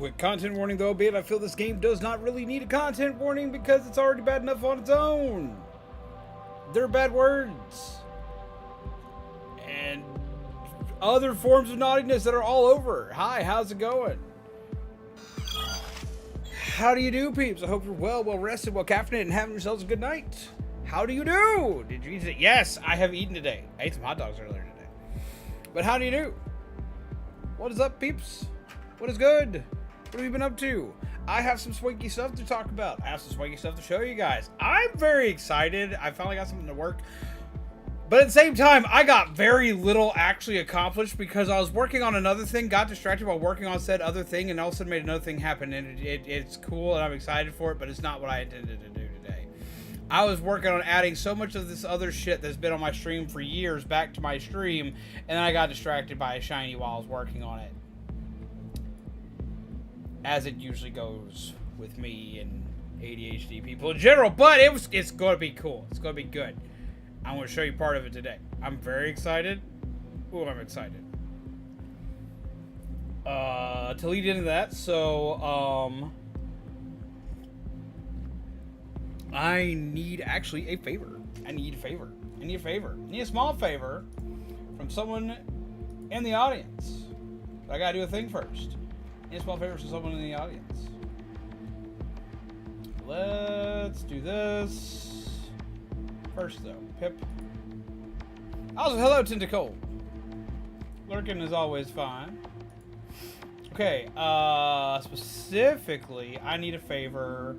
Quick content warning though, albeit I feel this game does not really need a content warning because it's already bad enough on its own. They're bad words. And other forms of naughtiness that are all over. Hi, how's it going? How do you do, peeps? I hope you're well rested, well caffeinated, and having yourselves a good night. How do you do? Did you eat today? Yes, I have eaten today. I ate some hot dogs earlier today. But how do you do? What is up, peeps? What is good? What have you been up to? I have some swanky stuff to talk about. I have some swanky stuff to show you guys. I'm very excited. I finally got something to work. But at the same time, I got very little actually accomplished because I was working on another thing, got distracted while working on said other thing, and all of a sudden made another thing happen. And it's cool, and I'm excited for it, but it's not what I intended to do today. I was working on adding so much of this other shit that's been on my stream for years back to my stream, and then I got distracted by a shiny while I was working on it. As it usually goes with me and ADHD people in general, but it's going to be cool. It's going to be good. I'm going to show you part of it today. I'm very excited. Ooh, I'm excited. To lead into that, so, I need actually a favor. I need a favor. I need a small favor from someone in the audience. But I got to do a thing first. I need a small favor from someone in the audience. Let's do this. First, though, Pip. Also, hello, Tentacle. Lurking is always fine. Okay, specifically, I need a favor.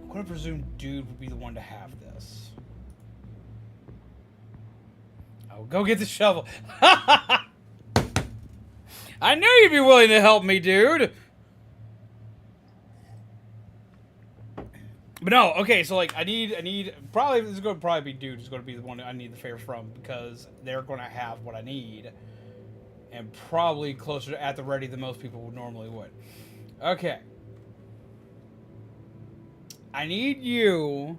I'm going to presume Dude would be the one to have this. Oh, go get the shovel. I knew you'd be willing to help me, dude. But no, okay, so like I need probably this is going to probably be Dude is going to be the one I need the favor from because they're going to have what I need and probably closer to at the ready than most people would normally would. Okay. I need you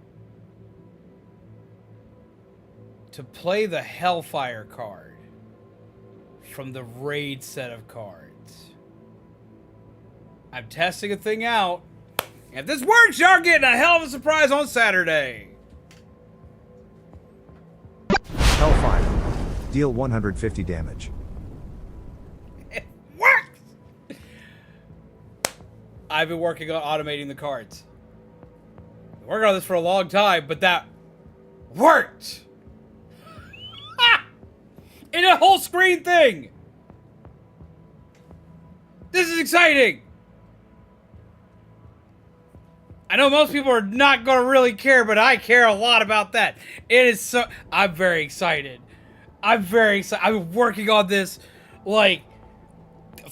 to play the Hellfire card from the Raid set of cards. I'm testing a thing out. If this works, y'all getting a hell of a surprise on Saturday. Hellfire. Deal 150 damage. It works! I've been working on automating the cards. Been working on this for a long time, but that worked! In a whole screen thing! This is exciting! I know most people are not going to really care, but I care a lot about that. It is so... I'm very excited. I'm very excited. I've been working on this, like,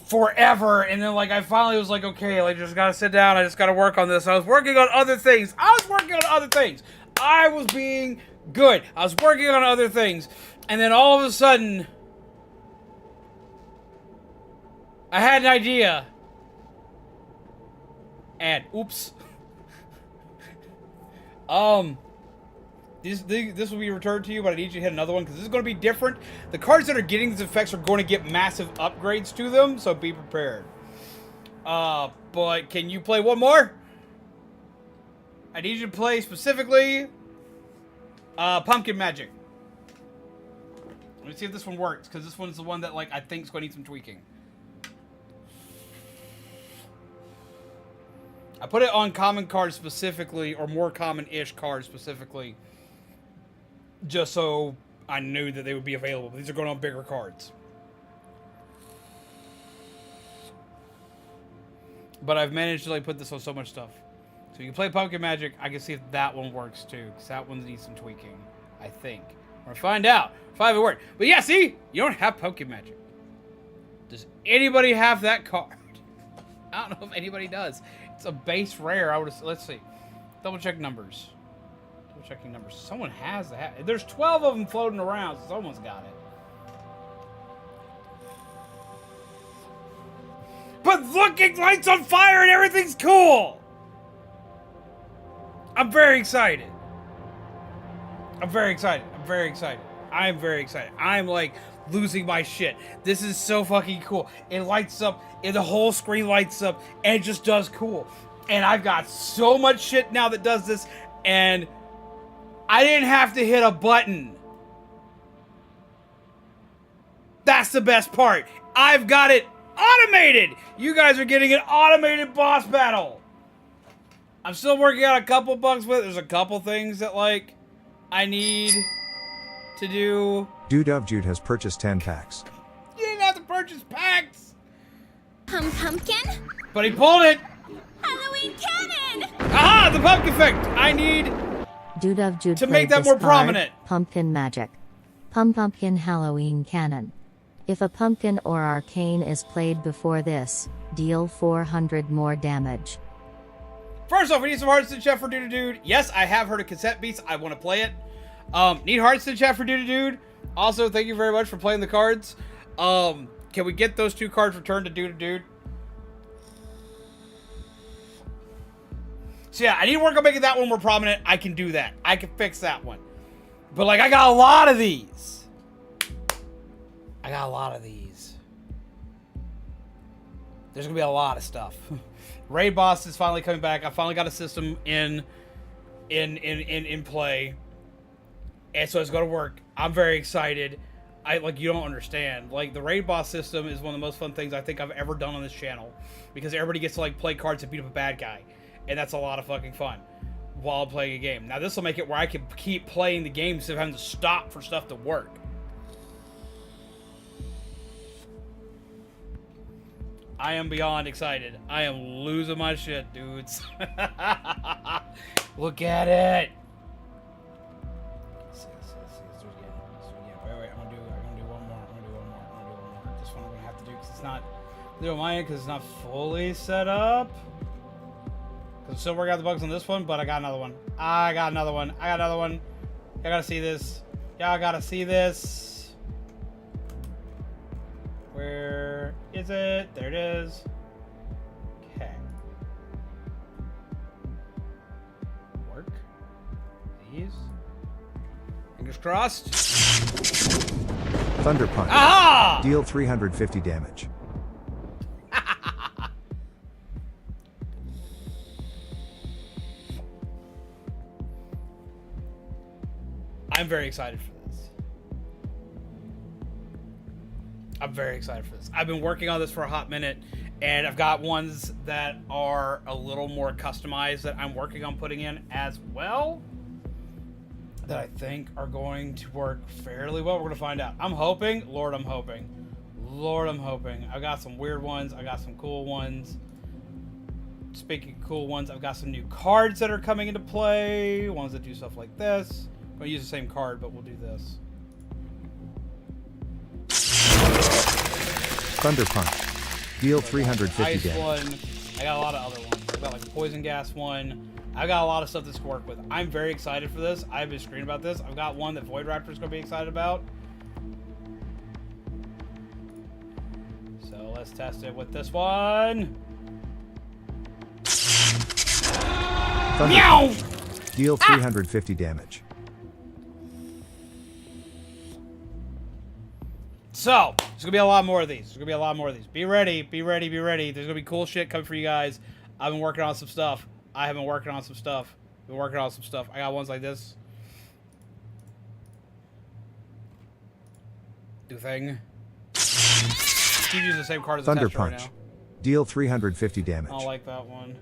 forever. And then, like, I finally was like, okay, like, just got to sit down. I just got to work on this. I was working on other things. I was being good. I was working on other things. And then all of a sudden, I had an idea. And, oops. This will be returned to you, but I need you to hit another one because this is going to be different. The cards that are getting these effects are going to get massive upgrades to them, so be prepared. But can you play one more? I need you to play specifically Pumpkin Magic. Let me see if this one works, because this one's the one that like I think is going to need some tweaking. I put it on common cards specifically, or more common-ish cards specifically, just so I knew that they would be available. These are going on bigger cards. But I've managed to like put this on so much stuff. So you can play Pumpkin Magic. I can see if that one works too, because that one needs some tweaking, I think. We're gonna find out if I have it work. But yeah, see, you don't have Pumpkin Magic. Does anybody have that card? I don't know if anybody does. It's a base rare. Let's see. Double check numbers. Double checking numbers. Someone has that. There's 12 of them floating around, so someone's got it. But look, it lights on fire and everything's cool. I'm very excited. I'm very excited. I'm very excited. I'm like losing my shit. This is so fucking cool. It lights up, and the whole screen lights up, and it just does cool. And I've got so much shit now that does this, and I didn't have to hit a button. That's the best part. I've got it automated. You guys are getting an automated boss battle. I'm still working out a couple bugs with it. There's a couple things that, like, I need to do. Dude of Jude has purchased 10 packs. You didn't have to purchase packs. Pumpkin? But he pulled it. Halloween cannon! Aha, the pumpkin effect. I need Dude of Jude to make that played more this card, prominent. Pumpkin magic. Pumpkin Halloween cannon. If a pumpkin or arcane is played before this, deal 400 more damage. First off, we need some hearts in the chat for Dude Dude. Yes, I have heard of cassette beats. I want to play it. Need hearts in the chat for Dude Dude. Also, thank you very much for playing the cards. Can we get those 2 cards returned to Dude Dude? So yeah, I need to work on making that one more prominent. I can do that. I can fix that one. But like, I got a lot of these. There's gonna be a lot of stuff. Raid boss is finally coming back. I finally got a system in play, and so it's gonna work. I'm very excited. You don't understand. Like, the raid boss system is one of the most fun things I think I've ever done on this channel, because everybody gets to like play cards and beat up a bad guy, and that's a lot of fucking fun while I'm playing a game. Now this will make it where I can keep playing the game instead of having to stop for stuff to work. I am beyond excited. I am losing my shit, dudes. Look at it. Let's do it again. Wait, I'm gonna do one more. This one I'm gonna have to do because it's not doing my end because it's not fully set up. Because I'm still working out the bugs on this one, but I got another one. I got another one. Y'all gotta see this. Where is it? There it is. Okay. Work. These. Fingers crossed. Thunder Punch. Aha! Deal 350 damage. I'm very excited for this. I've been working on this for a hot minute, and I've got ones that are a little more customized that I'm working on putting in as well, that I think are going to work fairly well. We're going to find out. I'm hoping. Lord, I'm hoping. I've got some weird ones. I got some cool ones. Speaking of cool ones, I've got some new cards that are coming into play. Ones that do stuff like this. I'm going to use the same card, but we'll do this. Thunder Punch. Deal 350 Ice damage. one. I got a lot of other ones. I got like a poison gas one. I got a lot of stuff to work with. I'm very excited for this. I've been screaming about this. I've got one that Void Raptor's gonna be excited about. So let's test it with this one. Thunder Meow! Punch. Deal 350 damage. So, there's gonna be a lot more of these. Be ready. There's gonna be cool shit coming for you guys. I've been working on some stuff. I got ones like this. Do thing. Keep using the same card as the Thunder test right Punch. now. Deal 350 damage. I don't like that one.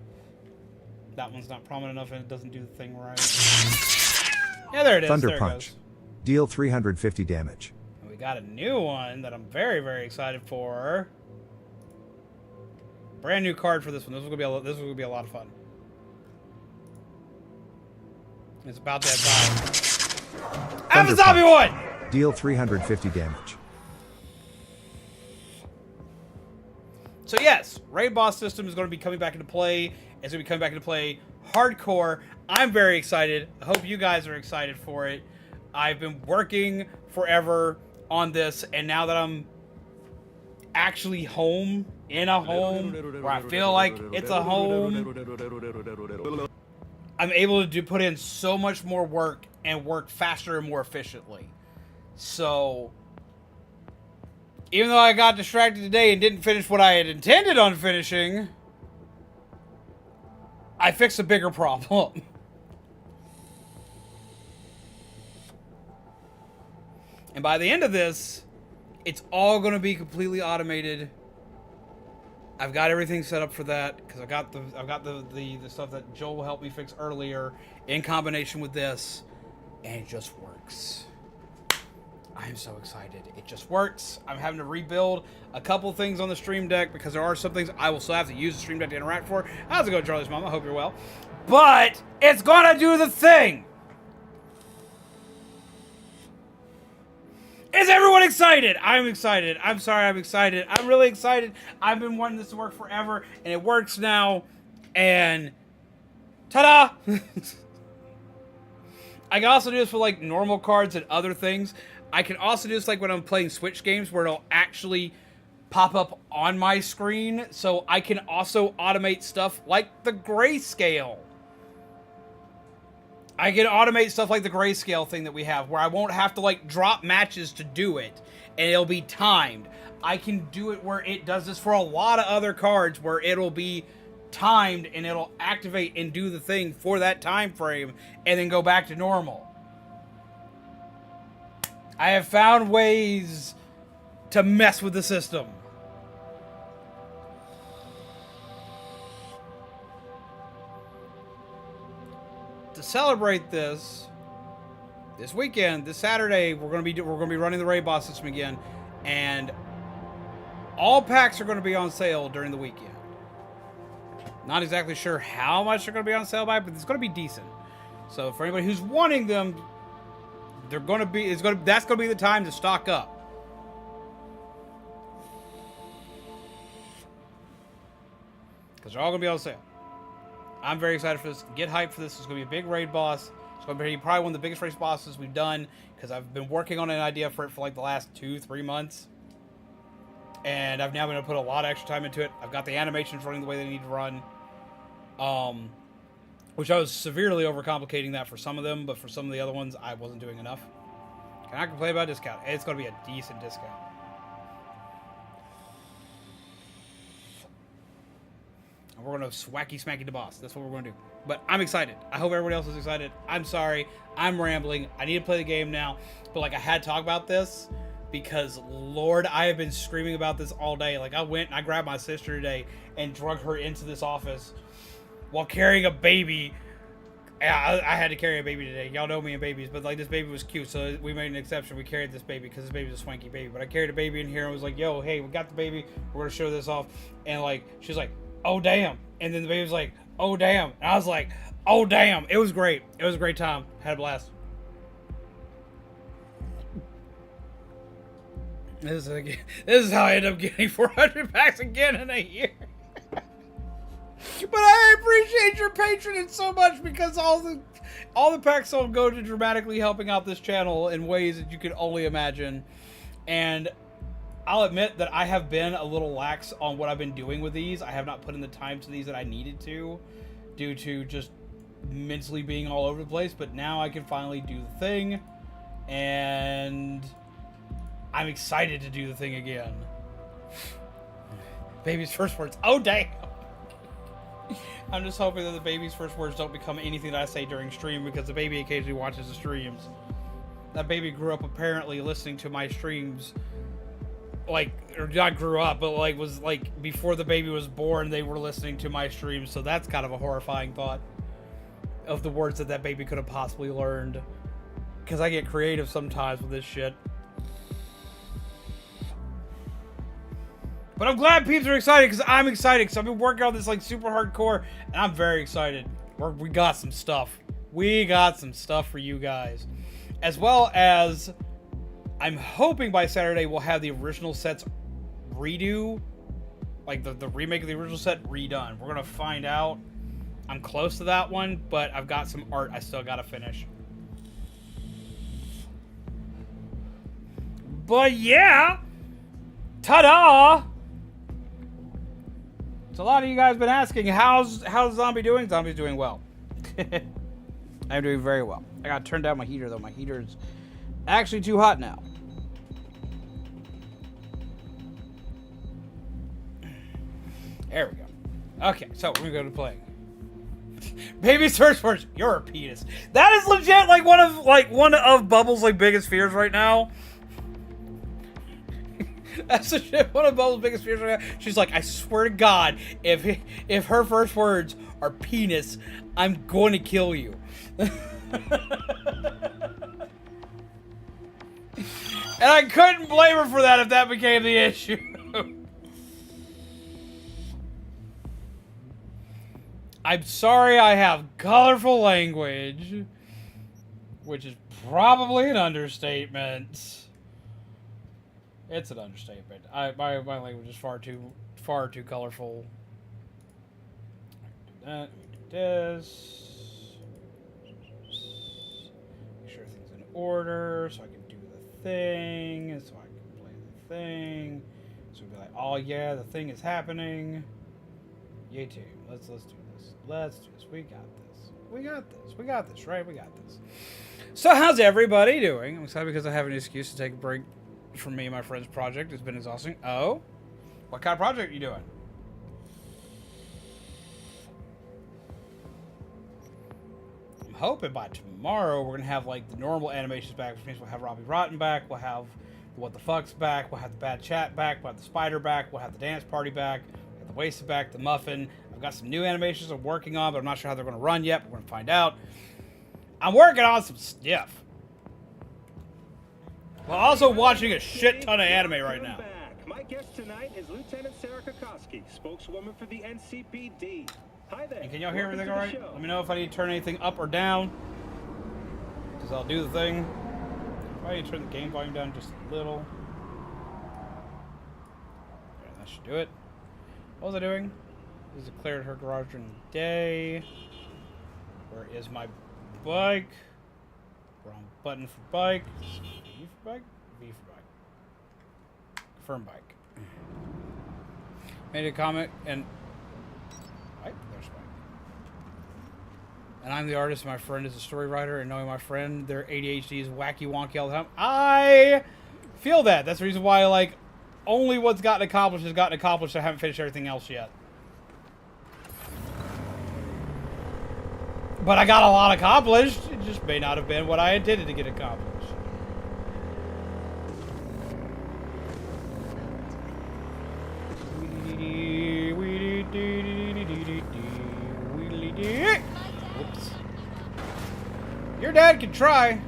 That one's not prominent enough and it doesn't do the thing right. Yeah, there it is. Thunder there Punch. It goes. Deal 350 damage. And we got a new one that I'm very, very excited for. Brand new card for this one. This is gonna be a lot of fun. It's about that time. I have a zombie one! Deal 350 damage. So yes, raid boss system is going to be coming back into play. It's going to be coming back into play hardcore. I'm very excited. I hope you guys are excited for it. I've been working forever on this, and now that I'm actually home, in a home, where I feel like it's a home, I'm able to put in so much more work and work faster and more efficiently. So Even though I got distracted today and didn't finish what I had intended on finishing, I fixed a bigger problem. And by the end of this, it's all going to be completely automated. I've got everything set up for that because I've got the stuff that Joel helped me fix earlier in combination with this, and it just works. I'm so excited. It just works. I'm having to rebuild a couple things on the Stream Deck because there are some things I will still have to use the Stream Deck to interact for. How's it going, Charlie's mom? I hope you're well. But it's gonna do the thing. Is everyone excited? I'm excited. I'm sorry, I'm excited. I'm really excited. I've been wanting this to work forever, and it works now. And ta-da! I can also do this for like normal cards and other things. I can also do this like when I'm playing Switch games where it'll actually pop up on my screen. So I can also automate stuff like the grayscale. I can automate stuff like the grayscale thing that we have where I won't have to like drop matches to do it. And it'll be timed. I can do it where it does this for a lot of other cards where it'll be timed and it'll activate and do the thing for that time frame and then go back to normal. I have found ways to mess with the system. To celebrate this weekend, this Saturday, we're gonna be running the raid boss system again, and all packs are gonna be on sale during the weekend. Not exactly sure how much they're gonna be on sale by, but it's gonna be decent. So for anybody who's wanting them, that's gonna be the time to stock up. Because they're all gonna be on sale. I'm very excited for this. Get hyped for this. It's gonna be a big raid boss. It's gonna be probably one of the biggest raid bosses we've done because I've been working on an idea for it for like the last 2-3 months. And I've now been able to put a lot of extra time into it. I've got the animations running the way they need to run. Which I was severely overcomplicating that for some of them, but for some of the other ones, I wasn't doing enough. Can I complain about a discount? It's going to be a decent discount. And we're going to swacky smacky the boss. That's what we're going to do. But I'm excited. I hope everybody else is excited. I'm sorry. I'm rambling. I need to play the game now. But like I had to talk about this because, Lord, I have been screaming about this all day. Like I went and I grabbed my sister today and drug her into this office while carrying a baby. I had to carry a baby today. Y'all know me and babies, but like this baby was cute, so we made an exception. We carried this baby because this baby's a swanky baby. But I carried a baby in here and was like, yo, hey, we got the baby. We're going to show this off. And like, she's like, oh, damn. And then the baby was like, oh, damn. And I was like, oh, damn. It was great. It was a great time. Had a blast. This is how I end up getting 400 packs again in a year. But I appreciate your patronage so much because all the packs will go to dramatically helping out this channel in ways that you can only imagine. And I'll admit that I have been a little lax on what I've been doing with these. I have not put in the time to these that I needed to due to just mentally being all over the place. But now I can finally do the thing. And I'm excited to do the thing again. Baby's first words. Oh, damn. I'm just hoping that the baby's first words don't become anything that I say during stream because the baby occasionally watches the streams. That baby grew up apparently listening to my streams. Like, or not grew up, but like was like before the baby was born, they were listening to my streams. So that's kind of a horrifying thought of the words that baby could have possibly learned. Because I get creative sometimes with this shit. But I'm glad peeps are excited because I'm excited because I've been working on this like super hardcore and I'm very excited. We got some stuff. We got some stuff for you guys. As well as I'm hoping by Saturday we'll have the original sets redo. Like the remake of the original set redone. We're going to find out. I'm close to that one, but I've got some art I still got to finish. But yeah! Ta-da! So a lot of you guys have been asking, how's Zombie doing? Zombie's doing well. I'm doing very well. I gotta turn down my heater though. My heater's actually too hot now. Okay, so we're gonna go to play. Baby's first words, you're a penis. That is legit like one of Bubbles' like biggest fears right now. That's legit one of Bubbles' biggest fears right now. She's like, I swear to God, if her first words are penis, I'm going to kill you. And I couldn't blame her for that if that became the issue. I'm sorry I have colorful language, which is probably an understatement. It's an understatement. My language is far too colorful. Do that. Do this. Make sure everything's in order, so I can do the thing, so I can play the thing. So we'll be like, oh yeah, the thing is happening. Yay team, let's do this. Let's do this. We got this. We got this. We got this, right? We got this. So how's everybody doing? I'm excited because I have an excuse to take a break from me and my friend's project. It's been exhausting. Oh? What kind of project are you doing? I'm hoping by tomorrow we're going to have like the normal animations back, which means we'll have Robbie Rotten back, we'll have the What the Fuck's back, we'll have the Bad Chat back, we'll have the Spider back, we'll have the Dance Party back, we'll have the Wasted back, the Muffin. I've got some new animations I'm working on, but I'm not sure how they're going to run yet, but we're going to find out. I'm working on some stuff. While also watching a shit ton of anime right now. My guest tonight is Lieutenant Sarah Kokoski, spokeswoman for the NCPD. Hi there. And can y'all hear everything all right? Let me know if I need to turn anything up or down, because I'll do the thing. If I need to turn the game volume down just a little. Okay, that should do it. What was I doing? This is declared her garage during the day. Where is my bike? Wrong button for bike. V for bike? V for bike. Confirm bike. Made a comment and... Right, there's bike. And I'm the artist, my friend is a story writer, and knowing my friend, their ADHD is wacky wonky all the time. I feel that. That's the reason why, like, only what's gotten accomplished has gotten accomplished. I haven't finished everything else yet. But I got a lot accomplished. It just may not have been what I intended to get accomplished. Oops. Your dad can try.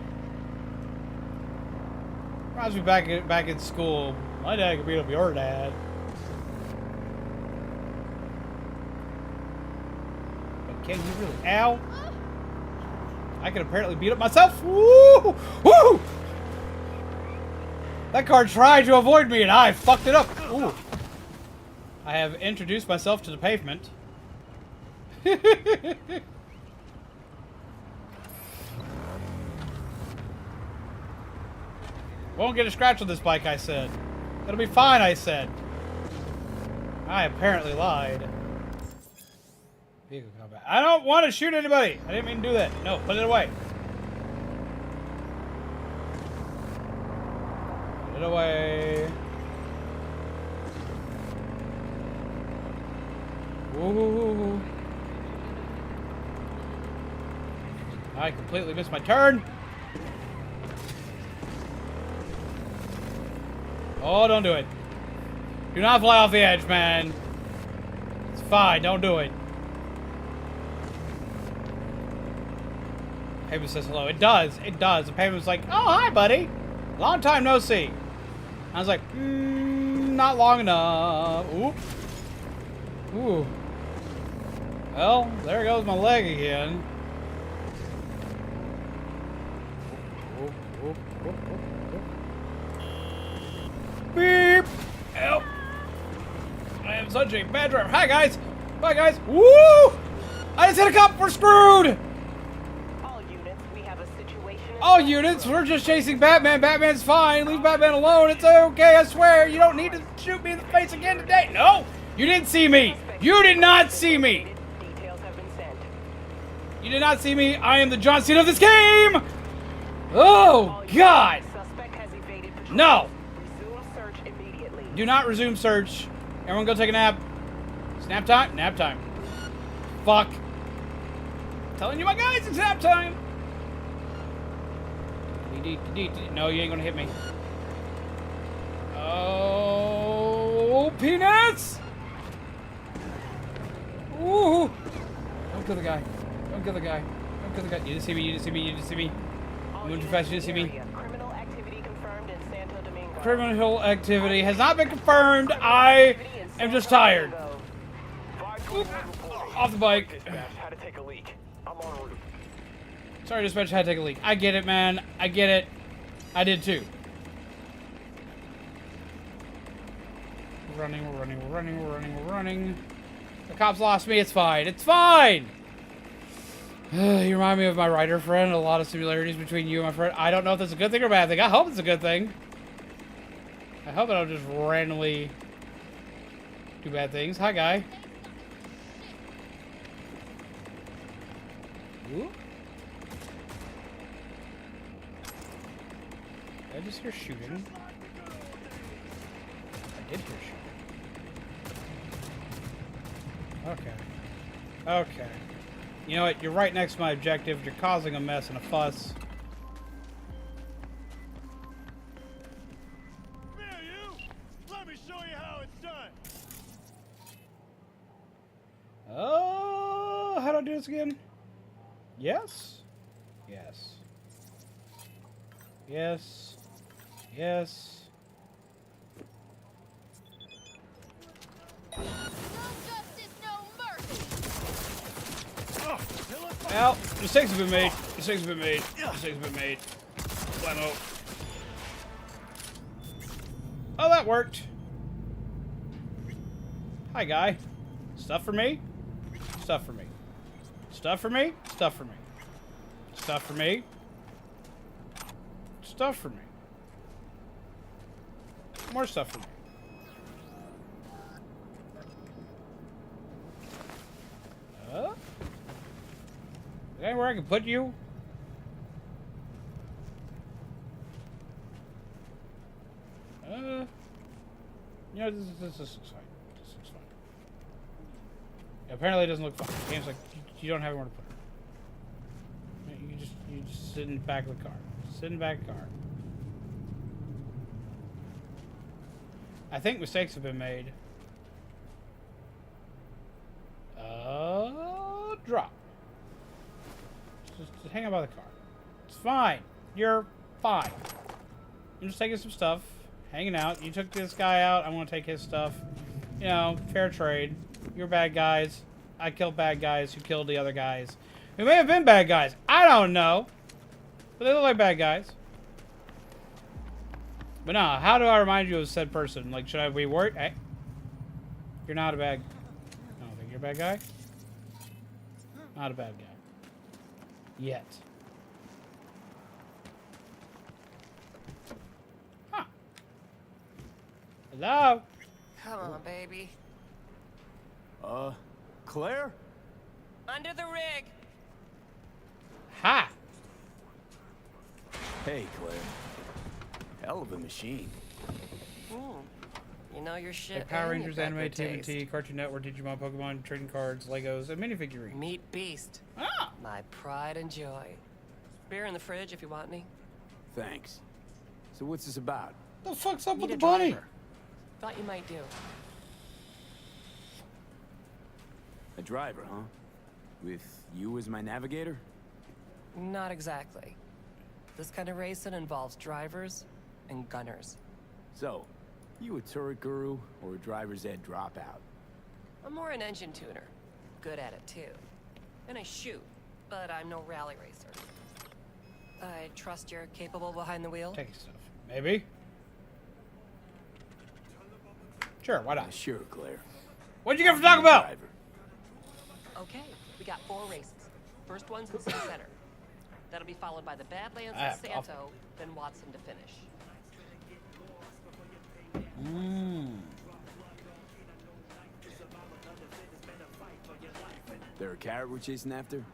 Reminds me back in school. My dad could beat up your dad. But can you really? Ow. I can apparently beat up myself. Woo! Woo! That car tried to avoid me and I fucked it up. Ooh. I have introduced myself to the pavement. Won't get a scratch on this bike, I said. It'll be fine, I said. I apparently lied. Vehicle combat. I don't want to shoot anybody. I didn't mean to do that. No, put it away. Put it away. Ooh. I completely missed my turn. Oh, don't do it. Do not fly off the edge, man. It's fine, don't do it. Pavement says hello. It does. It does. The pavement's like, oh, hi, buddy. Long time no see. I was like, not long enough. Ooh. Ooh. Well, there goes my leg again. Beep. Help. I am such a bad driver. Hi, guys. Bye, guys. Woo! I just hit a cop. We're screwed. All units, we're just chasing Batman. Batman's fine. Leave Batman alone. It's okay, I swear. You don't need to shoot me in the face again today. No, you didn't see me. You did not see me. You did not see me. I am the John Cena of this game. Oh, God. No. Do not resume search. Everyone go take a nap. Snap time? Nap time. fuck. Telling you, my guys, it's nap time. No, you ain't gonna hit me. Oh, peanuts! Ooh! Don't kill the guy. Don't kill the guy. Don't kill the guy. You didn't see me. You didn't see me. You didn't see me. I'm moving too fast. You didn't see me. Criminal activity confirmed in Santo Domingo. Criminal activity has not been confirmed. I am just tired. Oop. Off the bike. Had to take a leak. I'm en route. Sorry, dispatch had to take a leak. I get it, man. I get it. I did too. We're running, we're running, we're running, we're running, we're running. The cops lost me. It's fine. It's fine. You remind me of my writer friend. A lot of similarities between you and my friend. I don't know if that's a good thing or a bad thing. I hope it's a good thing. I hope I don't just randomly do bad things. Hi, guy. Ooh. Did I just hear shooting? I did hear shooting. Okay. Okay. You know what? You're right next to my objective. You're causing a mess and a fuss. Here, you! Let me show you how it's done. Oh, how do I do this again? Yes? Yes. Yes. Yes. Well, mistakes have been made. Mistakes have been made. Mistakes have been made. Flamo. Oh, that worked. Hi, guy. Stuff for me? Stuff for me. Stuff for me? Stuff for me. Stuff for me? Stuff for me. More stuff for me. Is there anywhere I can put you? You know, this looks fine. This looks fine. Apparently it doesn't look fine. The game's like, you don't have anywhere to put her. You just sit in the back of the car. Sit in the back of the car. I think mistakes have been made. Drop. Just hang out by the car. It's fine. You're fine. I'm just taking some stuff. Hanging out. You took this guy out. I want to take his stuff. You know, fair trade. You're bad guys. I killed bad guys who killed the other guys. Who may have been bad guys. I don't know. But they look like bad guys. But no, how do I remind you of said person? Like, should I be worried? Hey. You're not a bad... I don't think you're a bad guy. Not a bad guy. Yet. Huh. Hello? Come on, baby. Claire? Under the rig. Ha! Hey, Claire. Hell of a machine. You know your shit. Like Power and Rangers, you've got anime, good taste. TMNT, Cartoon Network, Digimon, Pokemon, trading cards, Legos, and minifigurines. Meat Beast. Ah! My pride and joy. Beer in the fridge if you want any. Thanks. So what's this about? The fuck's up Need with a the bunny? driver. Thought you might do. A driver, huh? With you as my navigator? Not exactly. This kind of racing involves drivers and gunners. So, you a turret guru or a driver's ed dropout? I'm more an engine tuner. Good at it, too. And I shoot, but I'm no rally racer. I trust you're capable behind the wheel? Take stuff. Maybe? Sure, why not? Sure, Claire. What'd you get for Taco Bell? Driver. Okay, we got 4 races. First one's in City Center. That'll be followed by the Badlands Ah, and Santo, then Watson to finish. There a carrot we're chasing after?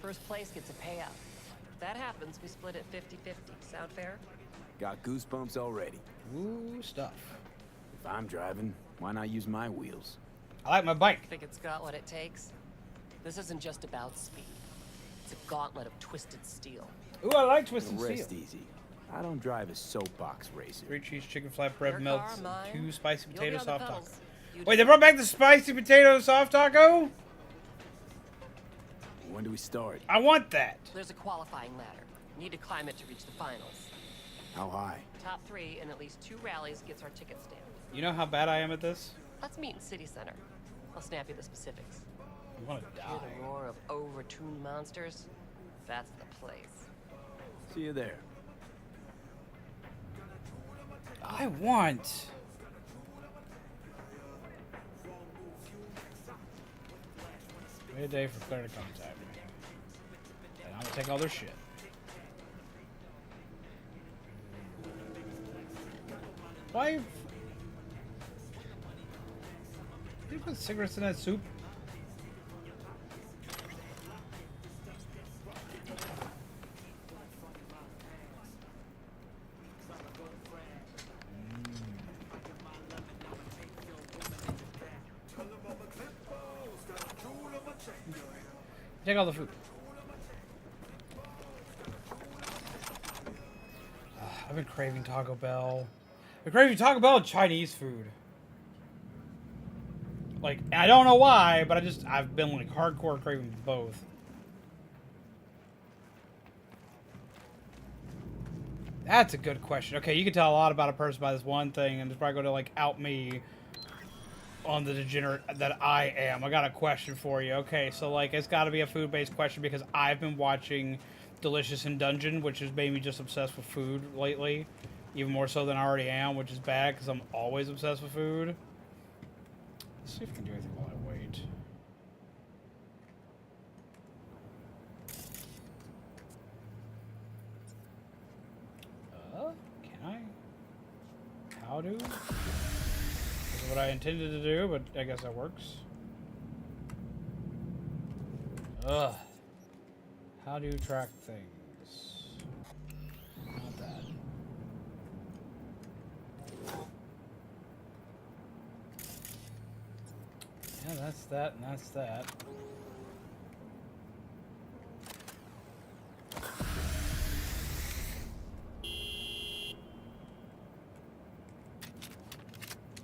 First place gets a payout. If that happens, we split it 50-50. Sound fair? Got goosebumps already. Ooh, stuff. If I'm driving, why not use my wheels? I like my bike. Think it's got what it takes? This isn't just about speed. It's a gauntlet of twisted steel. Ooh, I like Twisted Rest Steel. easy. I don't drive a soapbox racer. 3 cheese, chicken flatbread, Your melts, car, mine. 2 spicy You'll potato be on the soft taco. pedals. You Wait, they brought back the spicy potato soft taco? When do we start? I want that. There's a qualifying ladder. You need to climb it to reach the finals. How high? Top 3 in at least 2 rallies gets our ticket stamped. You know how bad I am at this? Let's meet in City Center. I'll snap you the specifics. I want to Hear die. the roar of overtuned monsters? That's the place. See you there. I want. Wait a day for Claire to contact me. And I'm gonna take all their shit. Why? Did you put cigarettes in that soup? Take all the food. I've been craving Taco Bell. I've been craving Taco Bell and Chinese food. Like, I don't know why, but I've been like hardcore craving both. That's a good question. Okay, you can tell a lot about a person by this one thing, and it's probably going to like out me on the degenerate that I am. I got a question for you. Okay, so like it's got to be a food-based question because I've been watching Delicious in Dungeon, which has made me just obsessed with food lately, even more so than I already am, which is bad because I'm always obsessed with food. Let's see if I can do anything while I wait. Can I? How do? This is what I intended to do, but I guess that works. Ugh. How do you track things? Not that. Yeah, that's that, and that's that.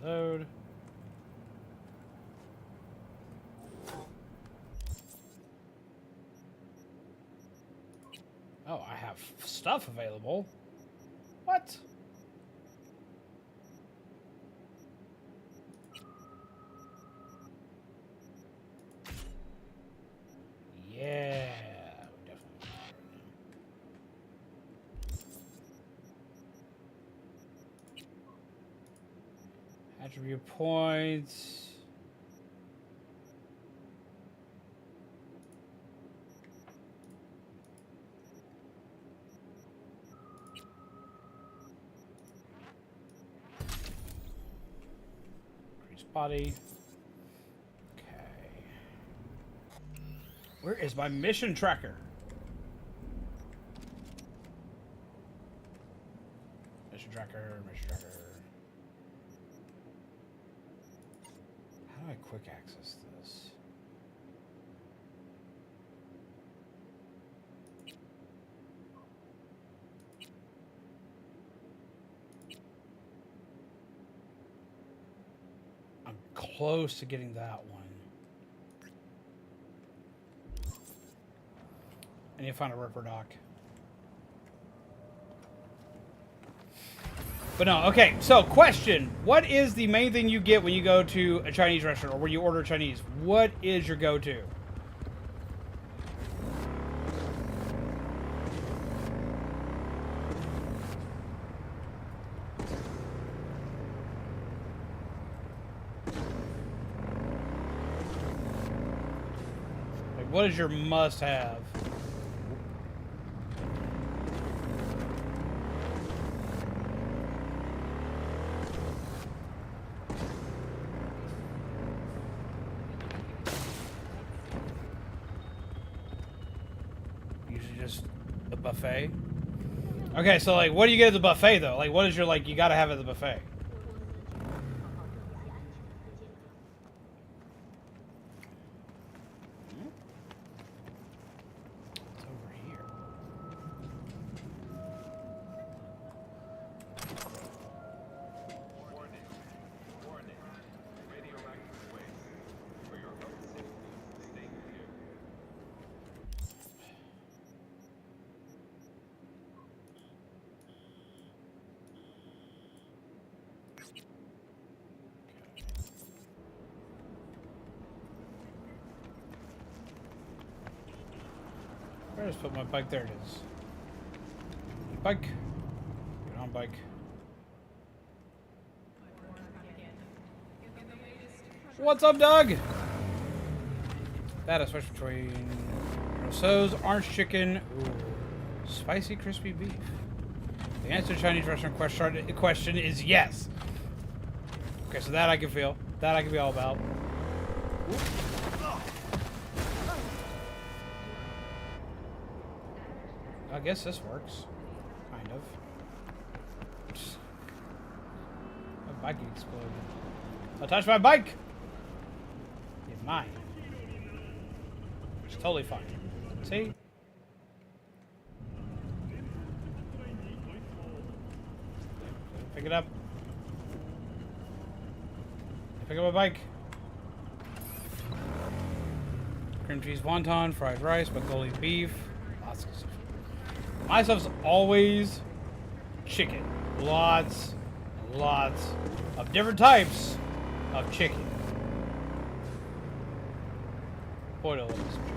Load. Oh, I have stuff available. What? Yeah, definitely. Attribute points. Increase body. Okay. Where is my mission tracker? Mission tracker, mission tracker. How do I quick access this? I'm close to getting that one. I need to find a Ripper Doc. But no, okay, so question. What is the main thing you get when you go to a Chinese restaurant or when you order Chinese? What is your go-to? Like, what is your must-have? Just a buffet. Okay, so like, what do you get at the buffet though? Like, what is your like? You gotta have at the buffet. I just put my bike? There it is. Bike. Get on bike. What's up, Doug? That I switch between so's orange chicken, ooh, spicy crispy beef. The answer to Chinese restaurant question is yes. Okay, so that I can feel. That I can be all about. Ooh. I guess this works. Kind of. My bike exploded. Don't touch my bike! It's mine. It's totally fine. See? Pick it up. Pick up my bike. Cream cheese wonton, fried rice, Bengali beef. Lots of stuff. My stuff's always chicken. Lots of different types of chicken. Boy, I love this chicken.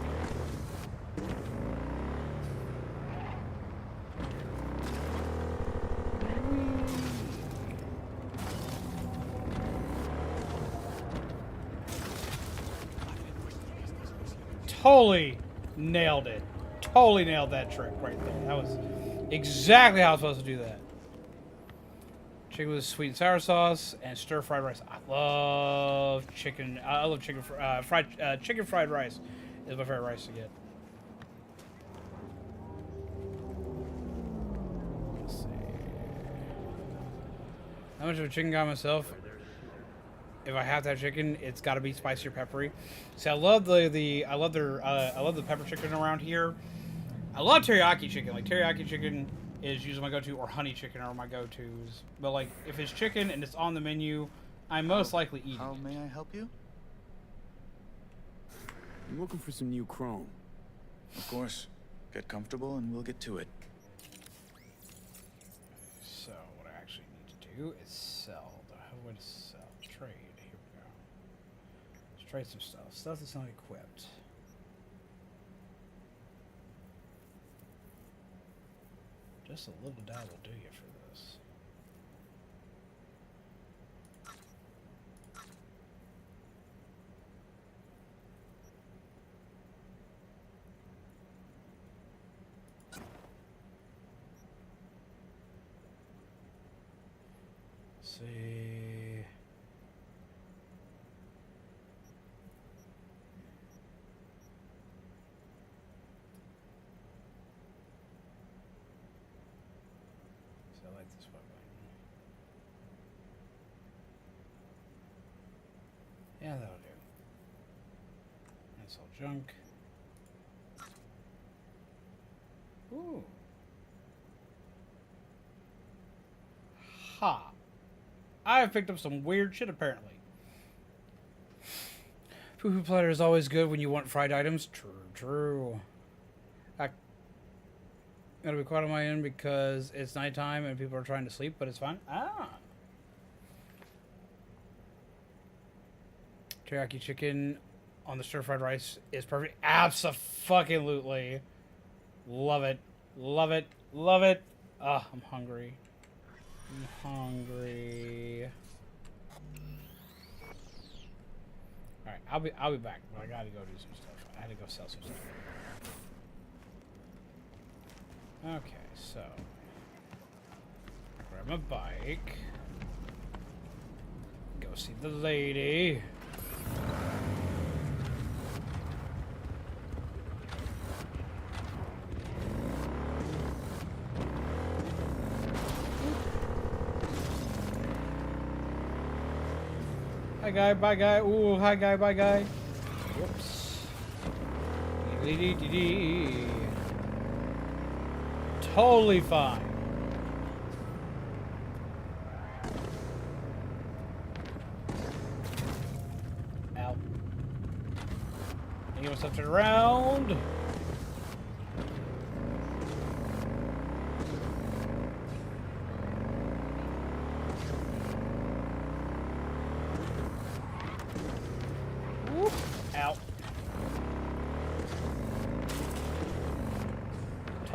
Totally nailed it. Totally nailed that trick right there. That was exactly how I was supposed to do that. Chicken with sweet and sour sauce and stir fried rice. I love chicken. I love chicken chicken fried rice is my favorite rice to get. Let's see. How much of a chicken guy myself? If I have to have chicken, it's got to be spicy or peppery. See, I love the pepper chicken around here. I love teriyaki chicken. Like teriyaki chicken is usually my go-to, or honey chicken are my go-tos. But like, if it's chicken and it's on the menu, I most likely eat it. How may I help you? I'm looking for some new chrome. Of course. Get comfortable and we'll get to it. So what I actually need to do is sell. How would I sell? Trade. Here we go. Let's trade some stuff. Stuff that's not equipped. Just a little dab will do you for this. Let's see. So I like this one. Yeah, that'll do. That's all junk. Ooh. Ha. I have picked up some weird shit, apparently. Poo-poo platter is always good when you want fried items. True, true. I gotta be quiet on my end because it's nighttime and people are trying to sleep, but it's fine. Ah. Teriyaki chicken on the stir-fried rice is perfect. Abso-fucking-lutely. Love it. Love it. Love it. Ah, I'm hungry. I'm hungry. Alright, I'll be back, but I gotta go do some stuff. I had to go sell some stuff. Okay, so grab my bike. Go see the lady. Hi guy, bye guy. Ooh, hi guy, bye guy. Whoops. Dee-dee-dee-dee. Totally fine. Ow. Anyone stuff it around? Ow.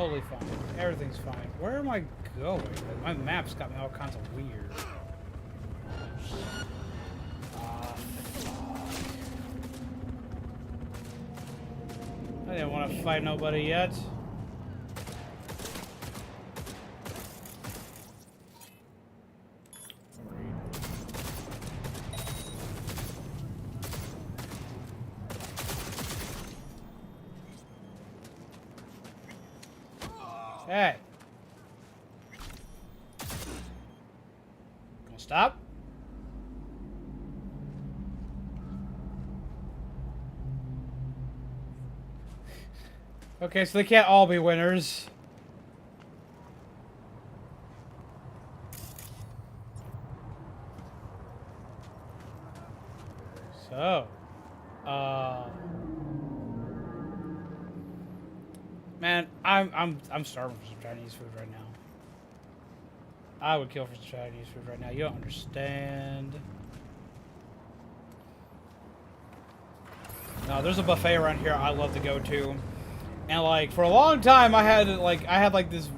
totally fine. Everything's fine. Where am I going? My map's got me all kinds of weird. I didn't want to fight nobody yet. Hey. Gonna stop? Okay, so they can't all be winners. So, man, I'm starving for some Chinese food right now. I would kill for some Chinese food right now. You don't understand. No, there's a buffet around here I love to go to. And like for a long time I had like this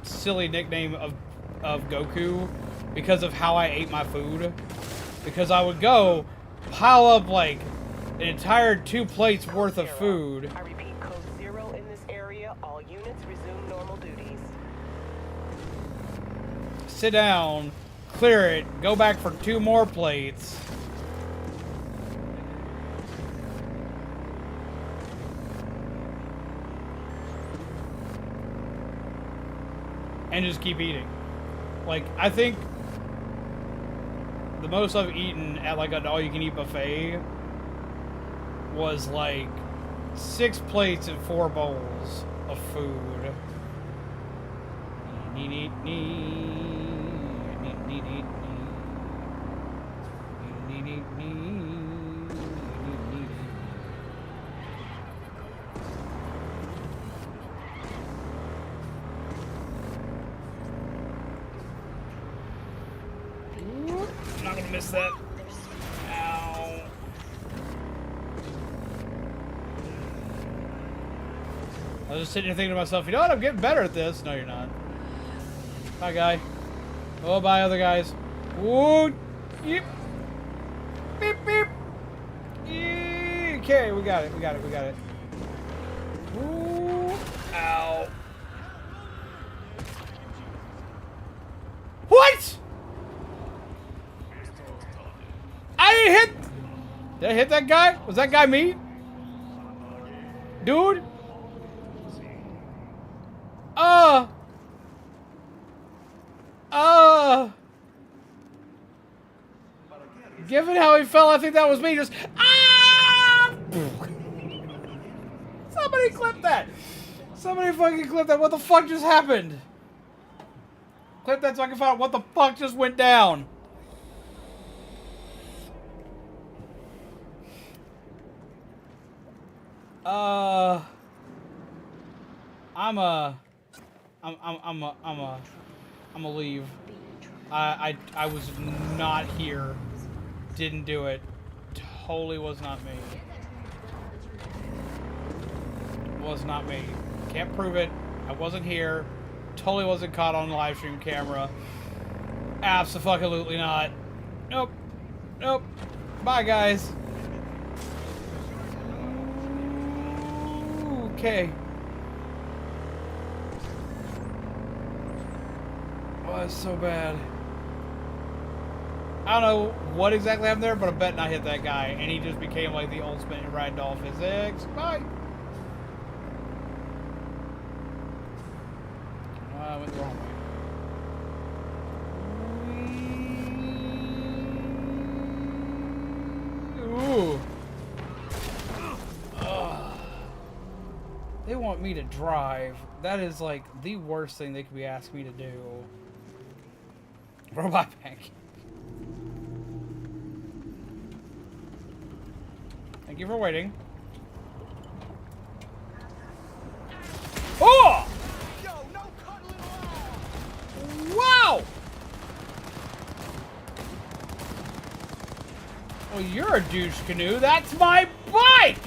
silly nickname of Goku because of how I ate my food. Because I would go pile up like an entire 2 plates worth of food. I repeat, code 0 in this area. All units resume normal duties. Sit down, clear it, go back for 2 more plates. And just keep eating. Like, I think the most I've eaten at like an all-you-can-eat buffet was like 6 plates and 4 bowls of food. I'm not gonna miss that. Ow. I was just sitting here thinking to myself, you know what, I'm getting better at this. No, you're not. Bye, guy. Oh, bye, other guys. Ooh, yep. Beep, beep. Okay, we got it, we got it, we got it. Ooh, ow. What? I didn't hit. Did I hit that guy? Was that guy me? Dude? Given how he fell, I think that was me. Just somebody clip that. Somebody fucking clip that. What the fuck just happened? Clip that so I can find out what the fuck just went down. I'm a leave. I was not here. Didn't do it. Totally was not me. Was not me. Can't prove it. I wasn't here. Totally wasn't caught on live stream camera. Abso-fucking-lutely not. Nope. Nope. Bye, guys. Okay. Oh, that's so bad. I don't know what exactly happened there, but I bet I hit that guy, and he just became like the ultimate in ragdoll physics. Bye. I went the wrong way. Ooh. They want me to drive. That is like the worst thing they could be asking me to do. Robot bank. Thank you for waiting. Oh! Wow! Well, you're a douche canoe. That's my bike!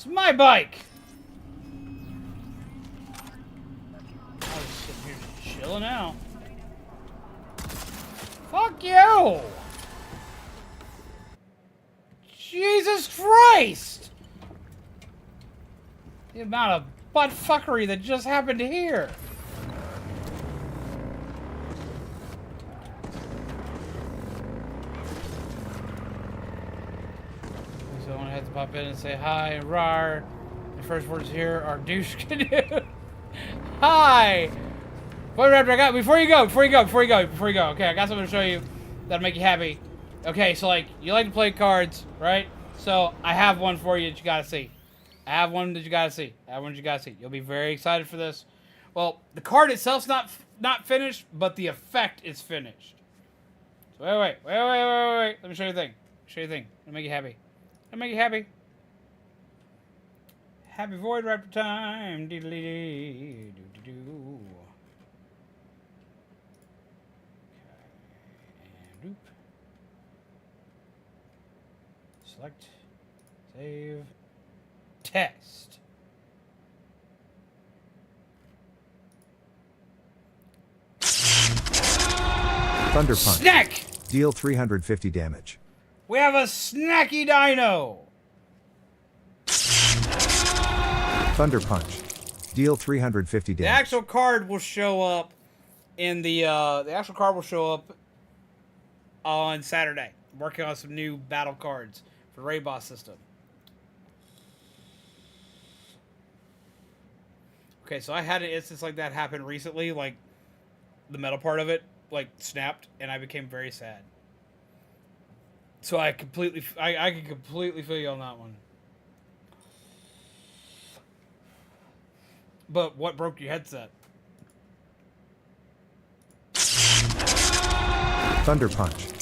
It's my bike! I was sitting here just chilling out. Fuck you! Jesus Christ! The amount of butt fuckery that just happened here. Someone has to pop in and say hi, rar. The first words here are douche canoe. Hi! Wait, I got before you go. Okay, I got something to show you that'll make you happy. Okay, so like you like to play cards, right? So I have one for you that you gotta see. I have one that you gotta see. You'll be very excited for this. Well, the card itself's not finished, but the effect is finished. So wait. Let me show you the thing. It'll make you happy. Happy Void Raptor time. Diddly-dee. Do-do-do. And oop. Select. Save. Test. Thunder Punch. Snack! Deal 350 damage. We have a snacky dino. Thunder Punch. Deal 350 damage. The actual card will show up in the on Saturday. I'm working on some new battle cards for Raid Boss system. Okay, so I had an instance like that happen recently, like the metal part of it like snapped, and I became very sad. So I can completely feel you on that one. But what broke your headset? Thunder Punch.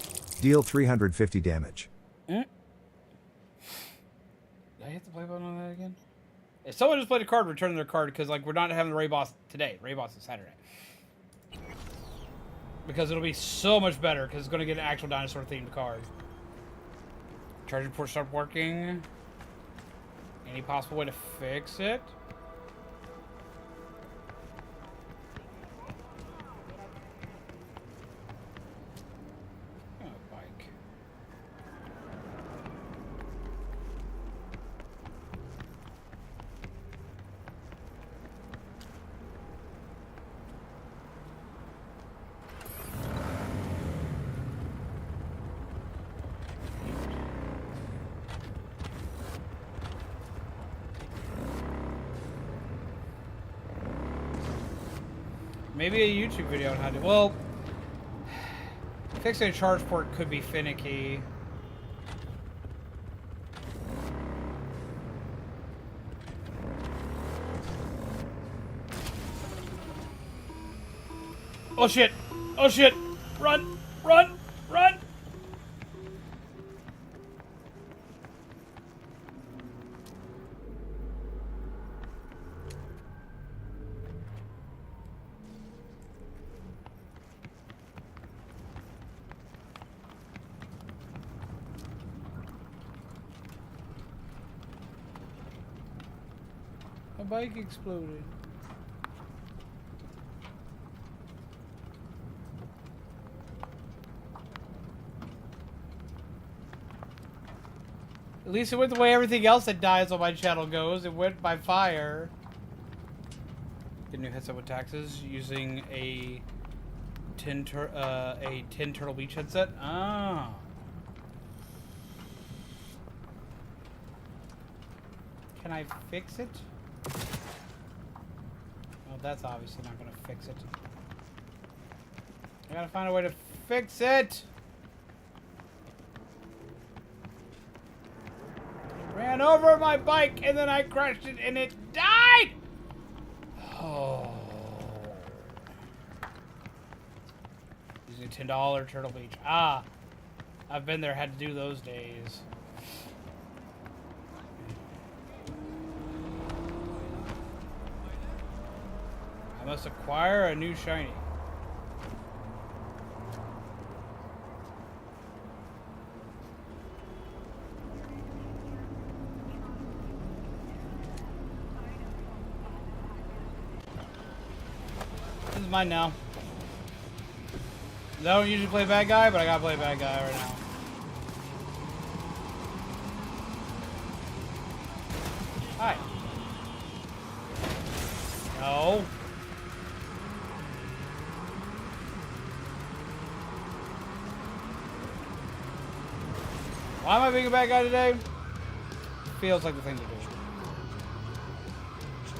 Deal 350 damage. Did I hit the play button on that again? If someone just played a card, return their card, because like we're not having the Raid Boss today. Raid Boss is Saturday. Because it'll be so much better, because it's going to get an actual dinosaur themed card. Charging port stopped working. Any possible way to fix it? Oh, bike. Maybe a YouTube video on how to... Well, fixing a charge port could be finicky. Oh shit! Oh shit! Run! Run! Run! My bike exploded. At least it went the way everything else that dies on my channel goes. It went by fire. Get a new headset with taxes using a tin Turtle Beach headset. Ah. Can I fix it? Well, that's obviously not going to fix it. I gotta find a way to fix it! I ran over my bike and then I crashed it and it died! Oh. Using a $10 Turtle Beach. Ah. I've been there, had to do those days. I must acquire a new shiny. mine now. I don't usually play bad guy, but I gotta play bad guy right now. Hi. No. Why am I being a bad guy today? Feels like the thing to do.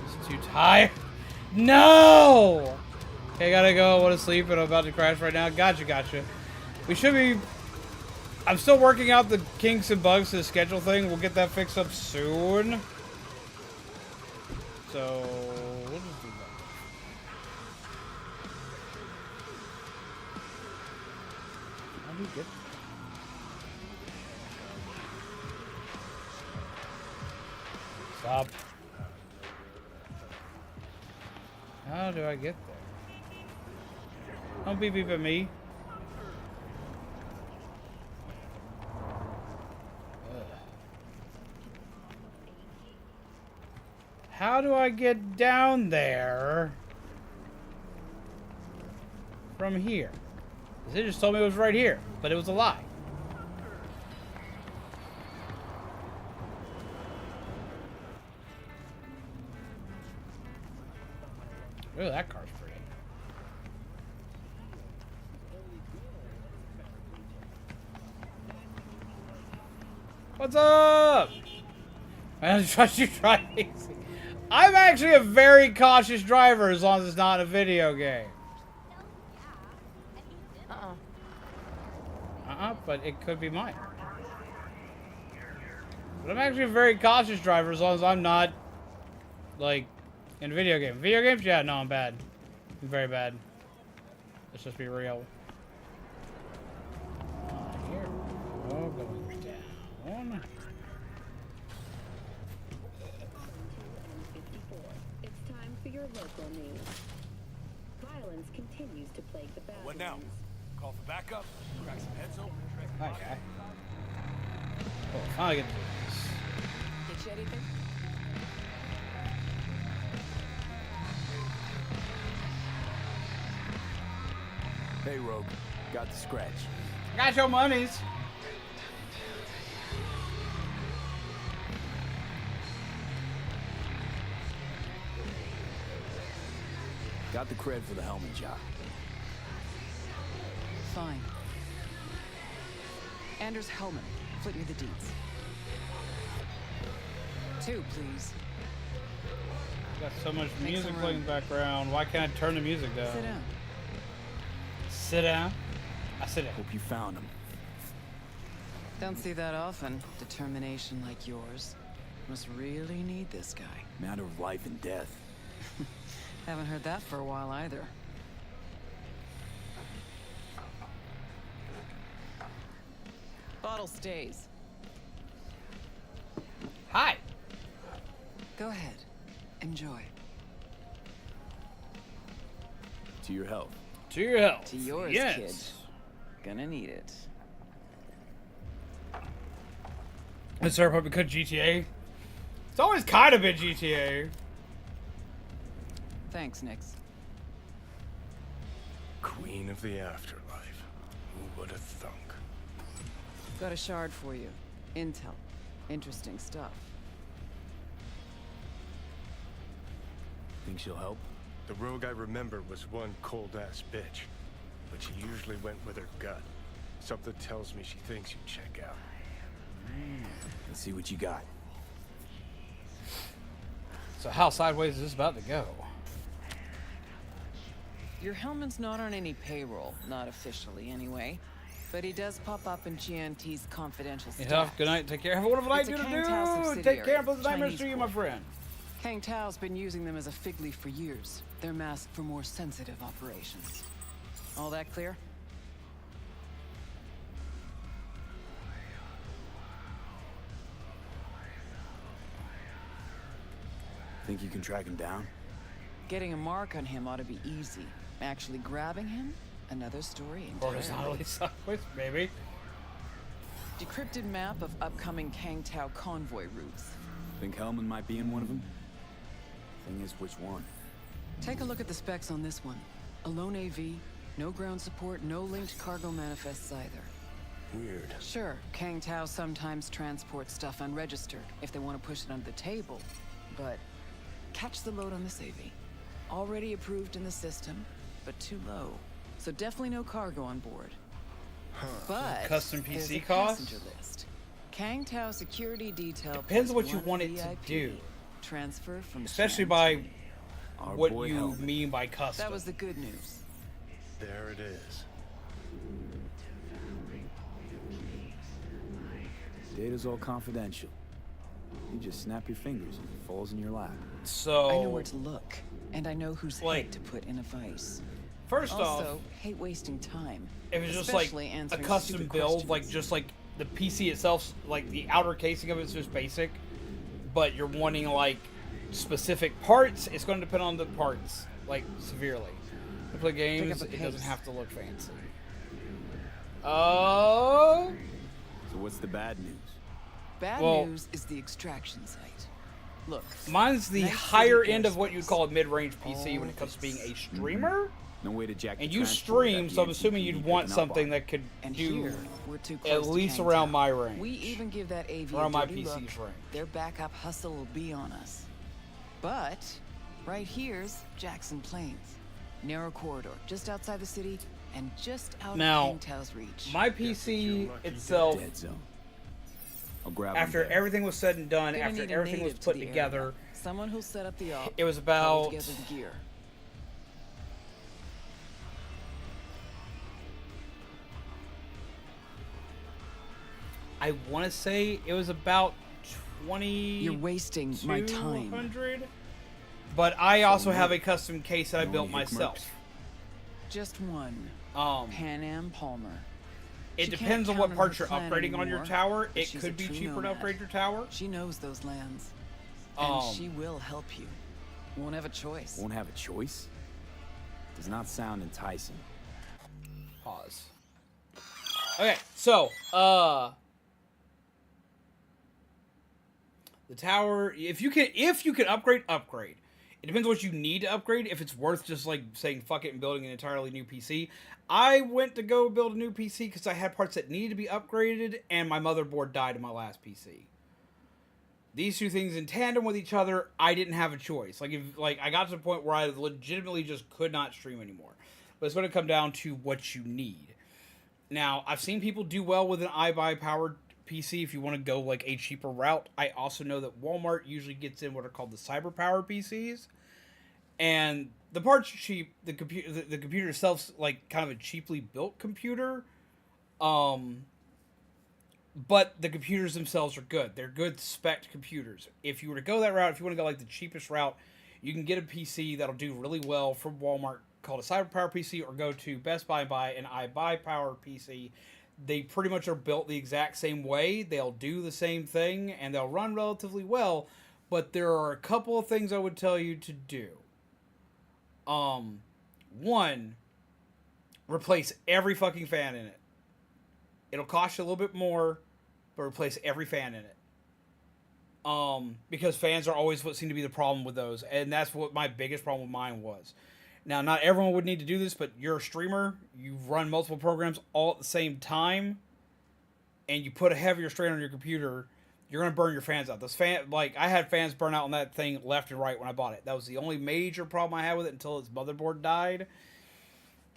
Just too tired. No! Okay, gotta go. I want to sleep, and I'm about to crash right now. Gotcha. We should be... I'm still working out the kinks and bugs to the schedule thing. We'll get that fixed up soon. So... we'll just do that. How do you get... Stop. How do I get there? Don't beep beep at me. Ugh. How do I get down there from here? They just told me it was right here, but it was a lie. Ooh, that car's pretty. What's up? I don't trust you driving. I'm actually a very cautious driver as long as it's not a video game. But it could be mine. But I'm actually a very cautious driver as long as I'm not, like, in video games. Video games? Yeah, no, I'm bad. I'm very bad. Let's just be real. Here we go. Going down. It's time for your local news. Violence continues to plague the Badlands. What now? Call for backup? Crack some heads open? Okay. Cool. Finally get to do this. Get you anything? Hey, Rogue. Got the scratch. Got your monies. Got the cred for the helmet job. Fine. Anders Hellman, flip me the deeds. 2, please. Got so much Make music some playing in the room. background. Why can't I turn the music down? Sit down. Sit down. I sit down. Hope you found him. Don't see that often. Determination like yours. Must really need this guy. Matter of life and death. Haven't heard that for a while either. Bottle stays. Hi. Go ahead. Enjoy. To your health. To your health. To yours, yes. kid. Gonna need it. Is there probably good GTA? It's always kind of been GTA. Thanks, Nix. Queen of the afterlife. Who would have thunk? Got a shard for you. Intel. Interesting stuff. Think she'll help? The rogue I remember was one cold-ass bitch. But she usually went with her gut. Something tells me she thinks you'd check out. Let's see what you got. So how sideways is this about to go? Your Hellman's not on any payroll, not officially anyway. But he does pop up in GNT's confidential It's staff. off. Good night. Take care. Have a wonderful night. It's a You to Kang Tao do. subsidiary, Take care. Pleasant nightmares Chinese to you, my corp. friend. Kang Tao's been using them as a fig leaf for years. They're masked for more sensitive operations. All that clear? Think you can track him down? Getting a mark on him ought to be easy. Actually grabbing him? Another story entirely. Horizontally sideways, maybe. Decrypted map of upcoming Kang Tao convoy routes. Think Hellman might be in one of them? Thing is, which one? Take a look at the specs on this one. A lone AV, no ground support, no linked cargo manifests either. Weird. Sure, Kang Tao sometimes transports stuff unregistered if they want to push it under the table, but catch the load on this AV. Already approved in the system, but too low. So definitely no cargo on board. But Custom there's PC a cost? passenger list. Kang Tao security detail. Depends plus what you one want it to VIP. do. Transfer from Especially Shan by to me. Our what boy you Helmet. mean by custom. That was the good news. There it is. Data's all confidential. You just snap your fingers and it falls in your lap. So I know where to look, and I know whose like, head to put in a vice. First Also, off, hate wasting time. if it's just like especially a answering custom stupid build, questions. like just like the PC itself, like the outer casing of it is just basic, but you're wanting like specific parts, it's going to depend on the parts, like severely. To play games, up the it doesn't pace. have to look fancy. Oh. So what's the bad news? Bad Well, news is the extraction site. Look, Mine's the nice higher city end of what airspace. you'd call a mid-range PC All when it comes to being a this. streamer. No way to jack And the you transport stream, without so I'm the assuming NCPD you'd want picking up something on that could and do here we're too close at to least Kang around Tao. my range. We even give that AV Around a my dirty PC's look. range. Their backup hustle will be on us. But right here's Jackson Plains, narrow corridor just outside the city and just out Now, of Kang Tao's reach. My PC itself, Dead zone. I'll grab after one there. everything was said and done, Gonna after need a everything was native to put the area. together, Someone who'll set up the op. it was cobble about together the gear. I want to say it was about 20. You're wasting my time. 200. But I also have a custom case that I You built only hit myself. Just one. Um, Pan Am Palmer. it She depends can't on what count on parts her you're clan upgrading on your anymore, tower. but It she's could a be true cheaper to nomad. upgrade your tower. She knows those lands. And Um, she will help you. Won't have a choice. Won't have a choice? Does not sound enticing. Pause. Okay, so, the tower, if you can upgrade. It depends what you need to upgrade, if it's worth just, like, saying fuck it and building an entirely new PC. I went to go build a new PC because I had parts that needed to be upgraded, and my motherboard died in my last PC. These two things in tandem with each other, I didn't have a choice. Like, I got to the point where I legitimately just could not stream anymore. But it's going to come down to what you need. Now, I've seen people do well with an iBuy powered PC if you want to go like a cheaper route. I also know that Walmart usually gets in what are called the CyberPower PCs, and the parts are cheap. The computer itself's like kind of a cheaply built computer, but the computers themselves are good. They're good spec computers. If you were to go that route, if you want to go like the cheapest route, you can get a PC that'll do really well from Walmart called a CyberPower PC, or go to Best Buy and buy an iBuy Power PC. They pretty much are built the exact same way. They'll do the same thing, and they'll run relatively well, but there are a couple of things I would tell you to do. One, replace every fucking fan in it. It'll cost you a little bit more, but replace every fan in it. Because fans are always what seem to be the problem with those, and that's what my biggest problem with mine was. Now, not everyone would need to do this, but you're a streamer, you run multiple programs all at the same time, and you put a heavier strain on your computer, you're going to burn your fans out. I had fans burn out on that thing left and right when I bought it. That was the only major problem I had with it until its motherboard died.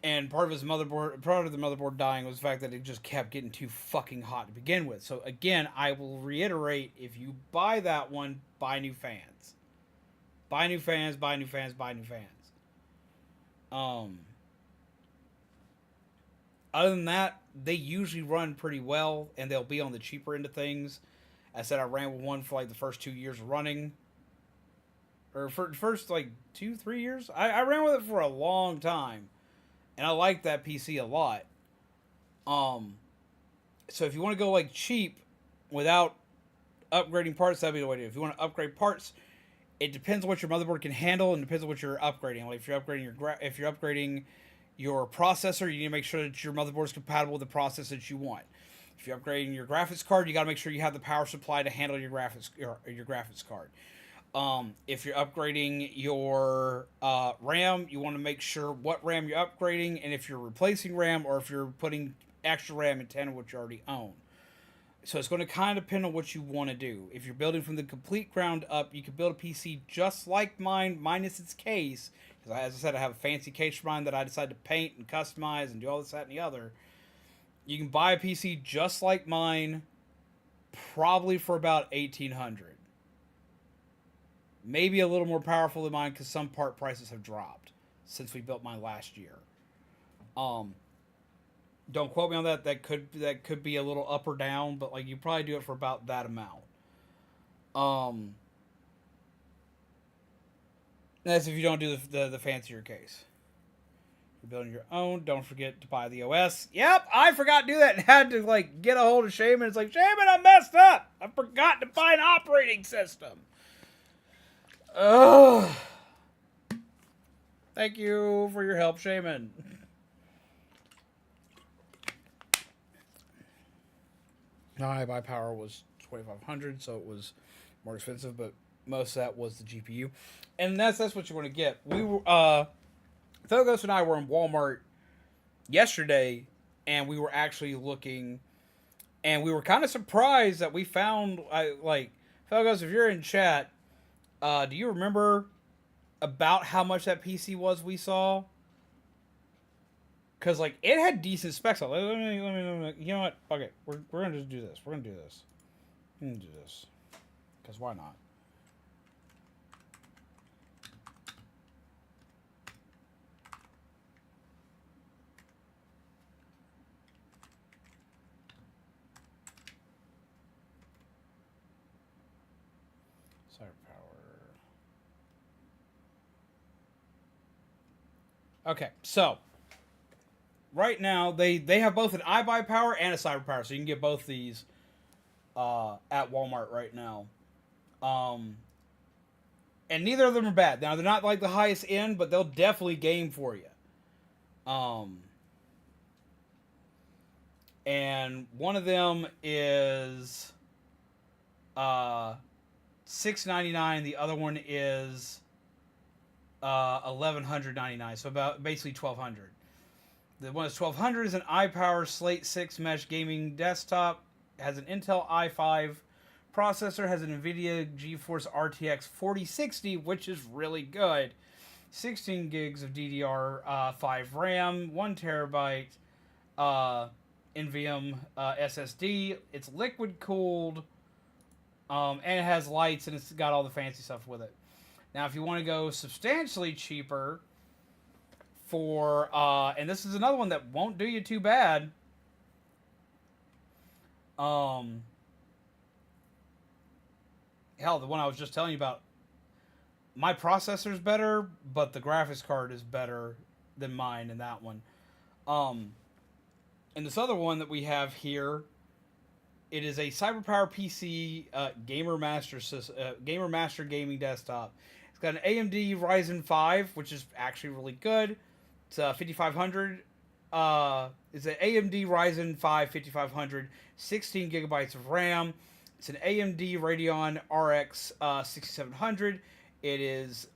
And part of the motherboard dying was the fact that it just kept getting too fucking hot to begin with. So again, I will reiterate, if you buy that one, buy new fans. Buy new fans, buy new fans, buy new fans. Other than that, they usually run pretty well, and they'll be on the cheaper end of things. I said I ran with one for like the first 2 years of running. Or for the first like 2-3 years. I ran with it for a long time. And I like that PC a lot. So if you want to go like cheap without upgrading parts, that'd be the way to do it. If you want to upgrade parts, it depends on what your motherboard can handle, and depends on what you're upgrading. Like if you're upgrading your processor, you need to make sure that your motherboard is compatible with the processor that you want. If you're upgrading your graphics card, you got to make sure you have the power supply to handle your graphics card. If you're upgrading your RAM, you want to make sure what RAM you're upgrading, and if you're replacing RAM or if you're putting extra RAM in tandem with what you already own. So it's going to kind of depend on what you want to do. If you're building from the complete ground up, you can build a PC just like mine, minus its case. Because as I said, I have a fancy case for mine that I decided to paint and customize and do all this, that, and the other. You can buy a PC just like mine, probably for about $1,800. Maybe a little more powerful than mine because some part prices have dropped since we built mine last year. Don't quote me on that. That could be a little up or down, but like you probably do it for about that amount. That's if you don't do the fancier case. You're building your own. Don't forget to buy the OS. Yep, I forgot to do that and had to like get a hold of Shaman. It's like, Shaman, I messed up. I forgot to buy an operating system. Ugh. Thank you for your help, Shaman. My buy power was 2,500, so it was more expensive, but most of that was the GPU, and that's what you want to get. We were Philgos and I were in Walmart yesterday, and we were actually looking, and we were kind of surprised that we found like Philgos. If you're in chat, do you remember about how much that PC was we saw? Because, like, it had decent specs on it. Let me, you know what? Okay, we're going to just do this. We're going to do this. We're going to do this. Because why not? CyberPower. Okay, so right now they have both an iBuy power and a CyberPower, so you can get both these at Walmart right now. And neither of them are bad. Now they're not like the highest end, but they'll definitely game for you. And one of them is $699. The other one is $1,199. So about basically $1,200. The one that's $1,200 is an iPower Slate 6 Mesh Gaming Desktop. Has an Intel i5 processor. Has an NVIDIA GeForce RTX 4060, which is really good. 16 gigs of DDR5 RAM. 1 terabyte NVMe SSD. It's liquid cooled. And it has lights, and it's got all the fancy stuff with it. Now, if you want to go substantially cheaper for, and this is another one that won't do you too bad. Hell, the one I was just telling you about, my processor's better, but the graphics card is better than mine in that one. And this other one that we have here, it is a CyberPower PC Gamer Master gaming desktop. It's got an AMD Ryzen 5, which is actually really good. It's 5500. It's an AMD Ryzen 5 5500, 16 gigabytes of RAM. It's an AMD Radeon RX 6700. It is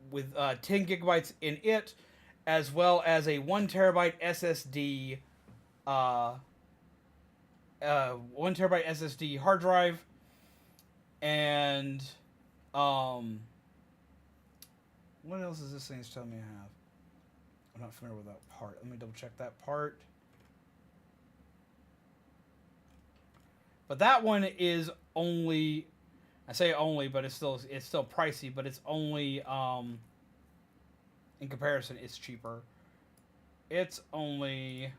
with 10 gigabytes in it, as well as a 1 terabyte SSD. 1 terabyte SSD hard drive, and what else is this thing telling me I have? I'm not familiar with that part. Let me double check that part. But that one is only, I say only, but it's still pricey, but it's only in comparison it's cheaper. It's only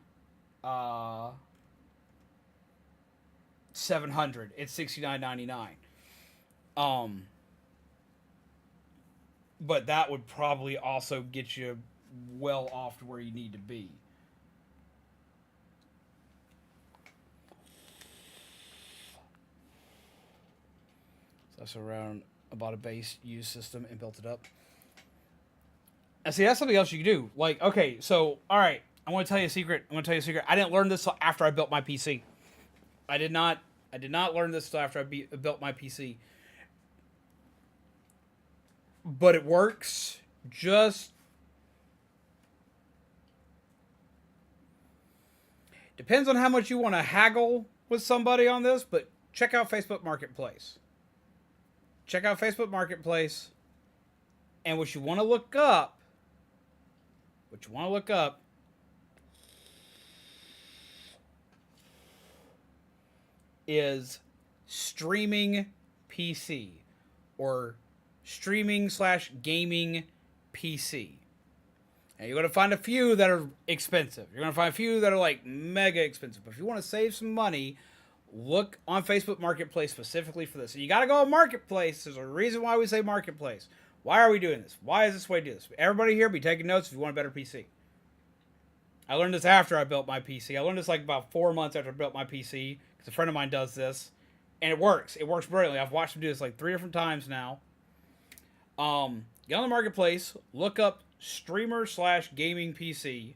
$700. It's $69.99. But that would probably also get you well off to where you need to be. So that's around about a base used system and built it up. And see, that's something else you can do. Like, okay, so all right, I want to tell you a secret. I didn't learn this till after I built my PC. I did not learn this till after I built my PC. but it works. Just depends on how much you want to haggle with somebody on this, but check out Facebook Marketplace. Check out Facebook Marketplace. And what you want to look up, is streaming PC or streaming/gaming PC. And you're going to find a few that are expensive. You're going to find a few that are like mega expensive. But if you want to save some money, look on Facebook Marketplace specifically for this. So you got to go on Marketplace. There's a reason why we say Marketplace. Why are we doing this? Why is this the way to do this? Everybody here be taking notes if you want a better PC. I learned this after I built my PC. I learned this like about 4 months after I built my PC. Because a friend of mine does this. And it works. It works brilliantly. I've watched him do this like 3 different times now. Get on the Marketplace. Look up streamer/gaming PC.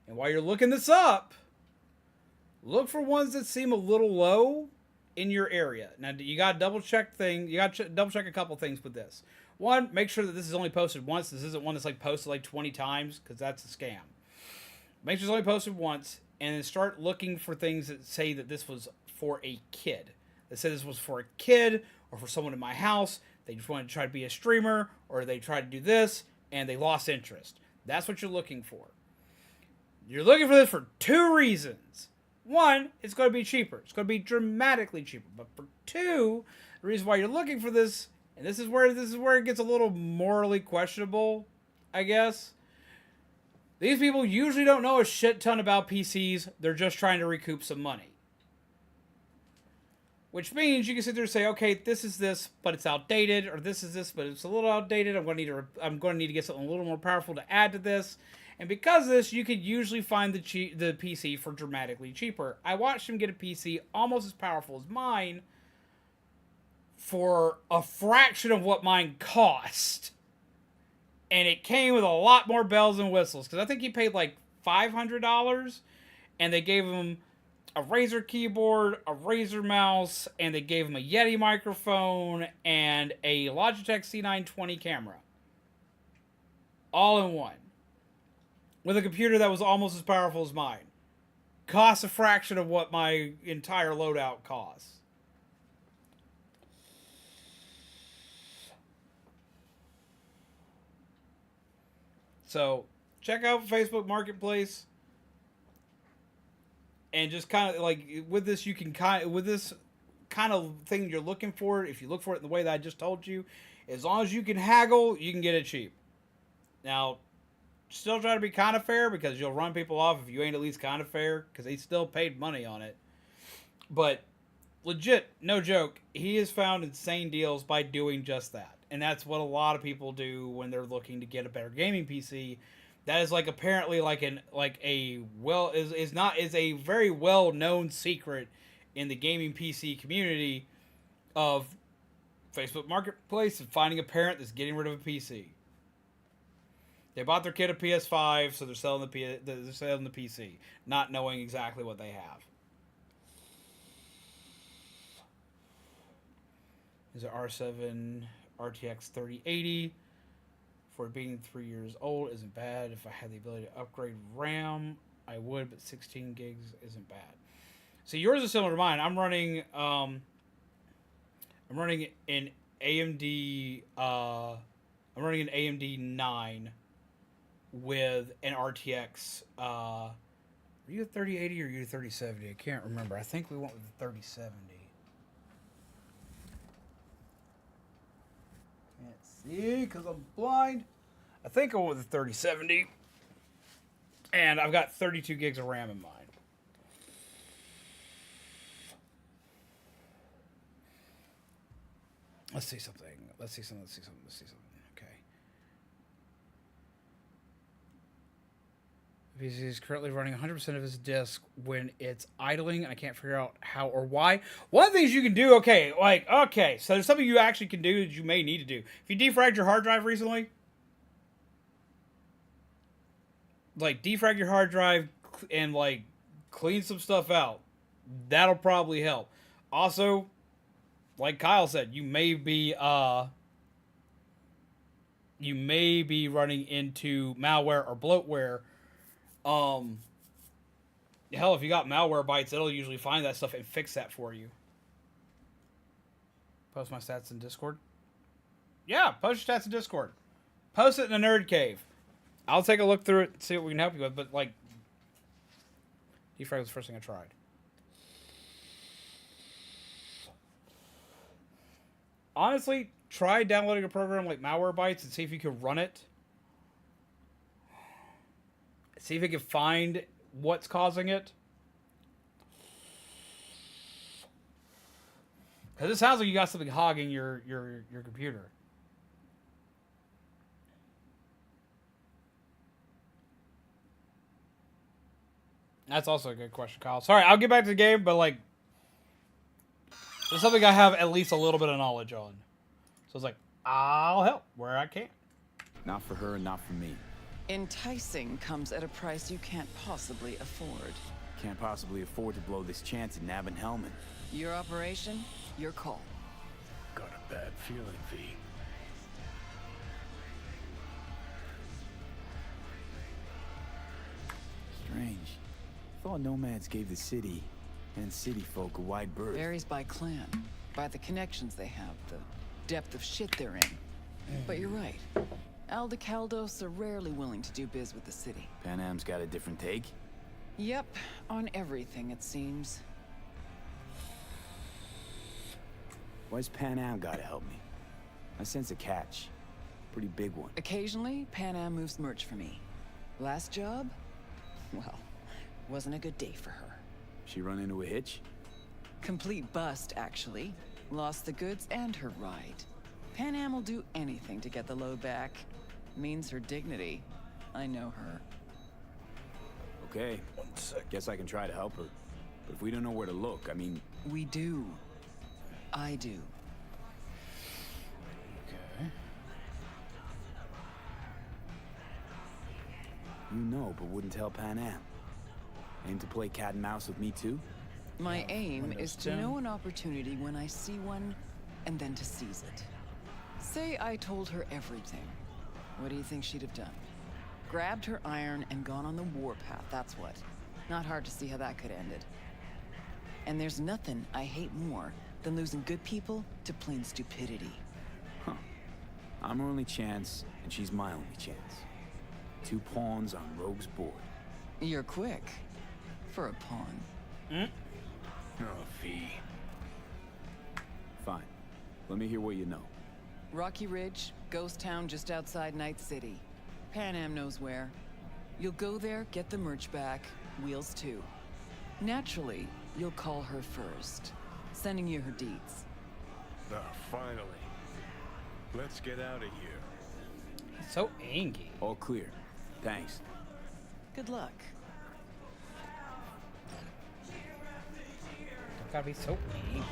And while you're looking this up, look for ones that seem a little low in your area. Now, you got to double check things. You got to double check a couple things with this. One, make sure that this is only posted once. This isn't one that's like posted like 20 times, because that's a scam. Make sure it's only posted once, and then start looking for things that say that this was for a kid. That say this was for a kid or for someone in my house. They just wanted to try to be a streamer, or they tried to do this and they lost interest. That's what you're looking for. You're looking for this for 2 reasons. One, it's going to be cheaper. It's going to be dramatically cheaper. But for 2, the reason why you're looking for this, and this is where it gets a little morally questionable, I guess. These people usually don't know a shit ton about PCs. They're just trying to recoup some money. Which means you can sit there and say, okay, this is this, but it's outdated, or this is this, but it's a little outdated. I'm going to need to get something a little more powerful to add to this. And because of this, you could usually find the PC for dramatically cheaper. I watched him get a PC almost as powerful as mine for a fraction of what mine cost. And it came with a lot more bells and whistles. Because I think he paid like $500. And they gave him a Razer keyboard, a Razer mouse, and they gave him a Yeti microphone, and a Logitech C920 camera. All in one. With a computer that was almost as powerful as mine. Costs a fraction of what my entire loadout costs. So, check out Facebook Marketplace. And just kind of like with this, you can with this kind of thing you're looking for, if you look for it in the way that I just told you, as long as you can haggle, you can get it cheap. Now, still try to be kind of fair, because you'll run people off if you ain't at least kind of fair, because they still paid money on it. But legit, no joke, he has found insane deals by doing just that. And that's what a lot of people do when they're looking to get a better gaming PC. That is like apparently is a very well known secret in the gaming PC community of Facebook Marketplace and finding a parent that's getting rid of a PC. They bought their kid a PS5, so they're selling the PC, not knowing exactly what they have. Is it R7 RTX 3080? For being 3 years old isn't bad. If I had the ability to upgrade RAM, I would, but 16 gigs isn't bad. So yours is similar to mine. I'm running an AMD I'm running an AMD 9 with an RTX are you a 3080 or are you a 3070? I can't remember. I think we went with the 3070. See, because I'm blind. I think I went with the 3070. And I've got 32 gigs of RAM in mine. Let's see something. Okay. PC is currently running 100% of his disk when it's idling, and I can't figure out how or why. One of the things you can do, so there's something you actually can do that you may need to do. If you defragged your hard drive recently, defrag your hard drive and, clean some stuff out. That'll probably help. Also, like Kyle said, you may be, you may be running into malware or bloatware. Hell, if you got malware bites, it'll usually find that stuff and fix that for you. Post my stats in Discord. Yeah, post your stats in Discord. Post it in the Nerd Cave. I'll take a look through it and see what we can help you with. But, like, defrag was the first thing I tried. Honestly, try downloading a program like Malwarebytes and see if you can run it. See if you can find what's causing it. Because it sounds like you got something hogging your computer. That's also a good question, Kyle. Sorry, I'll get back to the game, but like, it's something I have at least a little bit of knowledge on. So it's like, I'll help where I can. Not for her and not for me. Enticing comes at a price you can't possibly afford. Can't possibly afford to blow this chance at nabbing Hellman. Your operation, your call. Got a bad feeling, V. Strange. Thought nomads gave the city and city folk a wide berth. Varies by clan, by the connections they have, the depth of shit they're in. But you're right. Aldecaldos are rarely willing to do biz with the city. Pan Am's got a different take? Yep, on everything it seems. Why's Pan Am gotta help me? I sense a catch. Pretty big one. Occasionally, Pan Am moves merch for me. Last job? Well, wasn't a good day for her. She run into a hitch? Complete bust, actually. Lost the goods and her ride. Pan Am will do anything to get the load back. Means her dignity. I know her. Okay. Guess I can try to help her. But if we don't know where to look, I mean... We do. I do. Okay. You know, but wouldn't tell Pan Am. Aim to play cat and mouse with me too? My aim Windows is to 10. know an opportunity when I see one, and then to seize it. Say I told her everything. What do you think she'd have done? Grabbed her iron and gone on the warpath, that's what. Not hard to see how that could have ended. And there's nothing I hate more than losing good people to plain stupidity. Huh. I'm her only chance, and she's my only chance. 2 pawns on Rogue's board. You're quick. For a pawn. Oh, V. Fine. Let me hear what you know. Rocky Ridge, ghost town just outside Night City. Pan Am knows where. You'll go there, get the merch back, wheels too. Naturally, you'll call her first, sending you her deeds. Oh, finally. Let's get out of here. He's so angry. All clear. Thanks. Good luck. Don't gotta be so angry.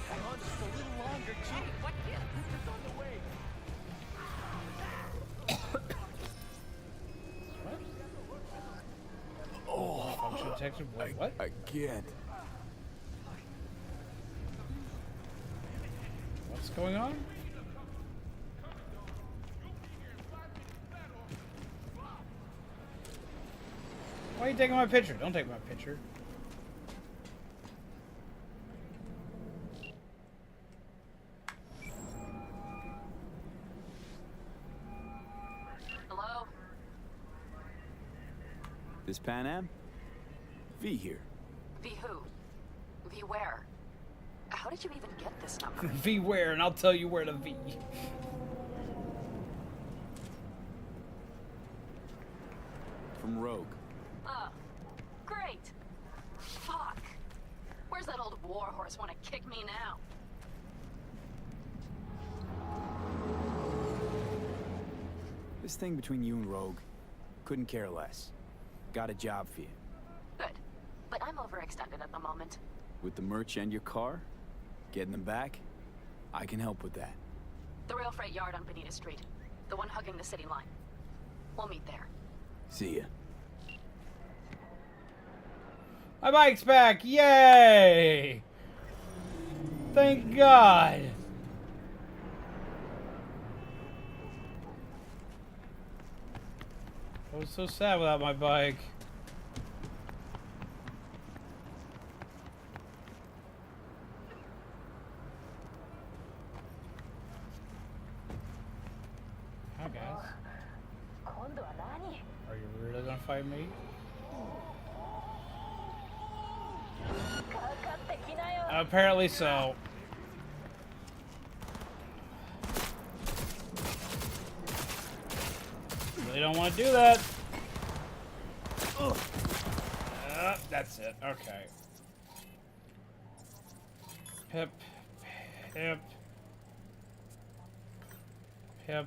Hang on just a little longer, Chief. What? Yeah, it's on the way. Function detection. What? I can't. What's going on? Why are you taking my picture? Don't take my picture. Hello? This Pan Am? V here. V who? V where? How did you even get this number? V where, and I'll tell you where to V. From Rogue. Oh, great. Fuck. Where's that old warhorse want to kick me now? This thing between you and Rogue. Couldn't care less. Got a job for you. Good. But I'm overextended at the moment. With the merch and your car? Getting them back? I can help with that. The rail freight yard on Bonita Street. The one hugging the city line. We'll meet there. See ya. My bike's back! Yay! Thank God! I was so sad without my bike. Hi guys. Are you really gonna fight me? Apparently so. Really don't want to do that. That's it. Okay. Pip. Pip. Pip.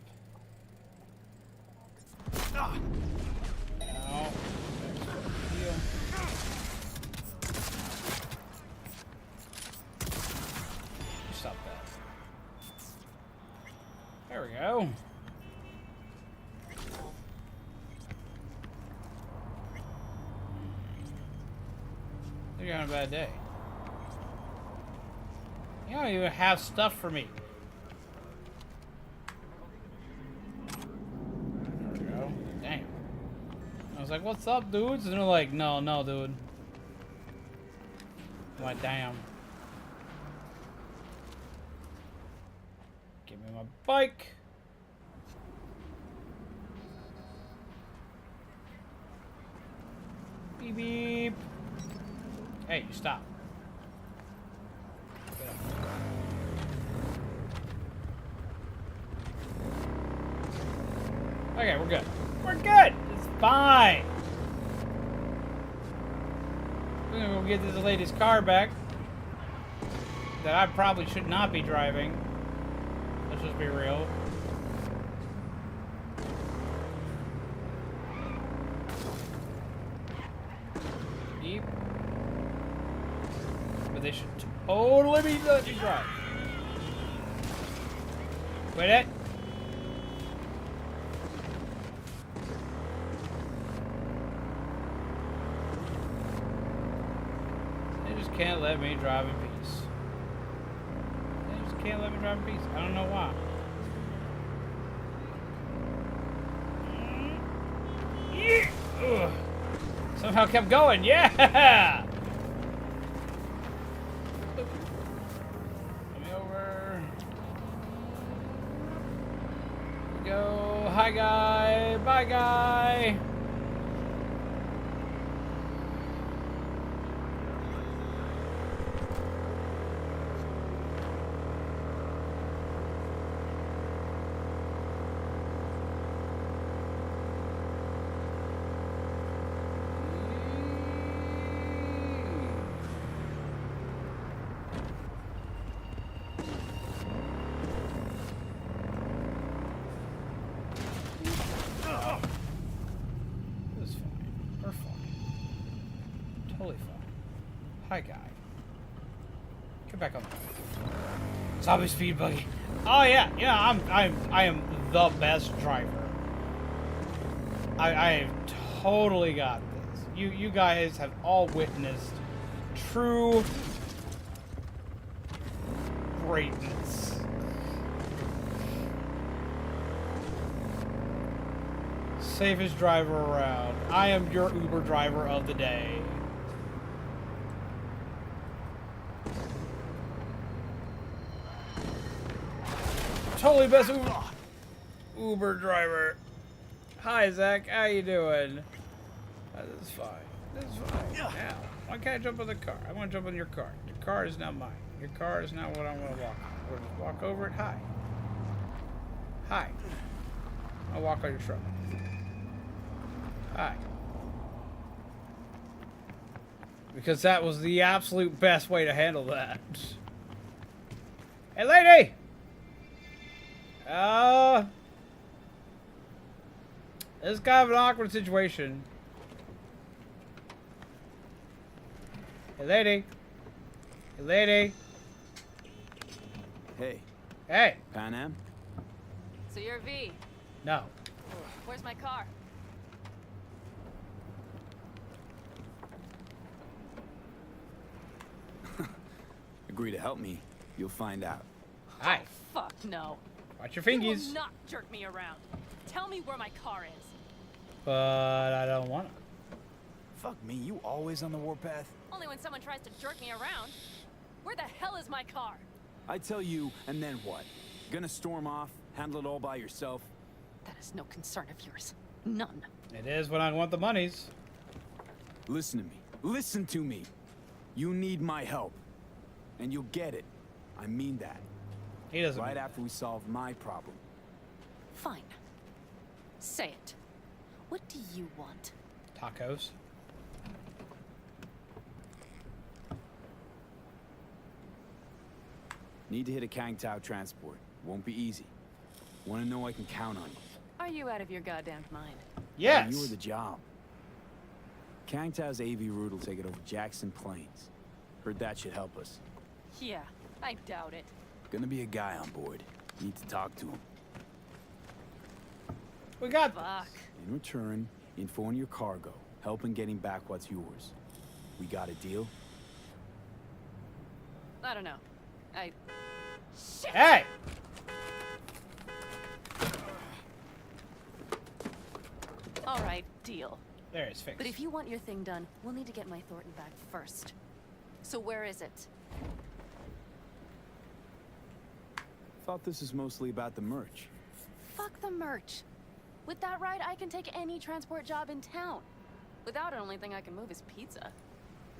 No. Heal. Stop that. There we go. You're having a bad day. You don't even have stuff for me. There we go. Damn. I was like, what's up, dudes? And they're like, no, dude. I'm like, damn. Give me my bike. Beep beep. Hey, you stop. Okay, we're good. We're good! It's fine! We're gonna go get this lady's car back. That I probably should not be driving. Let's just be real. Beep. But they should totally be let me drive. Quit it. They just can't let me drive in peace. They just can't let me drive in peace. I don't know why. Yeah. Ugh. Somehow kept going. Yeah. Go. Hi, guy. Bye, guy. Hi, guy. Get back on the zombie speed buggy. Oh yeah, I am the best driver. I have totally got this. You guys have all witnessed true greatness. Safest driver around. I am your Uber driver of the day. Totally best Uber driver. Hi, Zach. How you doing? This is fine. This is fine. Now, why can't I jump in the car? I want to jump in your car. Your car is now mine. Your car is now what I want to walk on. We'll just walk over it. Hi. Hi. I'll walk on your truck. Hi. Because that was the absolute best way to handle that. Hey, lady! This is kind of an awkward situation. Hey, lady. Hey, lady. Hey. Hey. Pan Am? So you're V. No. Where's my car? Agree to help me, you'll find out. Hi. Fuck no. Watch your You will fingies. not jerk me around. Tell me where my car is. But I don't want to. Fuck me, you always on the warpath? Only when someone tries to jerk me around. Where the hell is my car? I tell you, and then what? Gonna storm off, handle it all by yourself? That is no concern of yours. None. It is when I want the monies. Listen to me. Listen to me. You need my help. And you'll get it. I mean that. He doesn't. Right after we solve my problem. Fine. Say it. What do you want? Tacos. Need to hit a Kang Tao transport. Won't be easy. Want to know I can count on you. Are you out of your goddamn mind? Yes. You were the job. Kang Tao's AV route will take it over Jackson Plains. Heard that should help us. Yeah, I doubt it. Gonna be a guy on board. Need to talk to him. We got Fuck. In return, info on your cargo. Help in getting back what's yours. We got a deal? I don't know. Shit! Hey! All right, deal. There, it's fixed. But if you want your thing done, we'll need to get my Thornton back first. So where is it? Thought this was mostly about the merch. Fuck the merch. With that ride, I can take any transport job in town. Without it, only thing I can move is pizza.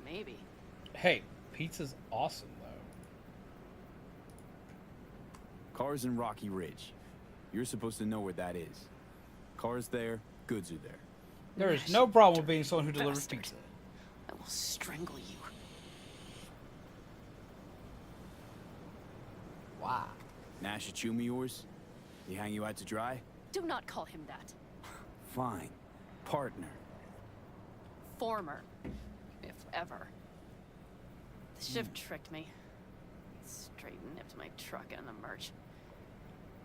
Maybe. Hey, pizza's awesome, though. Car's in Rocky Ridge. You're supposed to know where that is. Car's there, goods are there. There is no problem with being someone who delivers pizza. I will strangle you. Wow. Nash Achumi yours? He hang you out to dry? Do not call him that. Fine. Partner. Former. If ever. The shift tricked me. Straight nipped my truck and the merch.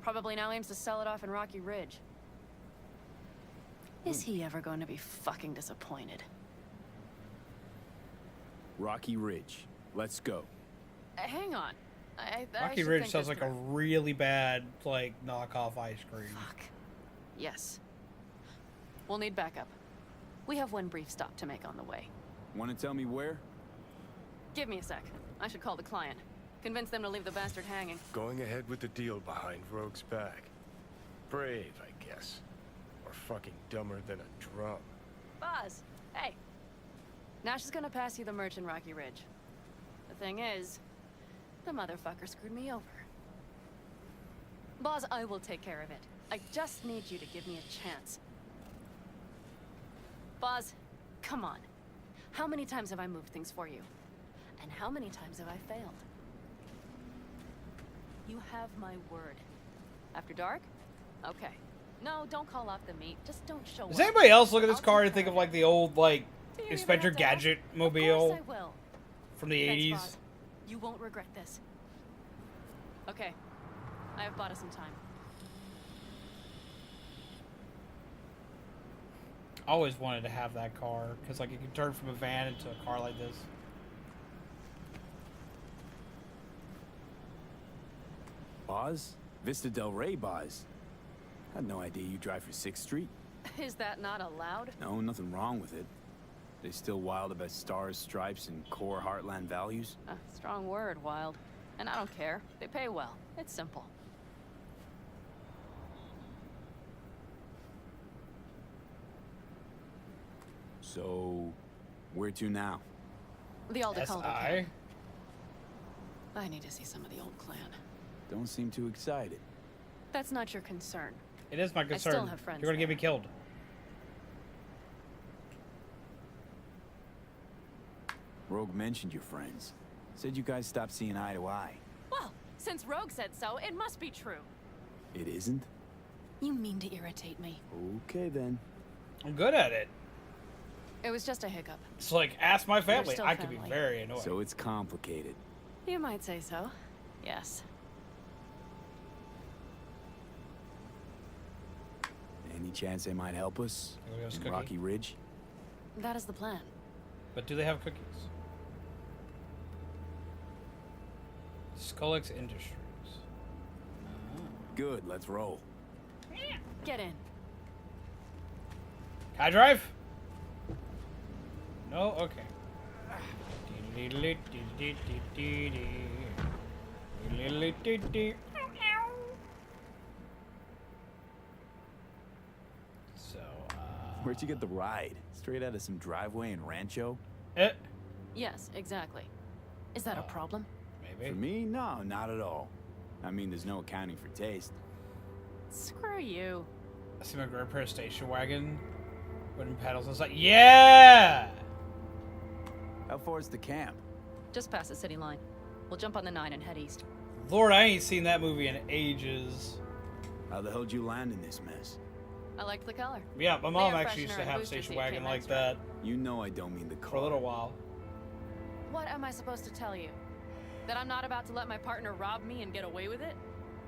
Probably now aims to sell it off in Rocky Ridge. Is he ever going to be fucking disappointed? Rocky Ridge. Let's go. Hang on. I Rocky should Ridge think sounds this like a through. really bad, like, knockoff ice cream. Fuck. Yes. We'll need backup. We have one brief stop to make on the way. Want to tell me where? Give me a sec. I should call the client. Convince them to leave the bastard hanging. Going ahead with the deal behind Rogue's back. Brave, I guess. Or fucking dumber than a drum. Boz, hey. Nash is gonna pass you the merch in Rocky Ridge. The thing is, the motherfucker screwed me over. Boz, I will take care of it. I just need you to give me a chance. Boz, come on. How many times have I moved things for you? And how many times have I failed? You have my word. After dark? Okay. No, don't call off the meat. Just don't show up. Does anybody else look at this I'll car take and think care of, like, the old, like, Do you even Inspector have to ask? Gadget Of mobile course I will. from the Thanks, 80s? Boz. You won't regret this. Okay. I have bought us some time. I always wanted to have that car, because, like, it can turn from a van into a car like this. Boz? Vista Del Rey Boz. Had no idea you drive for 6th Street. Is that not allowed? No, nothing wrong with it. They still wild about stars, stripes, and core Heartland values? Strong word, Wild. And I don't care. They pay well. It's simple. So, where to now? The Aldecaldo SI? camp. I need to see some of the old clan. Don't seem too excited. That's not your concern. It is my concern. still have friends You're gonna get me killed. Rogue mentioned your friends. Said you guys stopped seeing eye to eye. Well, since Rogue said so, it must be true. It isn't? You mean to irritate me. Okay then. I'm good at it. It was just a hiccup. It's like, ask my family. still I could be family. very annoying. So it's complicated. You might say so. Yes. Any chance they might help us? Here goes In Cookie. Rocky Ridge? That is the plan. But do they have cookies? Skullex Industries. Good, let's roll. Get in. Can I drive? No? Okay. So, Where'd you get the ride? Straight out of some driveway in Rancho? Yes, exactly. Is that a problem? Maybe. For me, no, not at all. I mean, there's no accounting for taste. Screw you. I see my grandparents' station wagon. Wooden pedals. I was like, yeah! How far is the camp? Just past the city line. We'll jump on the 9 and head east. Lord, I ain't seen that movie in ages. How the hell'd you land in this mess? I liked the color. Yeah, my mom Air actually used freshener to and have a booster station seat wagon came like extra. that You know I don't mean the car. for a little while. What am I supposed to tell you? That I'm not about to let my partner rob me and get away with it?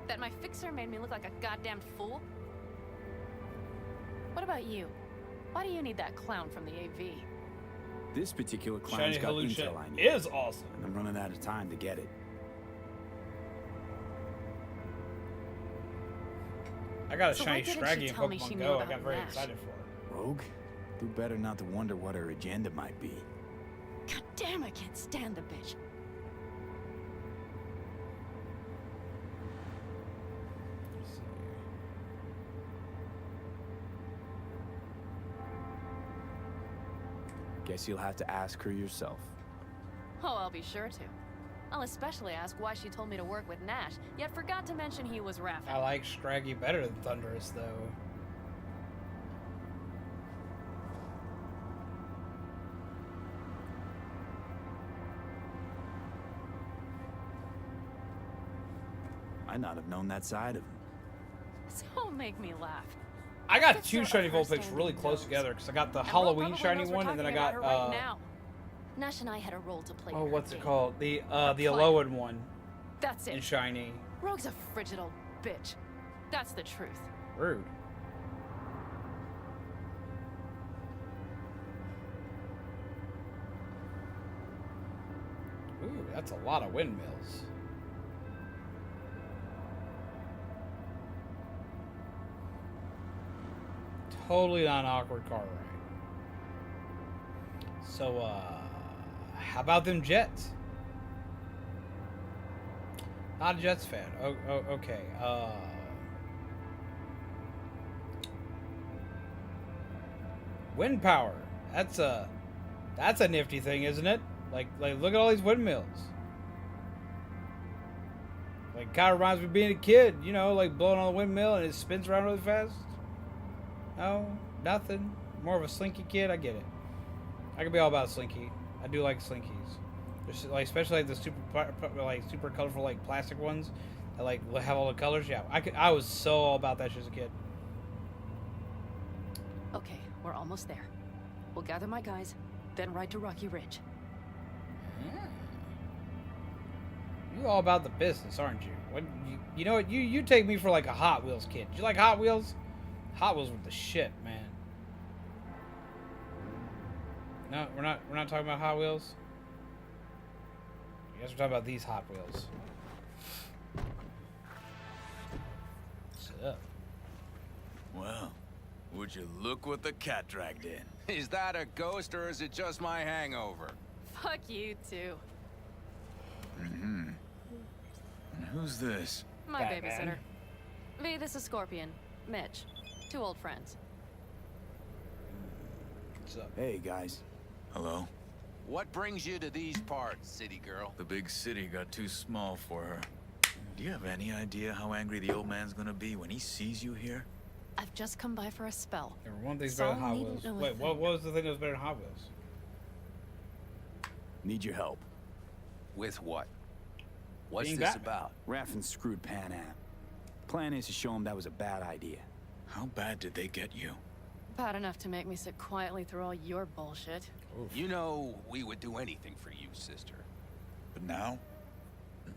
That my fixer made me look like a goddamn fool? What about you? Why do you need that clown from the AV? This particular clown's Shiny got Hallucia intel I need. is awesome. And I'm running out of time to get it. I got a So shiny why didn't Scraggy she in tell me she Pokemon knew Go. I about got very Nash? excited for it. Rogue? Do better not to wonder what her agenda might be. God damn, I can't stand the bitch. Let's see. Guess you'll have to ask her yourself. Oh, I'll be sure to. I'll especially ask why she told me to work with Nash, yet forgot to mention he was Raffin. I like Scraggy better than Thunderous, though. I'd not have known that side of him. So make me laugh. I got Fixer two shiny of Vulpix her really standing close nose. together because I got the And Ro Halloween probably shiny knows we're one, and then I talking got about her right now. Nash and I had a role to play. oh, in her what's it game. called? The plan. Alolan one That's in it. shiny. Rogue's a frigid old bitch. That's the truth. Rude. Ooh, that's a lot of windmills. Totally not an awkward car ride. So, how about them Jets? Not a Jets fan. Okay. Wind power. That's a nifty thing, isn't it? Like look at all these windmills. Like, kind of reminds me of being a kid, you know, like blowing on a windmill and it spins around really fast. No, nothing. More of a slinky kid. I get it. I can be all about slinky. I do like slinkies. There's, like, especially like the super colorful like plastic ones that like have all the colors. Yeah, I was so all about that shit as a kid. Okay, we're almost there. We'll gather my guys, then ride to Rocky Ridge. You all about the business, aren't you? What you know what? You take me for like a Hot Wheels kid. You like Hot Wheels? Hot Wheels were the shit, man. No, we're not talking about Hot Wheels. I guess we're talking about these Hot Wheels. What's up? Well, would you look what the cat dragged in? Is that a ghost or is it just my hangover? Fuck you too. Mm-hmm. And who's this? My Batman. babysitter. V, this is Scorpion. Mitch. 2 old friends. What's up? Hey, guys. Hello? What brings you to these parts, city girl? The big city got too small for her. Do you have any idea how angry the old man's gonna be when he sees you here? I've just come by for a spell. There were one thing's better than Saul Hot needn't Wheels. know a Wait, what thing. was the thing that was better than Hot Wheels? Need your help. With what? What's Being this Batman. about? Raffin screwed Pan Am. Plan is to show him that was a bad idea. How bad did they get you? Bad enough to make me sit quietly through all your bullshit. You know, we would do anything for you, sister. But now?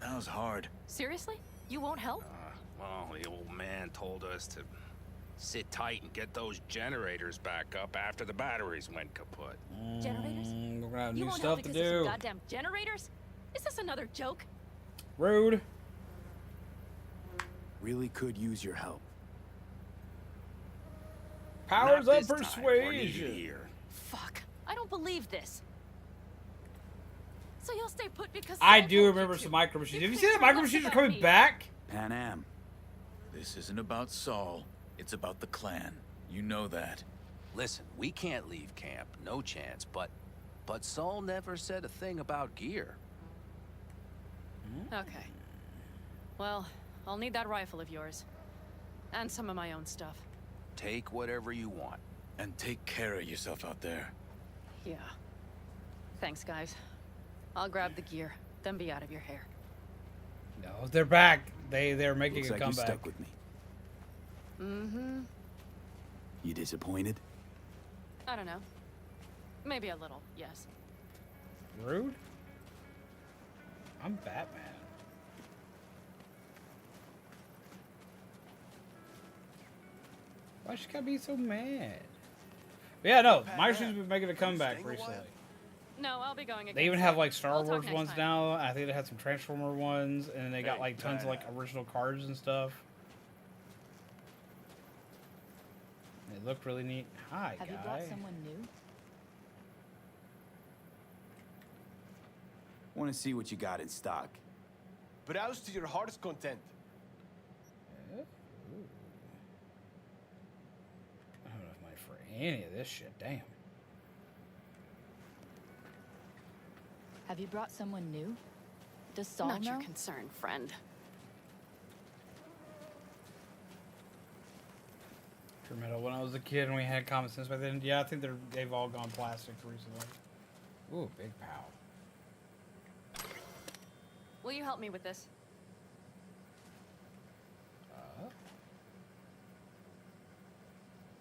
Now's hard. Seriously? You won't help? Well, the old man told us to sit tight and get those generators back up after the batteries went kaput. Generators? We're gonna have You new won't help stuff to because of some do. goddamn generators? Is this another joke? Rude. Really could use your help. Powers Not of this time. We're needed persuasion. here. Fuck. I don't believe this. So you'll stay put because I Saul do told remember you some to. micro machines. Have you think seen the you're micro less machines are about coming me. back? Pan Am. This isn't about Saul. It's about the clan. You know that. Listen, we can't leave camp. No chance. But Saul never said a thing about gear. Okay. Well, I'll need that rifle of yours. And some of my own stuff. Take whatever you want. And take care of yourself out there. Yeah. Thanks, guys. I'll grab the gear, then be out of your hair. No, they're back. They're making Looks a like you're comeback. stuck with me. Mm-hmm. You disappointed? I don't know. Maybe a little, yes. Rude. I'm Batman. Why she gotta be so mad? But yeah, no, Microsoft's been making a comeback recently. No, I'll be going again. They even have like Star I'll talk Wars next ones time. now. I think they had some Transformer ones, and they got like tons of like original cards and stuff. They look really neat. Hi, Have guy. you brought someone new? Want to see what you got in stock. Browse to your heart's content. I don't have money for any of this shit. Damn. Have you brought someone new? Does Saul Not know? your concern, friend. Metal. When I was a kid and we had common sense back then, yeah, I think they've all gone plastic recently. Ooh, big pow. Will you help me with this?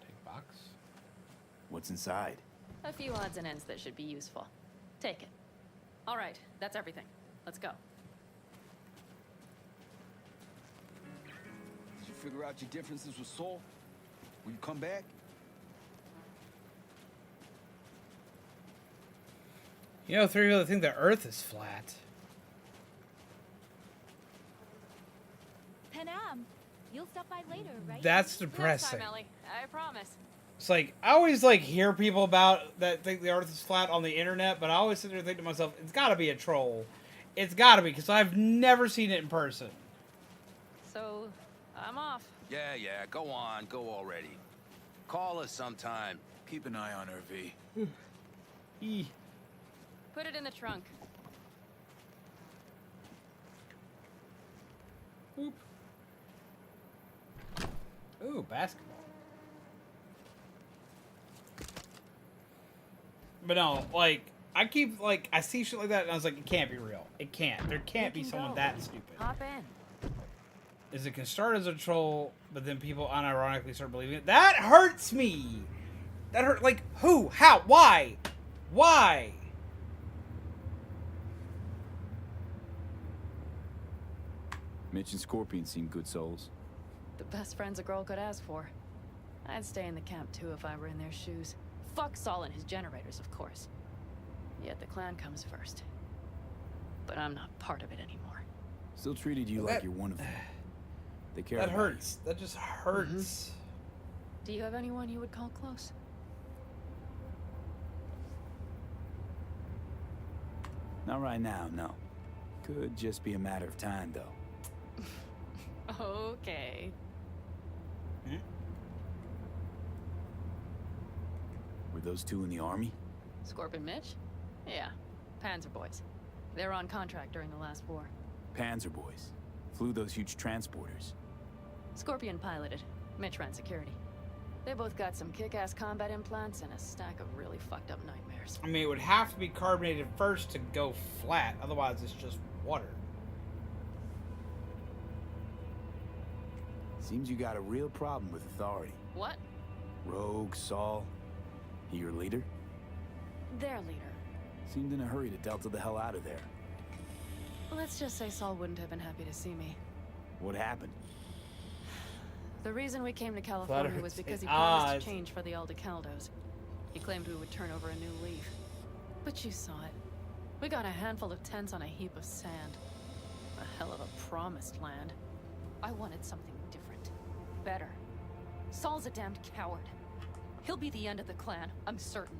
Take box. What's inside? A few odds and ends that should be useful. Take it. All right, that's everything. Let's go. Did you figure out your differences with Saul? Will you come back? You know, three people think the Earth is flat. Panam, you'll stop by later, right? That's Next depressing. time, Ellie. I promise. It's like I always like hear people about that think the Earth is flat on the internet, but I always sit there and think to myself, it's got to be a troll. It's got to be because I've never seen it in person. So, I'm off. Yeah, go on. Go already. Call us sometime. Keep an eye on her, V. Put it in the trunk. Oop. Ooh, basketball. But no, like, I keep, like, I see shit like that, and I was like, it can't be real. It can't. There can't be someone that stupid. Hop in. Is it can start as a troll, but then people unironically start believing it? That hurts me! That hurt, like, who? How? Why? Why? Mitch and Scorpion seem good souls. The best friends a girl could ask for. I'd stay in the camp too if I were in their shoes. Fuck Saul and his generators, of course. Yet the clan comes first. But I'm not part of it anymore. Still treated you like you're one of them. They care That about hurts. That just hurts. Do you have anyone you would call close? you. Not right now, no. Could just be a matter of time, though. Okay. Were those two in the army? Scorpion Mitch? Yeah. Panzer boys. They were on contract during the last war. Panzer boys. Flew those huge transporters. Scorpion piloted. Mitch ran security. They both got some kick-ass combat implants and a stack of really fucked up nightmares. I mean, it would have to be carbonated first to go flat. Otherwise, it's just water. Seems you got a real problem with authority. What? Rogue, Saul. He your leader? Their leader. Seemed in a hurry to delta the hell out of there. Let's just say Saul wouldn't have been happy to see me. What happened? The reason we came to California was because he promised to change for the Aldecaldos. He claimed we would turn over a new leaf. But you saw it. We got a handful of tents on a heap of sand. A hell of a promised land. I wanted something different. Better. Saul's a damned coward. He'll be the end of the clan, I'm certain.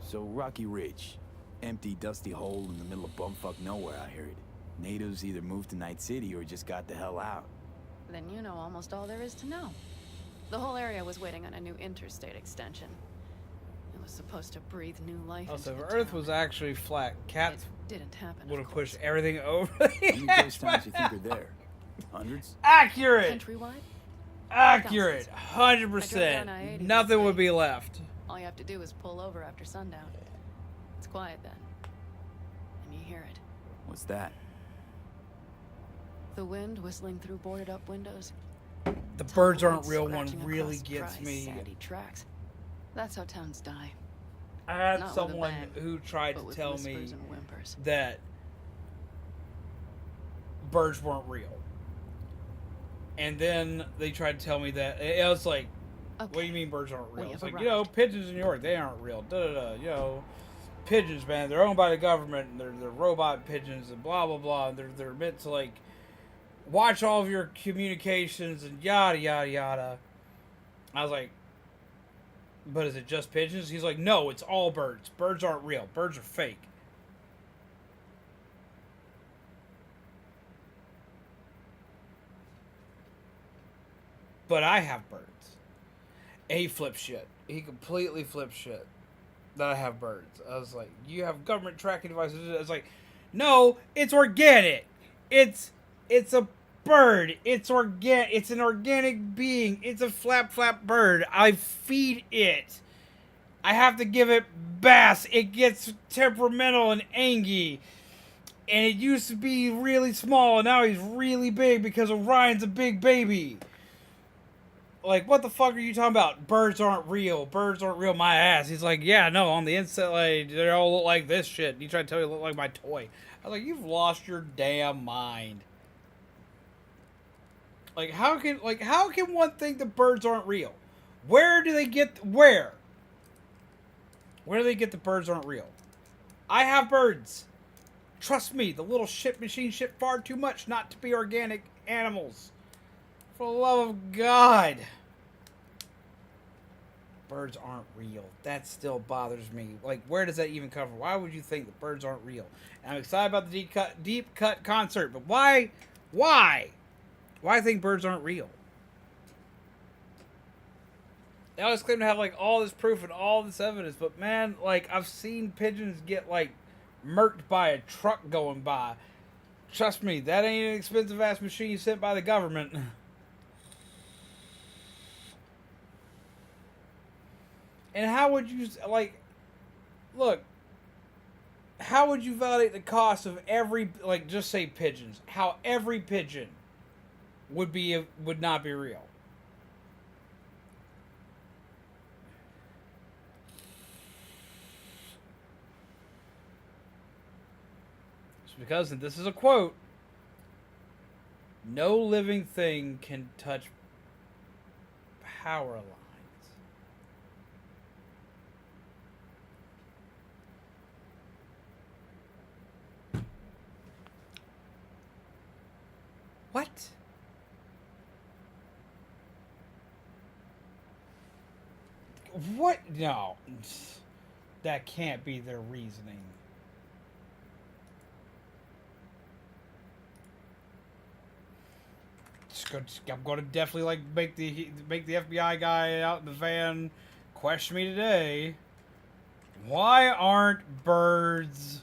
So Rocky Ridge. Empty, dusty hole in the middle of bumfuck nowhere, I heard. Natives either moved to Night City or just got the hell out. Then you know almost all there is to know. The whole area was waiting on a new interstate extension. It was supposed to breathe new life Also, into if the Earth town. was actually flat, cats It didn't happen, would of have course. pushed everything over. How many ghost towns you think are there? Hundreds? Accurate. Countrywide? Accurate. I drove 100%. down I-80 Nothing would yesterday. be left. All you have to do is pull over after sundown. It's quiet then. And you hear it. What's that? The wind whistling through boarded up windows. The birds aren't Tumbleweeds real one scratching really across gets dry, me. sandy tracks. That's how towns die. I had Not with a someone bang, who tried but to with tell me whispers and whimpers. that birds weren't real. And then they tried to tell me that I was like, what do you mean birds aren't real? We It's have like, you know, pigeons in New York, they aren't real. Da da da. You know, pigeons, man, they're owned by the government and they're robot pigeons and blah blah blah. And they're meant to like watch all of your communications and yada yada yada. I was like, but is it just pigeons? He's like, no, it's all birds. Birds aren't real. Birds are fake. But I have birds. And he flipped shit. He completely flipped shit that I have birds. I was like, you have government tracking devices. I was like, no, it's organic. It's a bird. It's an organic being. It's a flap bird. I feed it. I have to give it baths. It gets temperamental and angry. And it used to be really small, and now he's really big because Orion's a big baby. Like, what the fuck are you talking about? Birds aren't real. Birds aren't real. My ass. He's like, yeah, no, on the inside, like, they all look like this shit. You try to tell me they look like my toy. I was like, you've lost your damn mind. Like, how can one think the birds aren't real? Where do they get the birds aren't real? I have birds. Trust me, the little shit machine shit far too much not to be organic animals. For the love of God. Birds aren't real. That still bothers me. Like, where does that even come from? Why would you think that birds aren't real? And I'm excited about the deep cut concert, but why? Why think birds aren't real? They always claim to have, like, all this proof and all this evidence, but man, like, I've seen pigeons get, like, murked by a truck going by. Trust me, that ain't an expensive ass machine sent by the government. And how would you, like, look, how would you validate the cost of every, like, just say pigeons, how every pigeon would not be real? It's because, and this is a quote, no living thing can touch power lines. What? What? No. That can't be their reasoning. I'm going to definitely like make the FBI guy out in the van question me today. Why aren't birds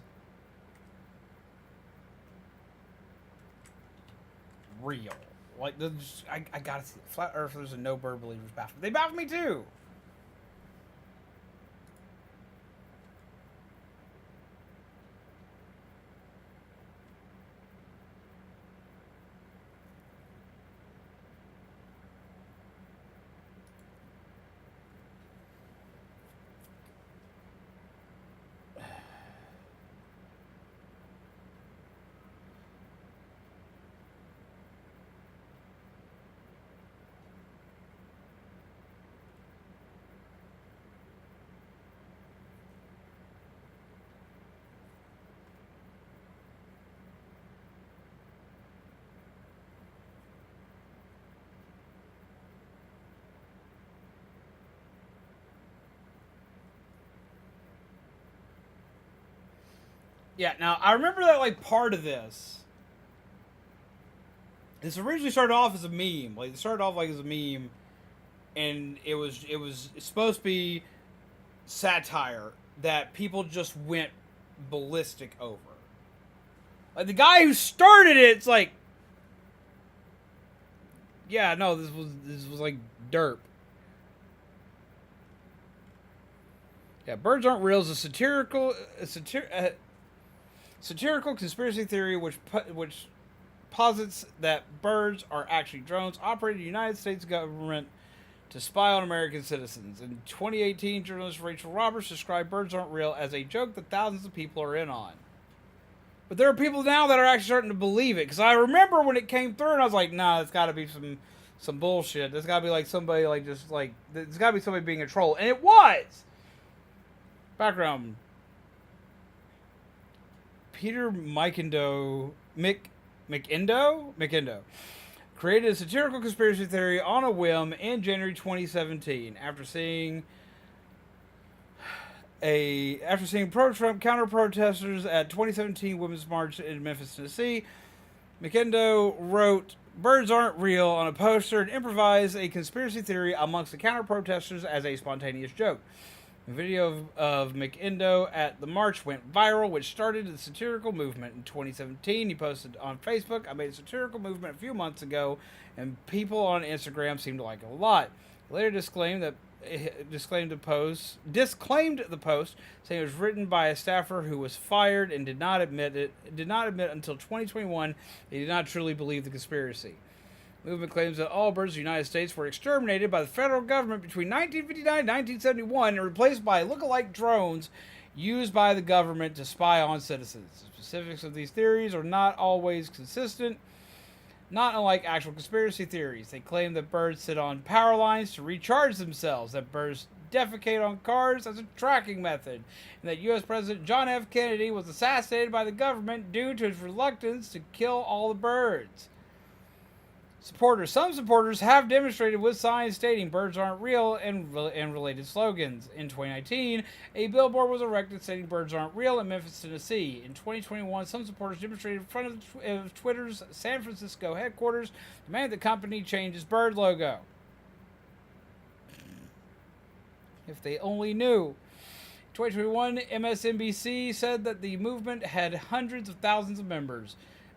real? Like, I gotta see it. Flat Earthers and no bird believers baffle. They baffle me too. Yeah, now I remember that like part of this. This originally started off as a meme. Like it started off like as a meme, and it was supposed to be satire that people just went ballistic over. Like the guy who started it, it's like, yeah, no, this was like derp. Yeah, birds aren't real is a satirical conspiracy theory which posits that birds are actually drones operated in the United States government to spy on American citizens. In 2018, journalist Rachel Roberts described birds aren't real as a joke that thousands of people are in on. But there are people now that are actually starting to believe it. Because I remember when it came through and I was like, nah, it's got to be some bullshit. There's got to be like somebody like just like, there's got to be somebody being a troll. And it was! Background. Peter McIndoe created a satirical conspiracy theory on a whim in January 2017 after seeing pro-Trump counter-protesters at 2017 Women's March in Memphis, Tennessee. McIndoe wrote, "Birds aren't real" on a poster and improvised a conspiracy theory amongst the counter-protesters as a spontaneous joke. A video of McIndoe at the march went viral, which started the satirical movement in 2017. He posted on Facebook, "I made a satirical movement a few months ago, and people on Instagram seem to like it a lot." He later disclaimed the post, saying it was written by a staffer who was fired and did not admit until 2021 he did not truly believe the conspiracy. The movement claims that all birds in the United States were exterminated by the federal government between 1959 and 1971 and replaced by look-alike drones used by the government to spy on citizens. The specifics of these theories are not always consistent, not unlike actual conspiracy theories. They claim that birds sit on power lines to recharge themselves, that birds defecate on cars as a tracking method, and that U.S. President John F. Kennedy was assassinated by the government due to his reluctance to kill all the birds. Some supporters have demonstrated with signs stating birds aren't real and related slogans. In 2019, a billboard was erected stating birds aren't real in Memphis, Tennessee. In 2021, some supporters demonstrated in front of Twitter's San Francisco headquarters, demanding the company change its bird logo. If they only knew. In 2021, MSNBC said that the movement had hundreds of thousands of members.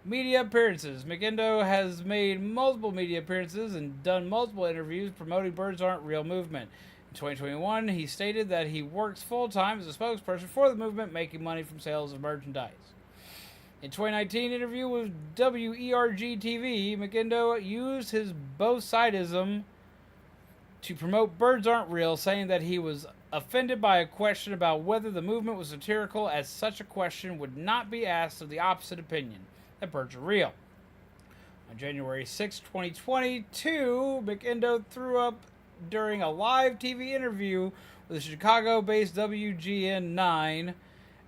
Media appearances. McIndoe has made multiple media appearances and done multiple interviews promoting Birds Aren't Real movement. In 2021, he stated that he works full-time as a spokesperson for the movement, making money from sales of merchandise. In 2019 interview with WERG-TV, McIndoe used his both-sidism to promote Birds Aren't Real, saying that he was offended by a question about whether the movement was satirical, as such a question would not be asked of the opposite opinion, that birds are real. On January 6, 2022, McIndoe threw up during a live TV interview with the Chicago-based WGN9.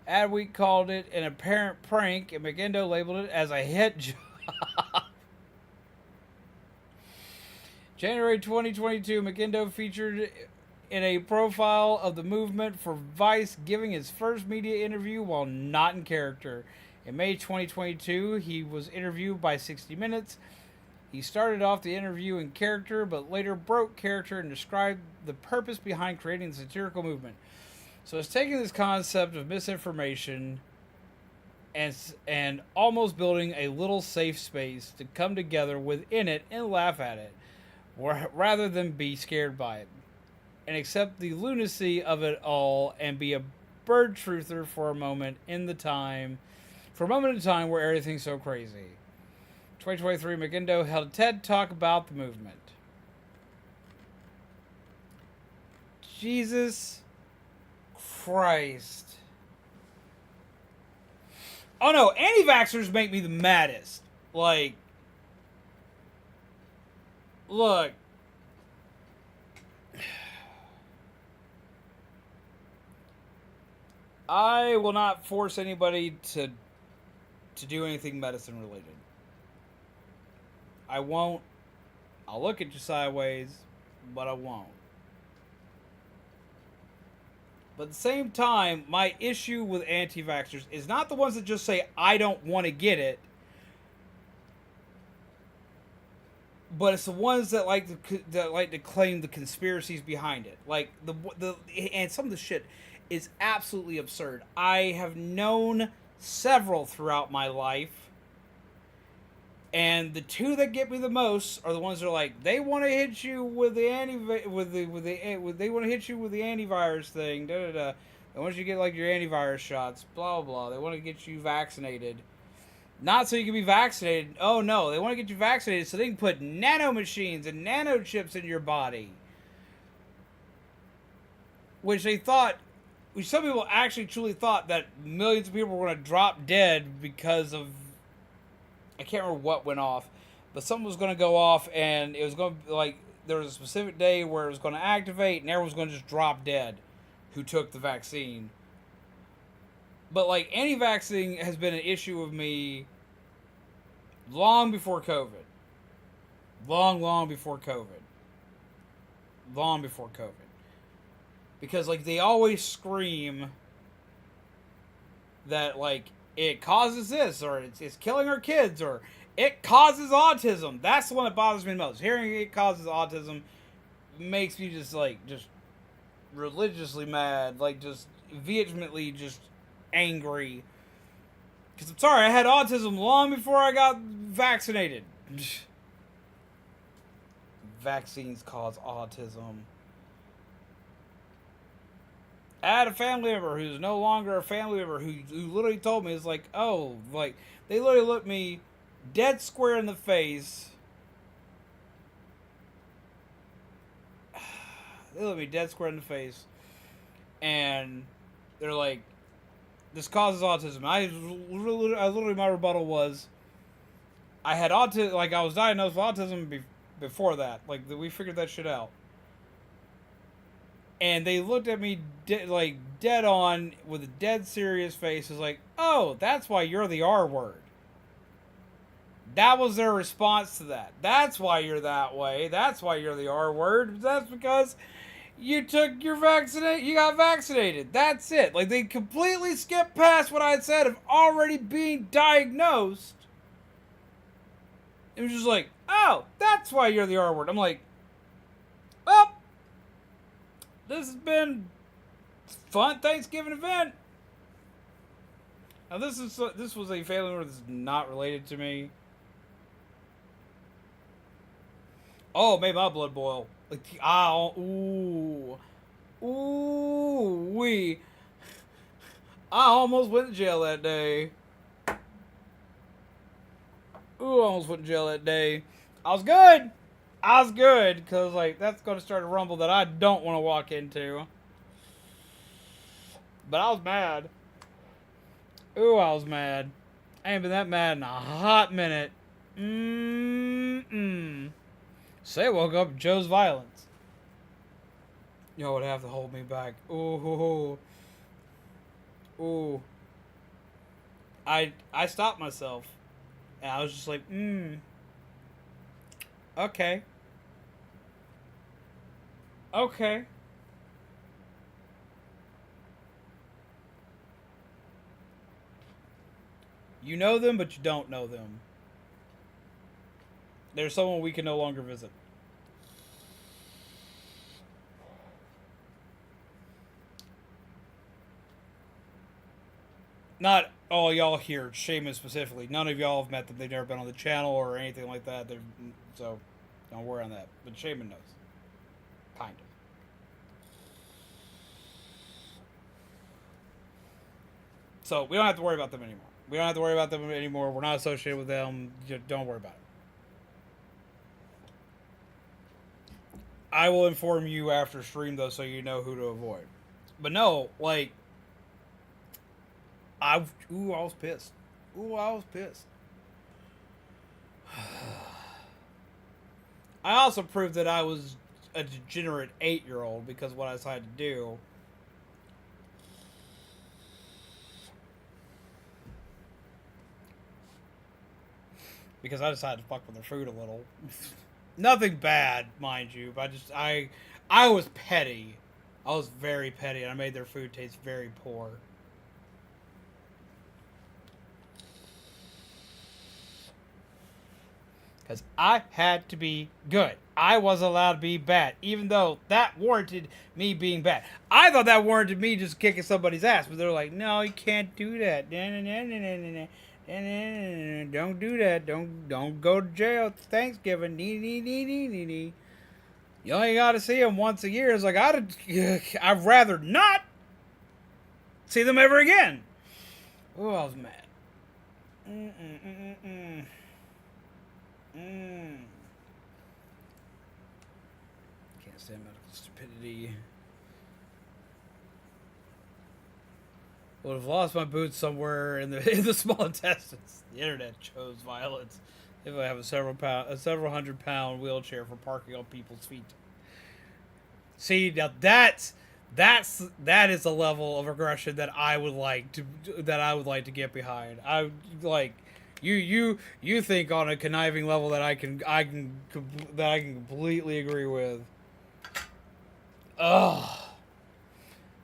Adweek called it an apparent prank, and McIndoe labeled it as a hit job. January 2022, McIndoe featured in a profile of the movement for Vice, giving his first media interview while not in character. In May 2022, he was interviewed by 60 Minutes. He started off the interview in character, but later broke character and described the purpose behind creating the satirical movement. So it's taking this concept of misinformation and almost building a little safe space to come together within it and laugh at it, rather than be scared by it, and accept the lunacy of it all and be a bird truther for a moment in time where everything's so crazy. 2023, McIndoe held a TED Talk about the movement. Jesus Christ. Oh no, anti-vaxxers make me the maddest. Like, look. I will not force anybody to do anything medicine related. I won't. I'll look at you sideways, but I won't. But at the same time, my issue with anti-vaxxers is not the ones that just say, I don't want to get it. But it's the ones that like to claim the conspiracies behind it. Like, and some of the shit is absolutely absurd. I have known several throughout my life. And the two that get me the most are the ones that are like, they want to hit you with the they want to hit you with the antivirus thing, da da da. They want you to get like your antivirus shots, blah blah blah. They want to get you vaccinated, not so you can be vaccinated. Oh no, they want to get you vaccinated so they can put nano machines and nano chips in your body, which some people actually truly thought that millions of people were going to drop dead because of. I can't remember what went off, but something was going to go off, and it was going to, like, there was a specific day where it was going to activate, and everyone was going to just drop dead who took the vaccine. But, like, anti-vaxxing has been an issue with me long before COVID. Long before COVID. Long before COVID. Because, like, they always scream that, like, it causes this, or it's killing our kids, or it causes autism. That's the one that bothers me the most. Hearing it causes autism makes me just religiously mad, like, just vehemently just angry. Because I'm sorry, I had autism long before I got vaccinated. Vaccines cause autism. I had a family member who's no longer a family member who literally told me, it's like, oh, like, they literally looked me dead square in the face. They looked me dead square in the face. And they're like, this causes autism. I literally, my rebuttal was, I had autism, like, I was diagnosed with autism before that. Like, we figured that shit out. And they looked at me dead on with a dead serious face. It's like, oh, that's why you're the R word. That was their response to that. That's why you're that way. That's why you're the R word. That's because you took your you got vaccinated. That's it. Like, they completely skipped past what I had said of already being diagnosed. It was just like, oh, that's why you're the R word. I'm like, well, this has been a fun Thanksgiving event. Now this was a family member that's not related to me. Oh, it made my blood boil. Like, I almost went to jail that day. Ooh, I almost went to jail that day. I was good. Because, like, that's going to start a rumble that I don't want to walk into. But I was mad. Ooh, I was mad. I ain't been that mad in a hot minute. Say I woke up Joe's violence. Y'all would have to hold me back. Ooh. I stopped myself. And I was just like, okay. Okay. You know them, but you don't know them. There's someone we can no longer visit. Not all y'all here, Shaman specifically. None of y'all have met them. They've never been on the channel or anything like that. So, don't worry on that. But Shaman knows. Kind of. So, we don't have to worry about them anymore. We're not associated with them. Don't worry about it. I will inform you after stream, though, so you know who to avoid. But no, like, I was pissed. I also proved that I was a degenerate 8-year-old because what I decided to do. Because I decided to fuck with their food a little. Nothing bad, mind you, but I was petty. I was very petty, and I made their food taste very poor. Because I had to be good. I was allowed to be bad, even though that warranted me being bad. I thought that warranted me just kicking somebody's ass, but they're like, no, you can't do that. Don't do that. Don't go to jail Thanksgiving. You only got to see them once a year. It's like, I'd rather not see them ever again. Oh, I was mad. Can't stand medical stupidity. Would have lost my boots somewhere in the small intestines. The internet chose violence. If I have a several 100-pound wheelchair for parking on people's feet. See, now that is a level of aggression that I would like to get behind. I like. You think on a conniving level that I can completely agree with. Ugh.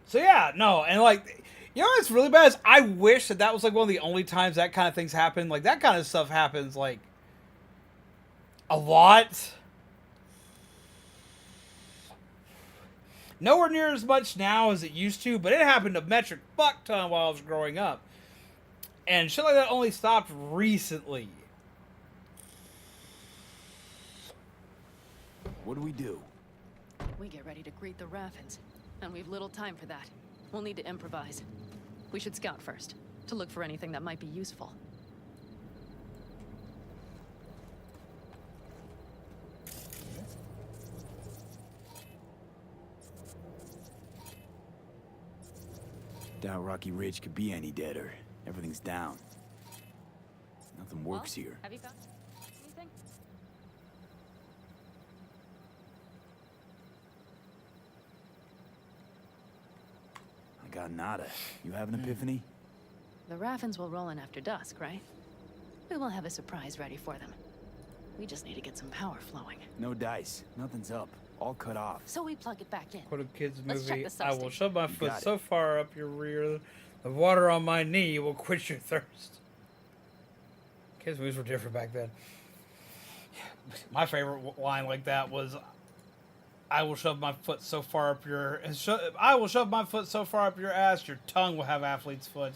So yeah, no, and like, you know what's really bad is I wish that was like one of the only times that kind of things happen. Like that kind of stuff happens like a lot. Nowhere near as much now as it used to, but it happened a metric fuck ton while I was growing up. And shit like that only stopped recently. What do we do? We get ready to greet the Raffins, and we've little time for that. We'll need to improvise. We should scout first, to look for anything that might be useful. Doubt Rocky Ridge could be any deader. Everything's down. Nothing works here. Have you found anything? I got nada. You have an epiphany? The Raffins will roll in after dusk, right? We will have a surprise ready for them. We just need to get some power flowing. No dice. Nothing's up. All cut off. So we plug it back in. What a kid's Let's check movie. the I will substation. shove my foot got so far up your rear, the water on my knee will quench your thirst. Kids' movies were different back then. My favorite line like that was, I will shove my foot so far up your ass, your tongue will have athlete's foot.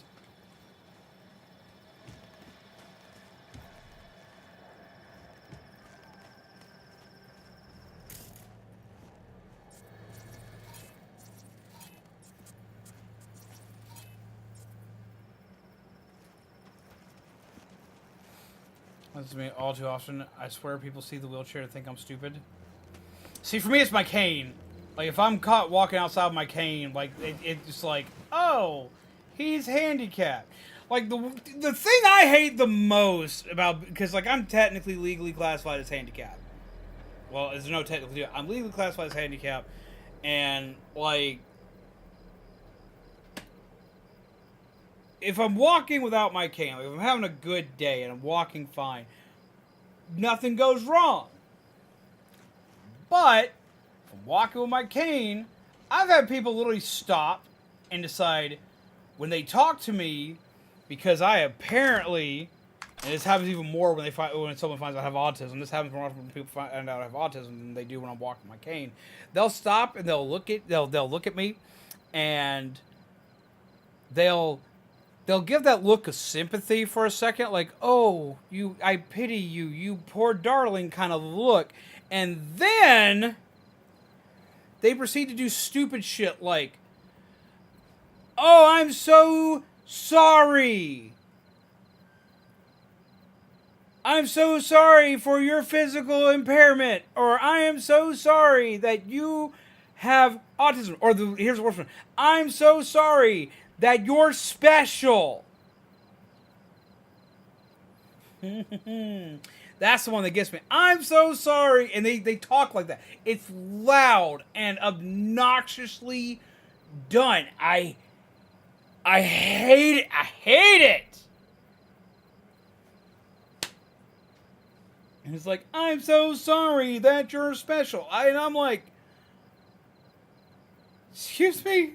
That's me all too often. I swear people see the wheelchair and think I'm stupid. See, for me, it's my cane. Like, if I'm caught walking outside with my cane, like, it's like, oh, he's handicapped. Like, the thing I hate the most about, because, like, I'm technically legally classified as handicapped. Well, there's no technically, I'm legally classified as handicapped, and, like, if I'm walking without my cane, like if I'm having a good day and I'm walking fine, nothing goes wrong. But if I'm walking with my cane, I've had people literally stop and decide when they talk to me, because I apparently, and this happens even more when someone finds out I have autism. This happens more often when people find out I have autism than they do when I'm walking my cane. They'll stop and they'll look at me, and they'll give that look of sympathy for a second, like, oh, I pity you, you poor darling kind of look. And then they proceed to do stupid shit like, oh, I'm so sorry. I'm so sorry for your physical impairment. Or I am so sorry that you have autism. Or here's the worst one. I'm so sorry that you're special. That's the one that gets me. I'm so sorry. And they talk like that. It's loud and obnoxiously done. I hate it. I hate it. And it's like, I'm so sorry that you're special. And I'm like, Excuse me?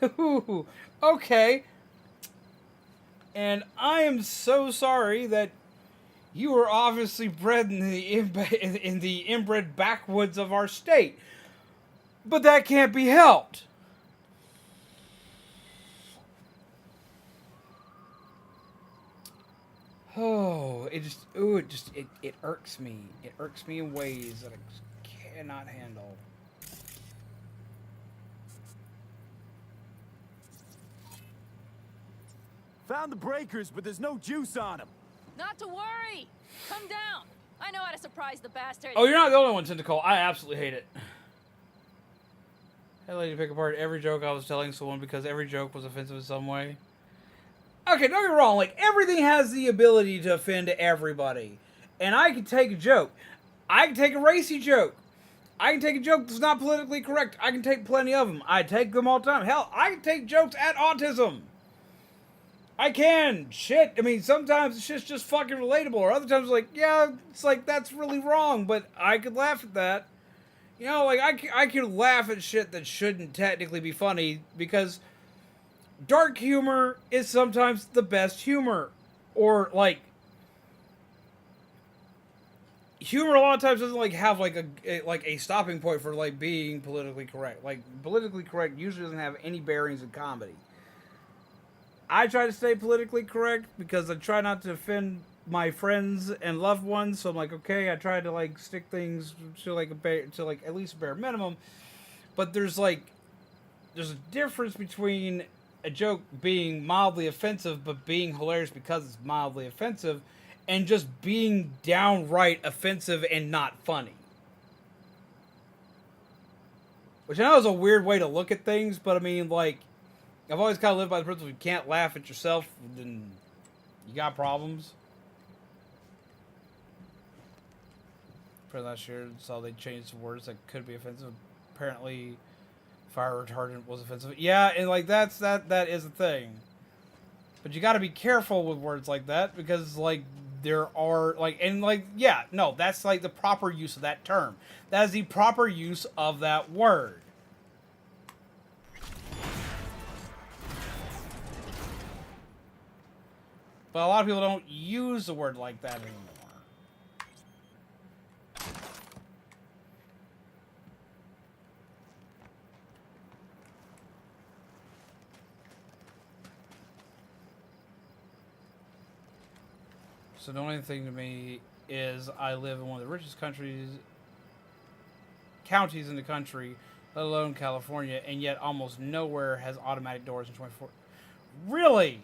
Ooh, okay. And I am so sorry that you were obviously bred in the inbred backwoods of our state. But that can't be helped. Oh, it irks me. It irks me in ways that I just cannot handle. Found the breakers, but there's no juice on them. Not to worry. Come down. I know how to surprise the bastard. Oh, you're not the only one, Tentacle. I absolutely hate it. Hey, lady, pick apart every joke I was telling someone because every joke was offensive in some way. Okay, don't get me wrong. Like, everything has the ability to offend everybody. And I can take a joke. I can take a racy joke. I can take a joke that's not politically correct. I can take plenty of them. I take them all the time. Hell, I can take jokes at autism. I can. Shit. I mean, sometimes it's just fucking relatable. Or other times, like, yeah, it's like, that's really wrong. But I could laugh at that. You know, like, I can laugh at shit that shouldn't technically be funny. Because dark humor is sometimes the best humor. Or, like, humor a lot of times doesn't, like, have, like, a stopping point for, like, being politically correct. Like, politically correct usually doesn't have any bearings in comedy. I try to stay politically correct because I try not to offend my friends and loved ones. So I'm like, okay, I try to like stick things to like at least a bare minimum. But there's a difference between a joke being mildly offensive but being hilarious because it's mildly offensive, and just being downright offensive and not funny. Which I know is a weird way to look at things, but I mean, like, I've always kind of lived by the principle, if you can't laugh at yourself, then you got problems. For last year, saw they changed words that could be offensive. Apparently, fire retardant was offensive. Yeah, and like that is a thing. But you got to be careful with words like that because like there are like yeah, no, that's like the proper use of that term. That is the proper use of that word. But a lot of people don't use the word like that anymore. So the only thing to me is I live in one of the richest counties in the country, let alone California, and yet almost nowhere has automatic doors in 24. Really?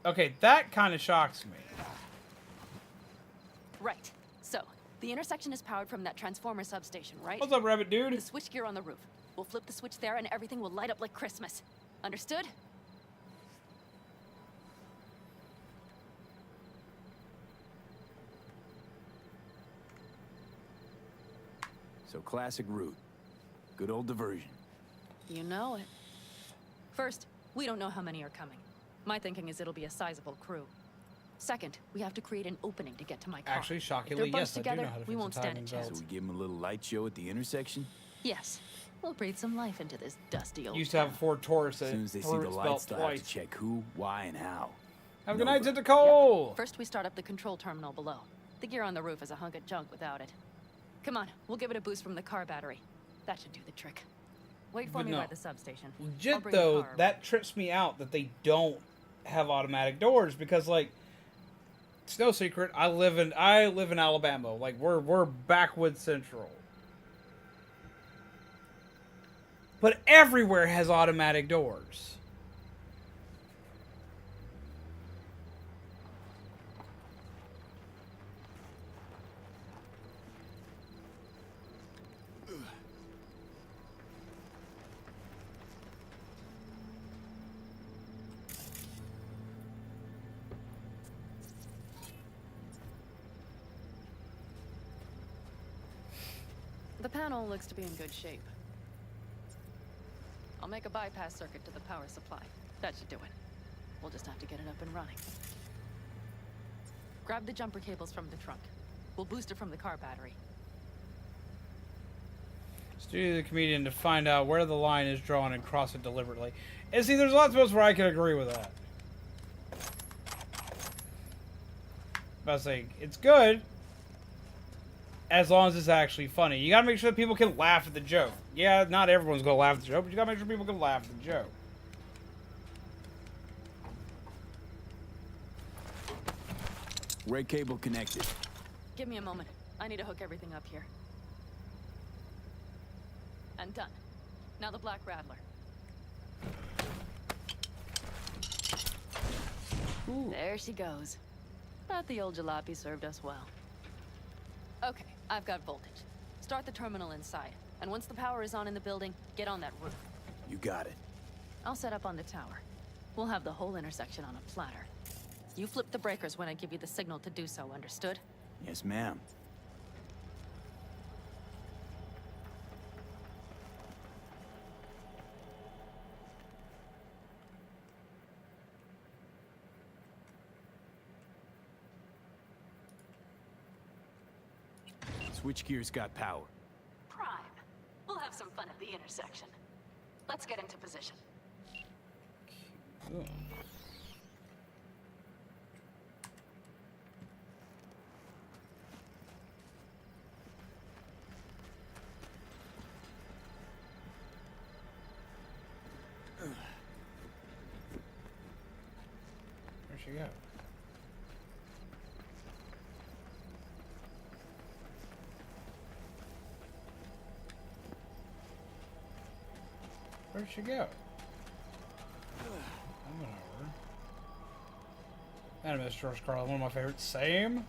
Okay, that kind of shocks me. Right. So, the intersection is powered from that transformer substation, right? What's up, rabbit dude? The switchgear on the roof. We'll flip the switch there and everything will light up like Christmas. Understood? So classic route. Good old diversion. You know it. First, we don't know how many are coming. My thinking is it'll be a sizable crew. Second, we have to create an opening to get to my car. Actually, shockingly, if they're bunched yes, I do together, know how to we fix won't a stand a timing chance. belt. So we give him a little light show at the intersection? Yes. We'll breathe some life into this dusty old Used to have a Ford Taurus As that soon as they see the lights, they'll have to check who, why, and how. Have a good night, Tentacle! Yep. First, we start up the control terminal below. The gear on the roof is a hunk of junk without it. Come on, we'll give it a boost from the car battery. That should do the trick. Wait for me by the substation. Legit though, that trips me out that they don't have automatic doors because like it's no secret I live in Alabama. Like we're backwoods central. But everywhere has automatic doors. The panel looks to be in good shape. I'll make a bypass circuit to the power supply. That should do it. We'll just have to get it up and running. Grab the jumper cables from the trunk. We'll boost it from the car battery. Studio the comedian to find out where the line is drawn and cross it deliberately. And see, there's lots of us where I can agree with that. But I was like, it's good as long as it's actually funny. You gotta make sure that people can laugh at the joke. Yeah, not everyone's gonna laugh at the joke, but you gotta make sure people can laugh at the joke. Red cable connected. Give me a moment. I need to hook everything up here. And done. Now the Black Rattler. Ooh. There she goes. But the old jalopy served us well. Okay, I've got voltage. Start the terminal inside. And once the power is on in the building, get on that roof. You got it. I'll set up on the tower. We'll have the whole intersection on a platter. You flip the breakers when I give you the signal to do so, understood? Yes, ma'am. Switchgear's got power. Prime. We'll have some fun at the intersection. Let's get into position. Cool. Where'd she go? Where'd she go? I'm going over. Animus George Carlin, one of my favorites. Same.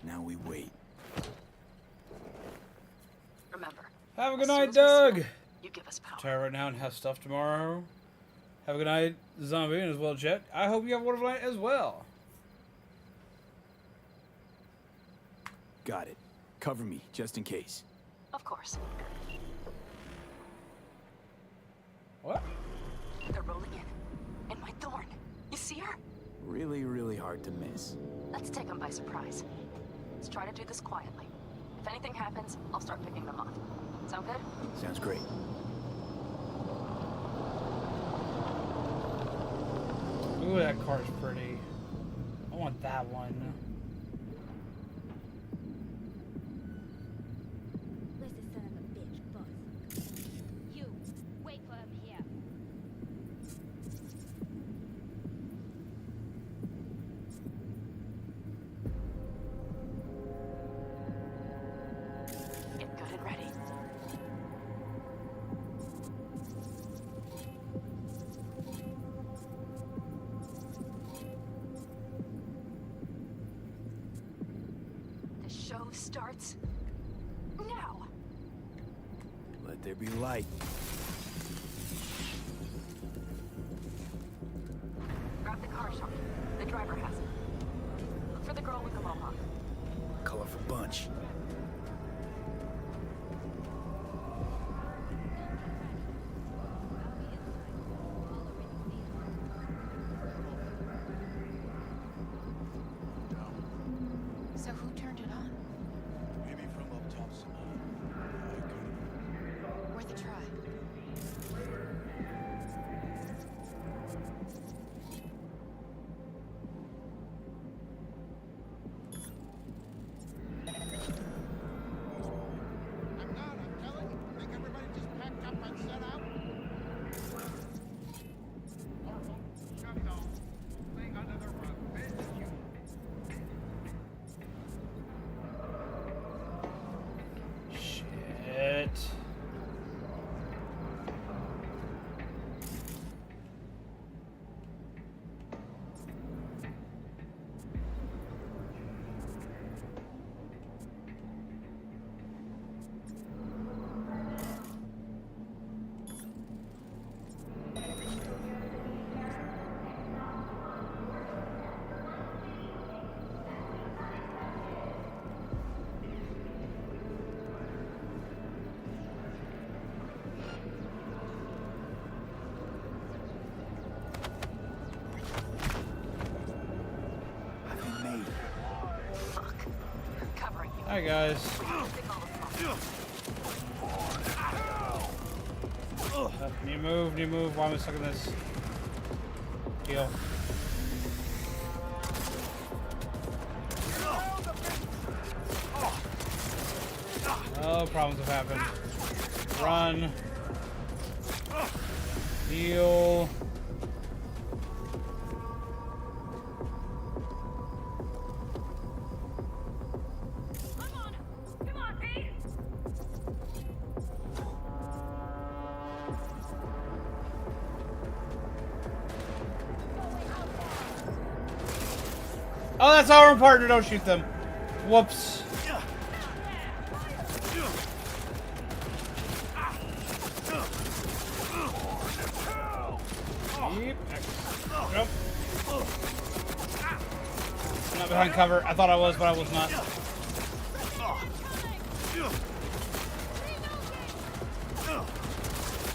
Now we wait. Remember. Have a good as night, soon as we Doug. see them, you give us power. Retire right now and have stuff tomorrow. Have a good night, Zombie, and as well, Jet. I hope you have a wonderful night as well. Got it. Cover me, just in case. Of course. What? They're rolling in. In my thorn. You see her? Really, really hard to miss. Let's take them by surprise. Let's try to do this quietly. If anything happens, I'll start picking them off. Sound good? Sounds great. Ooh, that car's pretty. I want that one. Listen, son of a bitch, boss. You, wait for him here. Get good and ready. The show starts now. Let there be light. Grab the car shot. The driver has it. Look for the girl with the mohawk. Colorful bunch. So who turned it on? Maybe from up top somehow. Worth a try. Hi guys. Need to move, need to move. Why am I stuck in this? Deal. Oh, problems have happened. Run. Heal. Oh, that's our partner. Don't shoot them. Whoops. Yep. Nope. I'm not behind cover. I thought I was, but I was not.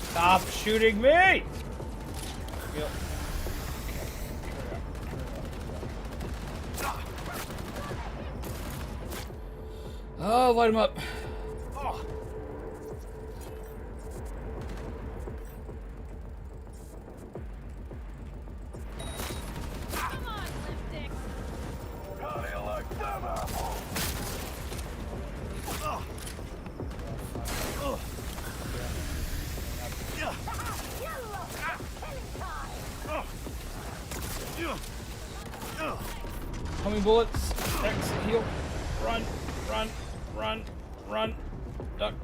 Stop shooting me! Yep. Oh, light him up. Homing bullets. X, heal. Run, run, run, run. Duck.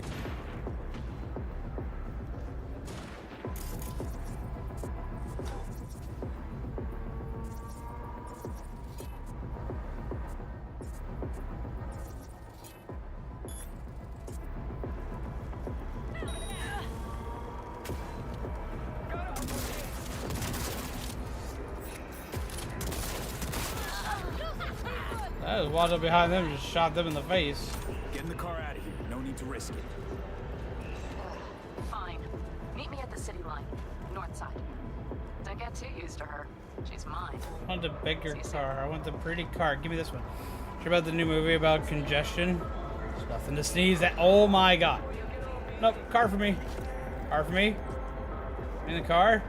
I was walked up behind them and just shot them in the face. Get in the car out of here. No need to risk it. Fine. Meet me at the city line, north side. Don't get too used to her. She's mine. I want the bigger car. I want the pretty car. Give me this one. Sure about the new movie about congestion? There's nothing to sneeze at. Oh my god. Nope. Car for me. Car for me. In the car.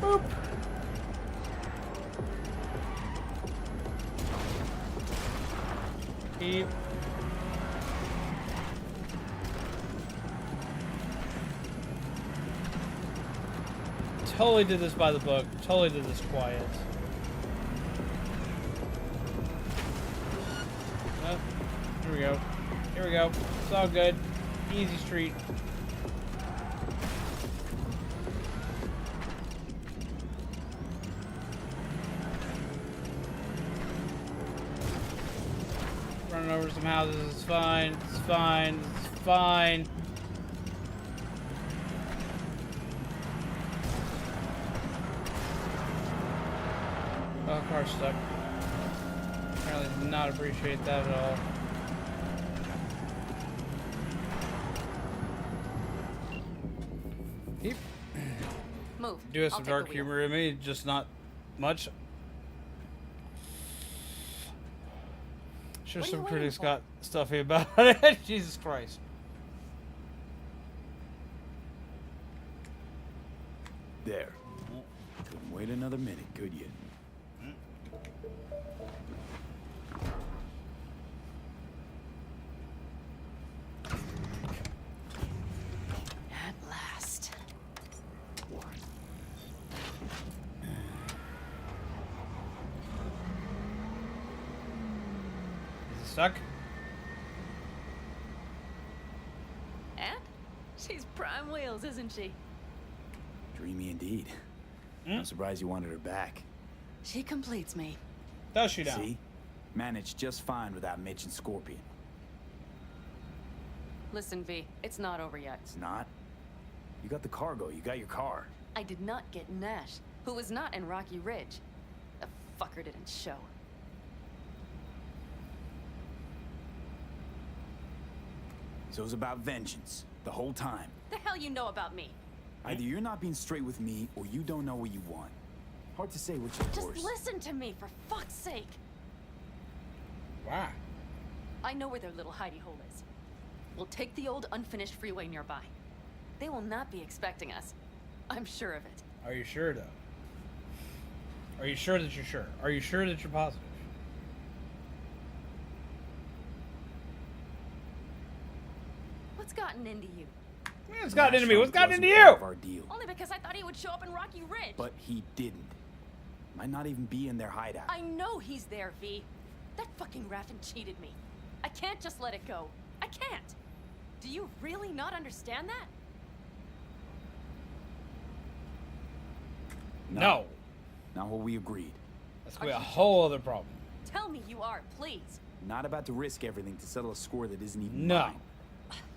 Boop. Keep. Totally did this by the book. Totally did this quiet. Oh, here we go. Here we go. It's all good. Easy street. Running over some houses. It's fine. It's fine. It's fine. Oh, car's stuck. Apparently did not appreciate that at all. Yep. Move. Do have I'll some take dark the wheel. humor in me, just not much. Sure, What are you some waiting critics for? got stuffy about it. Jesus Christ. There. Couldn't wait another minute, could you? At last. Is it stuck? And? She's prime wheels, isn't she? Dreamy indeed. I'm surprised you wanted her back. She completes me. Does she now? See? Managed just fine without Mitch and Scorpion. Listen, V, it's not over yet. It's not? You got the cargo, you got your car. I did not get Nash, who was not in Rocky Ridge. The fucker didn't show. So it was about vengeance, the whole time. The hell you know about me? Either you're not being straight with me, or you don't know what you want. Hard to say which is Just worse. listen to me, for fuck's sake. Wow. I know where their little hidey hole is. We'll take the old unfinished freeway nearby. They will not be expecting us. I'm sure of it. Are you sure, though? Are you sure that you're sure? Are you sure that you're positive? What's gotten into you? What's gotten into me? What's gotten into Wasn't part you? of our deal. Only because I thought he would show up in Rocky Ridge. But he didn't. Might not even be in their hideout. I know he's there, V. That fucking Raffen cheated me. I can't just let it go. I can't. Do you really not understand that? No. Not what we agreed. That's gonna be a whole other problem. Tell me you are, please. Not about to risk everything to settle a score that isn't even No. mine.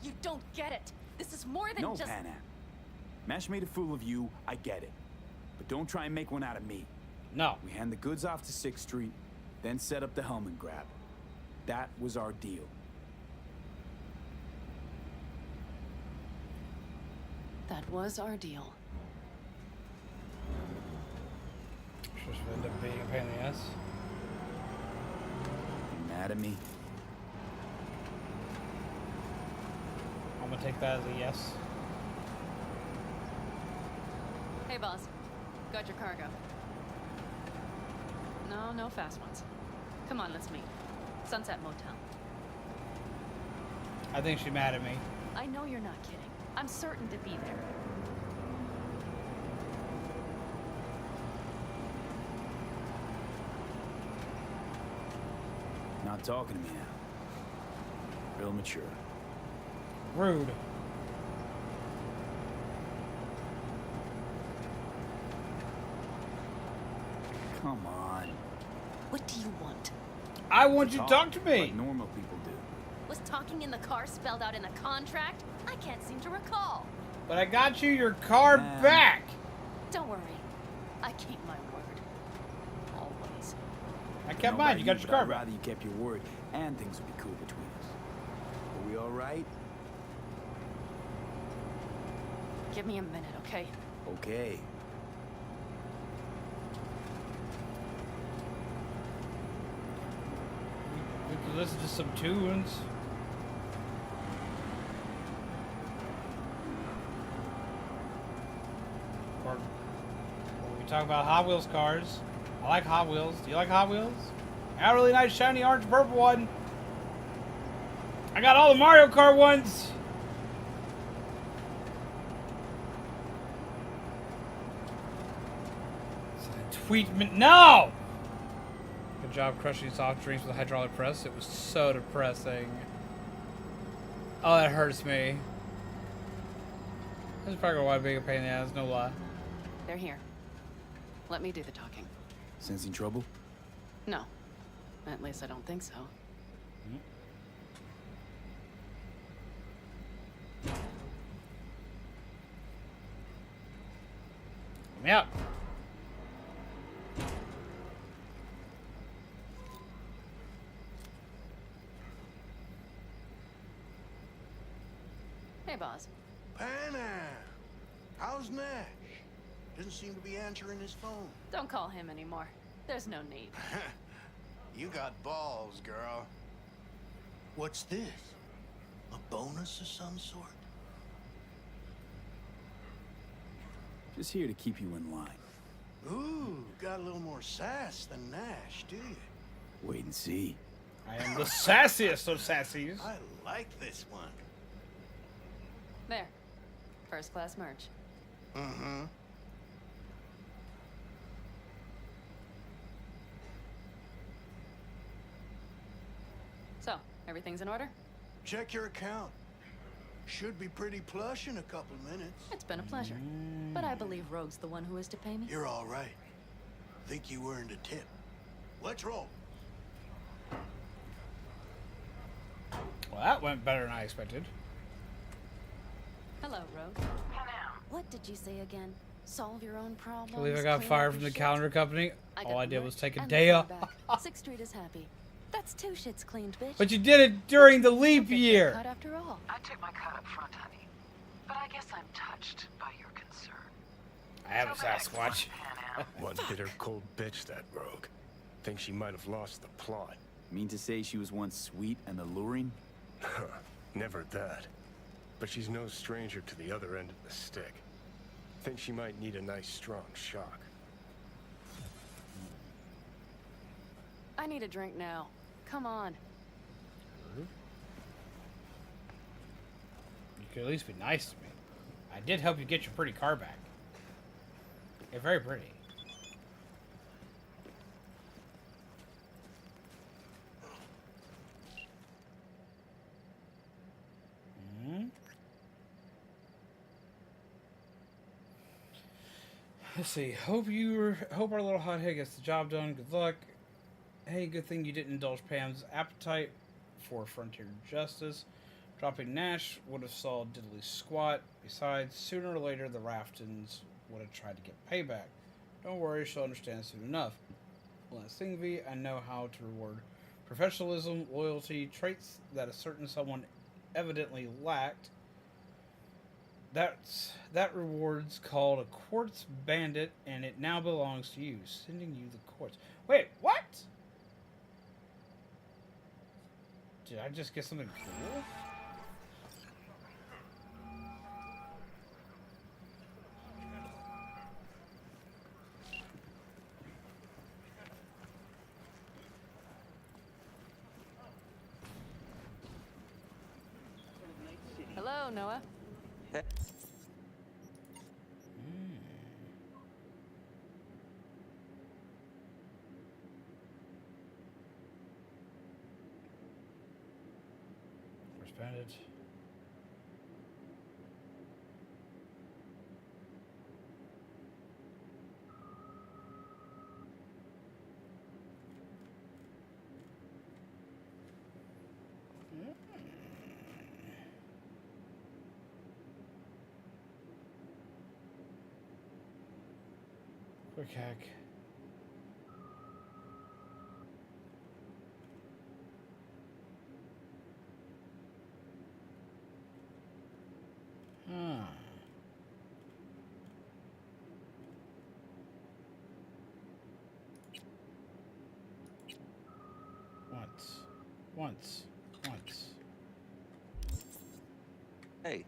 You don't get it. This is more than No, just... Panam. Mash made a fool of you, I get it. But don't try and make one out of me. No. We hand the goods off to 6th Street, then set up the helmet grab. That was our deal. That was our deal. Just end up being a pain in the ass. You mad at me? I'm gonna take that as a yes. Hey, boss. Got your cargo. No, no fast ones. Come on, let's meet. Sunset Motel. I think she's mad at me. I know you're not kidding. I'm certain to be there. Not talking to me now. Real mature. Rude. Come on. What do you want? I want you to talk to me. Like normal people do. Was talking in the car spelled out in the contract? I can't seem to recall. But I got you your car back. Don't worry. I keep my word. Always. I kept mine. You got your car I'd back. rather you kept your word, and things would be cool between us. Are we all right? Give me a minute, okay? Okay. We could listen to some tunes. Or we talk about Hot Wheels cars. I like Hot Wheels. Do you like Hot Wheels? I got a really nice shiny orange purple one. I got all the Mario Kart ones. Tweet me. No! Good job crushing soft drinks with a hydraulic press. It was so depressing. Oh, that hurts me. This is probably why being a pain in the ass, no lie. They're here. Let me do the talking. Sensing trouble? No. At least I don't think so. Let me out. Hey, boss. Panam, how's Nash? Doesn't seem to be answering his phone. Don't call him anymore. There's no need. You got balls, girl. What's this? A bonus of some sort? Just here to keep you in line. Ooh, got a little more sass than Nash, do you? Wait and see. I am the sassiest of sassies. I like this one. There. First class merch. Mm-hmm. So, everything's in order? Check your account. Should be pretty plush in a couple minutes. It's been a pleasure. But I believe Rogue's the one who is to pay me. You're all right. Think you earned a tip. Let's roll. Well, that went better than I expected. Hello, Rogue. What did you say again? Solve your own problems? I believe I got clean fired up from your the shit? counter company. I All got I did merch was take a and day the off. car back. 6th Street is happy. That's 2 shits cleaned, bitch. But you did it during the leap year. Cut after all. I took my cut up front, honey. But I guess I'm touched by your concern. I have a Sasquatch. One bitter cold bitch, that rogue. Think she might have lost the plot. Mean to say she was once sweet and alluring? Never that. But she's no stranger to the other end of the stick. Think she might need a nice strong shock. I need a drink now. Come on. You could at least be nice to me. I did help you get your pretty car back. You're very pretty. Let's see. Hope our little hothead gets the job done. Good luck. Hey, good thing you didn't indulge Pam's appetite for frontier justice. Dropping Nash would have saw diddly squat. Besides, sooner or later the Raftons would have tried to get payback. Don't worry, she'll understand soon enough. Last thing, V, I know how to reward professionalism, loyalty, traits that a certain someone evidently lacked. That reward's called a quartz bandit, and it now belongs to you. Sending you the quartz. Wait, what? Did I just get something cool? Hello, Noah. Bandit. Quick hack. Once. Hey,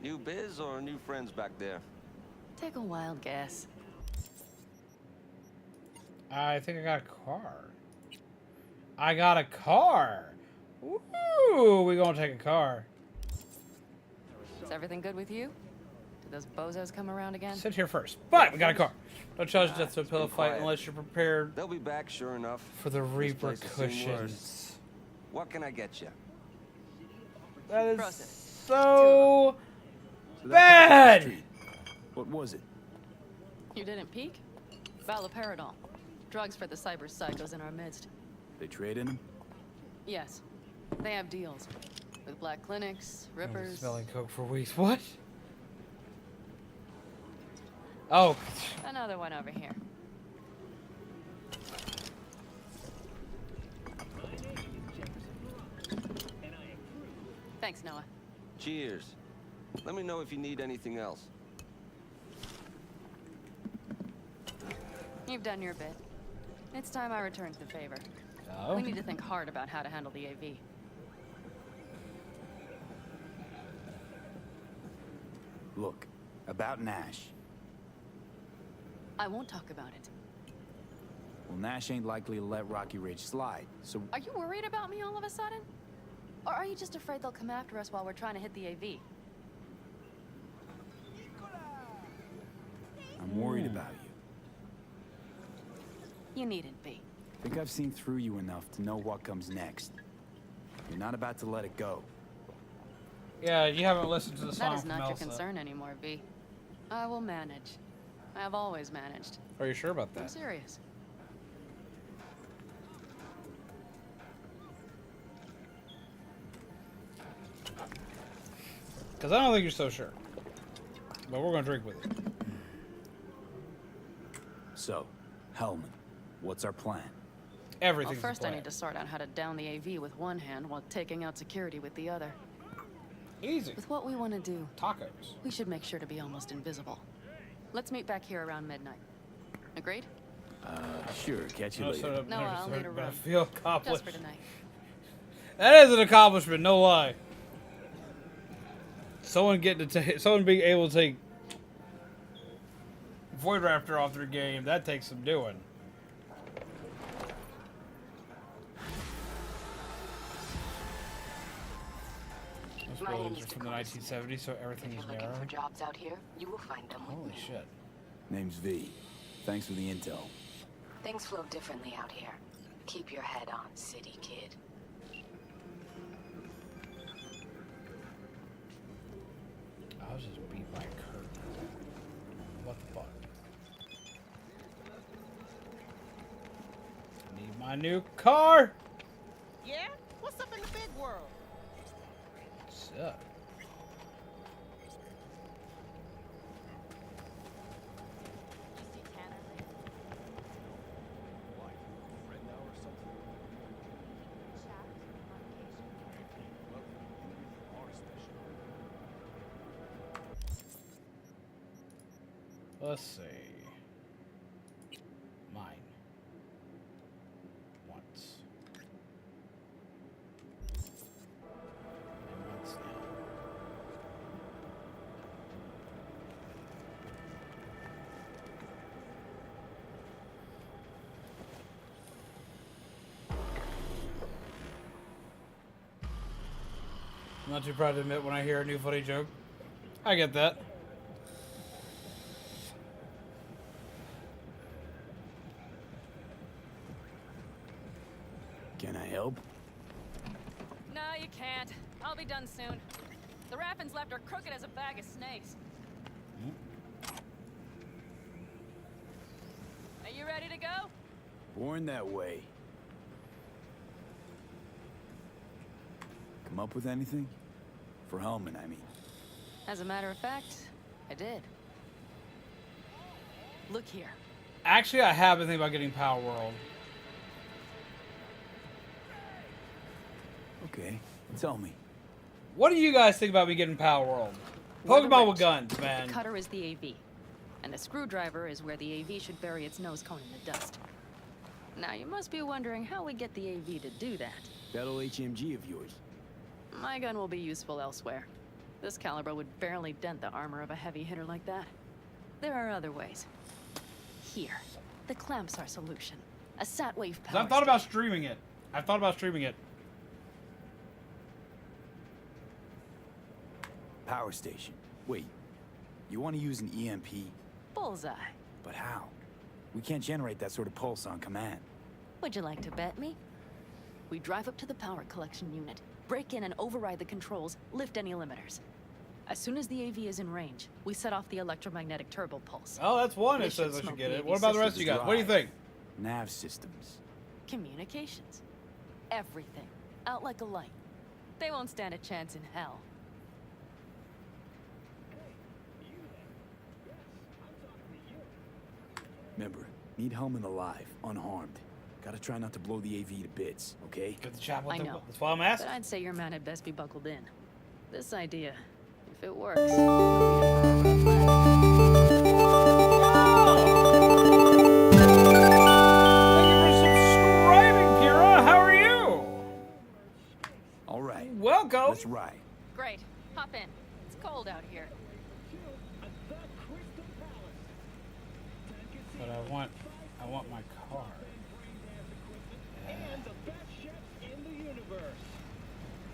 new biz or new friends back there? Take a wild guess. I think I got a car. Ooh, we gonna take a car. Is everything good with you? Did those bozos come around again? Sit here first. But we got a car. Don't charge death to a pillow fight unless you're prepared. They'll be back, sure enough. For the This place has seen repercussions. worse. What can I get you? That is so bad. What was it? You didn't peek? Valoperidol. Drugs for the cyber psychos in our midst. They trade in them? Yes. They have deals. With black clinics, rippers. Smelling coke for weeks. What? Oh. Another one over here. Thanks, Noah. Cheers. Let me know if you need anything else. You've done your bit. It's time I returned the favor. Oh? We need to think hard about how to handle the AV. Look, about Nash. I won't talk about it. Well, Nash ain't likely to let Rocky Ridge slide, so... Are you worried about me all of a sudden? Or are you just afraid they'll come after us while we're trying to hit the AV? I'm worried about you. You needn't be. I think I've seen through you enough to know what comes next. You're not about to let it go. Yeah, you haven't listened to the song That is from not your Elsa. concern anymore, V. I will manage. I have always managed. Are you sure about I'm that? serious. Because I don't think you're so sure. But we're going to drink with it. So, Hellman, what's our plan? Everything's Well, first a I plan. need to sort out how to down the AV with one hand while taking out security with the other. Easy. With what we want to do, Tacos. we should make sure to be almost invisible. Let's meet back here around midnight. Agreed? Sure. Catch you later. No, I'll need a But I room. feel accomplished. Just for tonight. That is an accomplishment, no lie. Someone getting to take, someone being able to take Void Raptor off their game, that takes some doing. Those buildings are from the 1970s, so everything is narrow. For jobs out here, you will find them with Holy me. shit. Name's V. Thanks for the intel. Things flow differently out here. Keep your head on, city kid. I was just beat by a curtain. What the fuck? I need my new car! Yeah? What's up in the big world? What's up? Let's see. Mine. Once. And once now. I'm not too proud to admit when I hear a new funny joke. I get that. Can I help? No, you can't. I'll be done soon. The Raffins left are crooked as a bag of snakes. Are you ready to go? Born that way. Come up with anything? For Hellman, I mean. As a matter of fact, I did. Look here. Actually, I have been thinking about getting Power World. Okay, tell me. What do you guys think about me getting Power World? We're the Pokemon with rich. guns, man. The cutter is the AV. And the screwdriver is where the AV should bury its nose cone in the dust. Now, you must be wondering how we get the AV to do that. That old HMG of yours. My gun will be useful elsewhere. This caliber would barely dent the armor of a heavy hitter like that. There are other ways. Here, the clamps are solution. A sat wave power. I've thought about streaming it. I've thought about streaming it. Power station. Wait, you want to use an EMP? Bullseye. But how? We can't generate that sort of pulse on command. Would you like to bet me? We drive up to the power collection unit, break in and override the controls, lift any limiters. As soon as the AV is in range, we set off the electromagnetic turbo pulse. Oh, that's one. It This says I smoke should get the it. AV What about the rest of you guys? What do you think? Nav systems. Communications. Everything. Out like a light. They won't stand a chance in hell. Remember, need Hellman alive, unharmed. Gotta try not to blow the AV to bits, okay? Get the chapel. I know. That's why I'm asking. But I'd say your man had best be buckled in. This idea, if it works. Welcome. Let's ride. Great. Hop in. It's cold out here. But I want my car. And the best chef in the universe.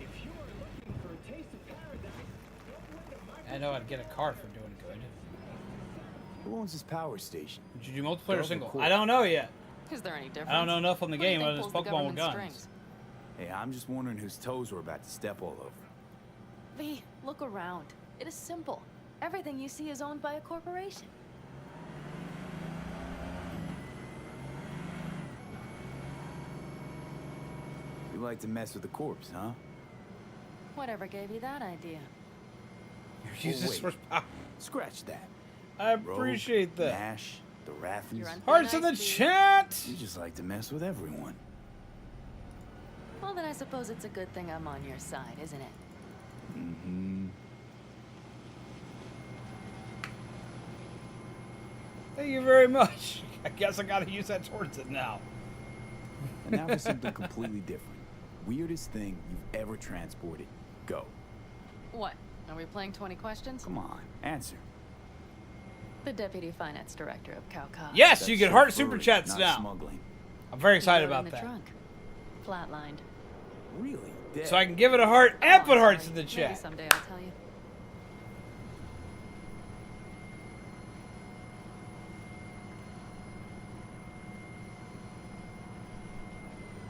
If you are looking for a taste of paradise, I know I'd get a car for doing good. Who owns this power station? Would you do multiplayer or Girls or single? cool? I don't know yet. Is there any difference? I don't know enough on the What do you game think other than pulls the Pokemon with government guns. strings? Hey, I'm just wondering whose toes we're about to step all over. V, look around. It is simple. Everything you see is owned by a corporation. You like to mess with the corpse, huh? Whatever gave you that idea? You're using this for power. Scratch that. I appreciate that. Nash, the Raffins. You're on Hearts in the chat! You just like to mess with everyone. Well, then I suppose it's a good thing I'm on your side, isn't it? Mm-hmm. Thank you very much. I guess I gotta use that towards it now. And now for something completely different. Weirdest thing you've ever transported. Go. What? Are we playing 20 questions? Come on, answer. The Deputy Finance Director of Kauka. Yes, you get heart super chats not now. Smuggling. I'm very excited In about the that. trunk. Flatlined. Really? Dead? So I can give it a heart and put hearts in the Maybe chat. someday I'll tell you.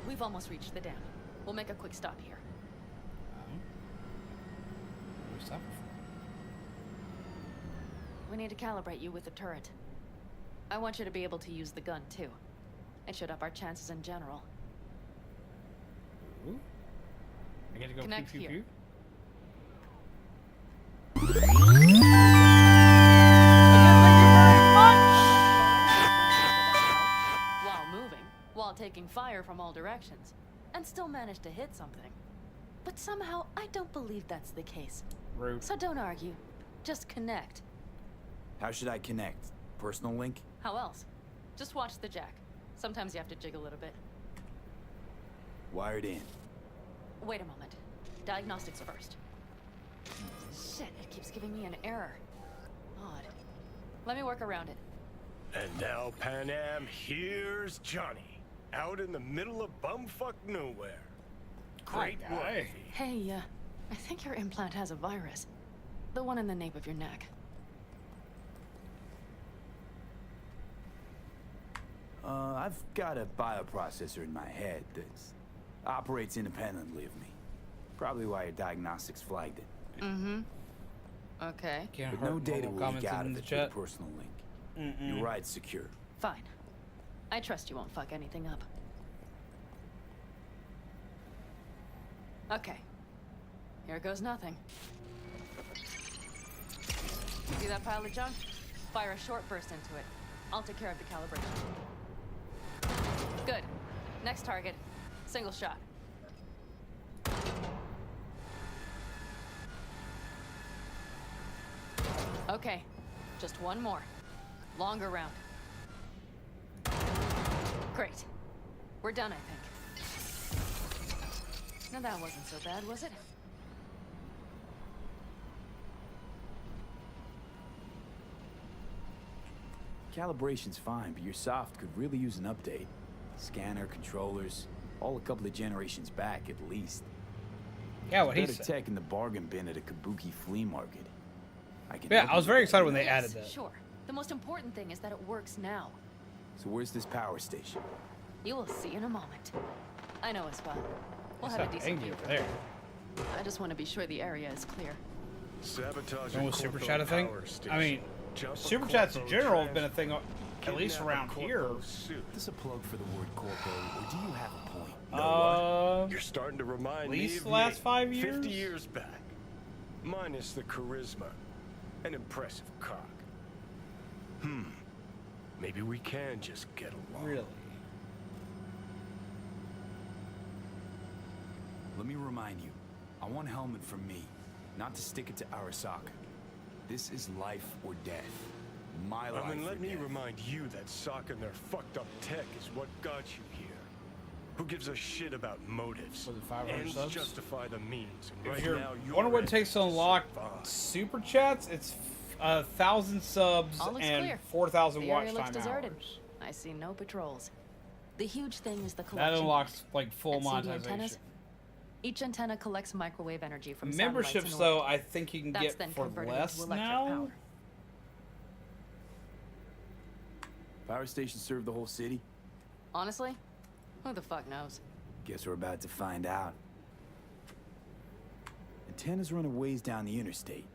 We've almost reached the dam. We'll make a quick stop here. We need to calibrate you with the turret. I want you to be able to use the gun, too. It should up our chances in general. Ooh. I get to go Connect pew, pew, here. pew. While moving, while taking fire from all directions, and still manage to hit something. But somehow, I don't believe that's the case. Rude. So don't argue. Just connect. How should I connect? Personal link? How else? Just watch the jack. Sometimes you have to jig a little bit. Wired in. Wait a moment. Diagnostics first. Shit, it keeps giving me an error. Odd. Let me work around it. And now, Pan Am, here's Johnny. Out in the middle of bumfuck nowhere. Great work. Hey, I think your implant has a virus. The one in the nape of your neck. I've got a bioprocessor in my head that operates independently of me. Probably why your diagnostics flagged it. Mm-hmm. Okay. But no data will leak out of it to the personal link. Your ride's secure. Fine. I trust you won't fuck anything up. Okay. Here goes nothing. See that pile of junk? Fire a short burst into it. I'll take care of the calibration. Good. Next target. Single shot. Okay. Just one more. Longer round. Great. We're done, I think. Now that wasn't so bad, was it? Calibration's fine, but your soft could really use an update. Scanner, controllers, all a couple of generations back at least. Yeah, what he Better said. tech in the bargain bin at a kabuki flea market. Yeah, I was very excited when they added that. Sure. The most important thing is that it works now. So where's this power station? You will see in a moment. I know as well. We'll It's have a not decent angry view. over there. I just want to be sure the area is clear. Sabotage And with super chat a thing? I mean, Jump a super chats in corpo general have been a thing, at kidnap least a around corpo here. suit. Is this a plug for the word corpo, or do you have a point? You're starting to remind at me least of the last me, 5 years? 50 years back. Minus the charisma. An impressive cock. Maybe we can just get along. Really? Let me remind you, I want helmet from me, not to stick it to Arasaka. This is life or death. My life And or let me death. remind you that Sokka and their fucked up tech is what got you here. Who gives a shit about motives? Was it 500 Ends subs? justify the means. And If right you're now, wonder what it end takes to is unlock survive. super chats, it's 1,000 subs All looks and clear. 4,000 The watch area looks time deserted. hours. I see no patrols. The huge thing is the That collection. unlocks like full And see the monetization. antennas? Each antenna collects microwave energy from Memberships, satellites in though, orbit. I think you can That's get then for converted less into electric now. power. Power stations serve the whole city? Honestly, who the fuck knows? Guess we're about to find out. Antennas run a ways down the interstate.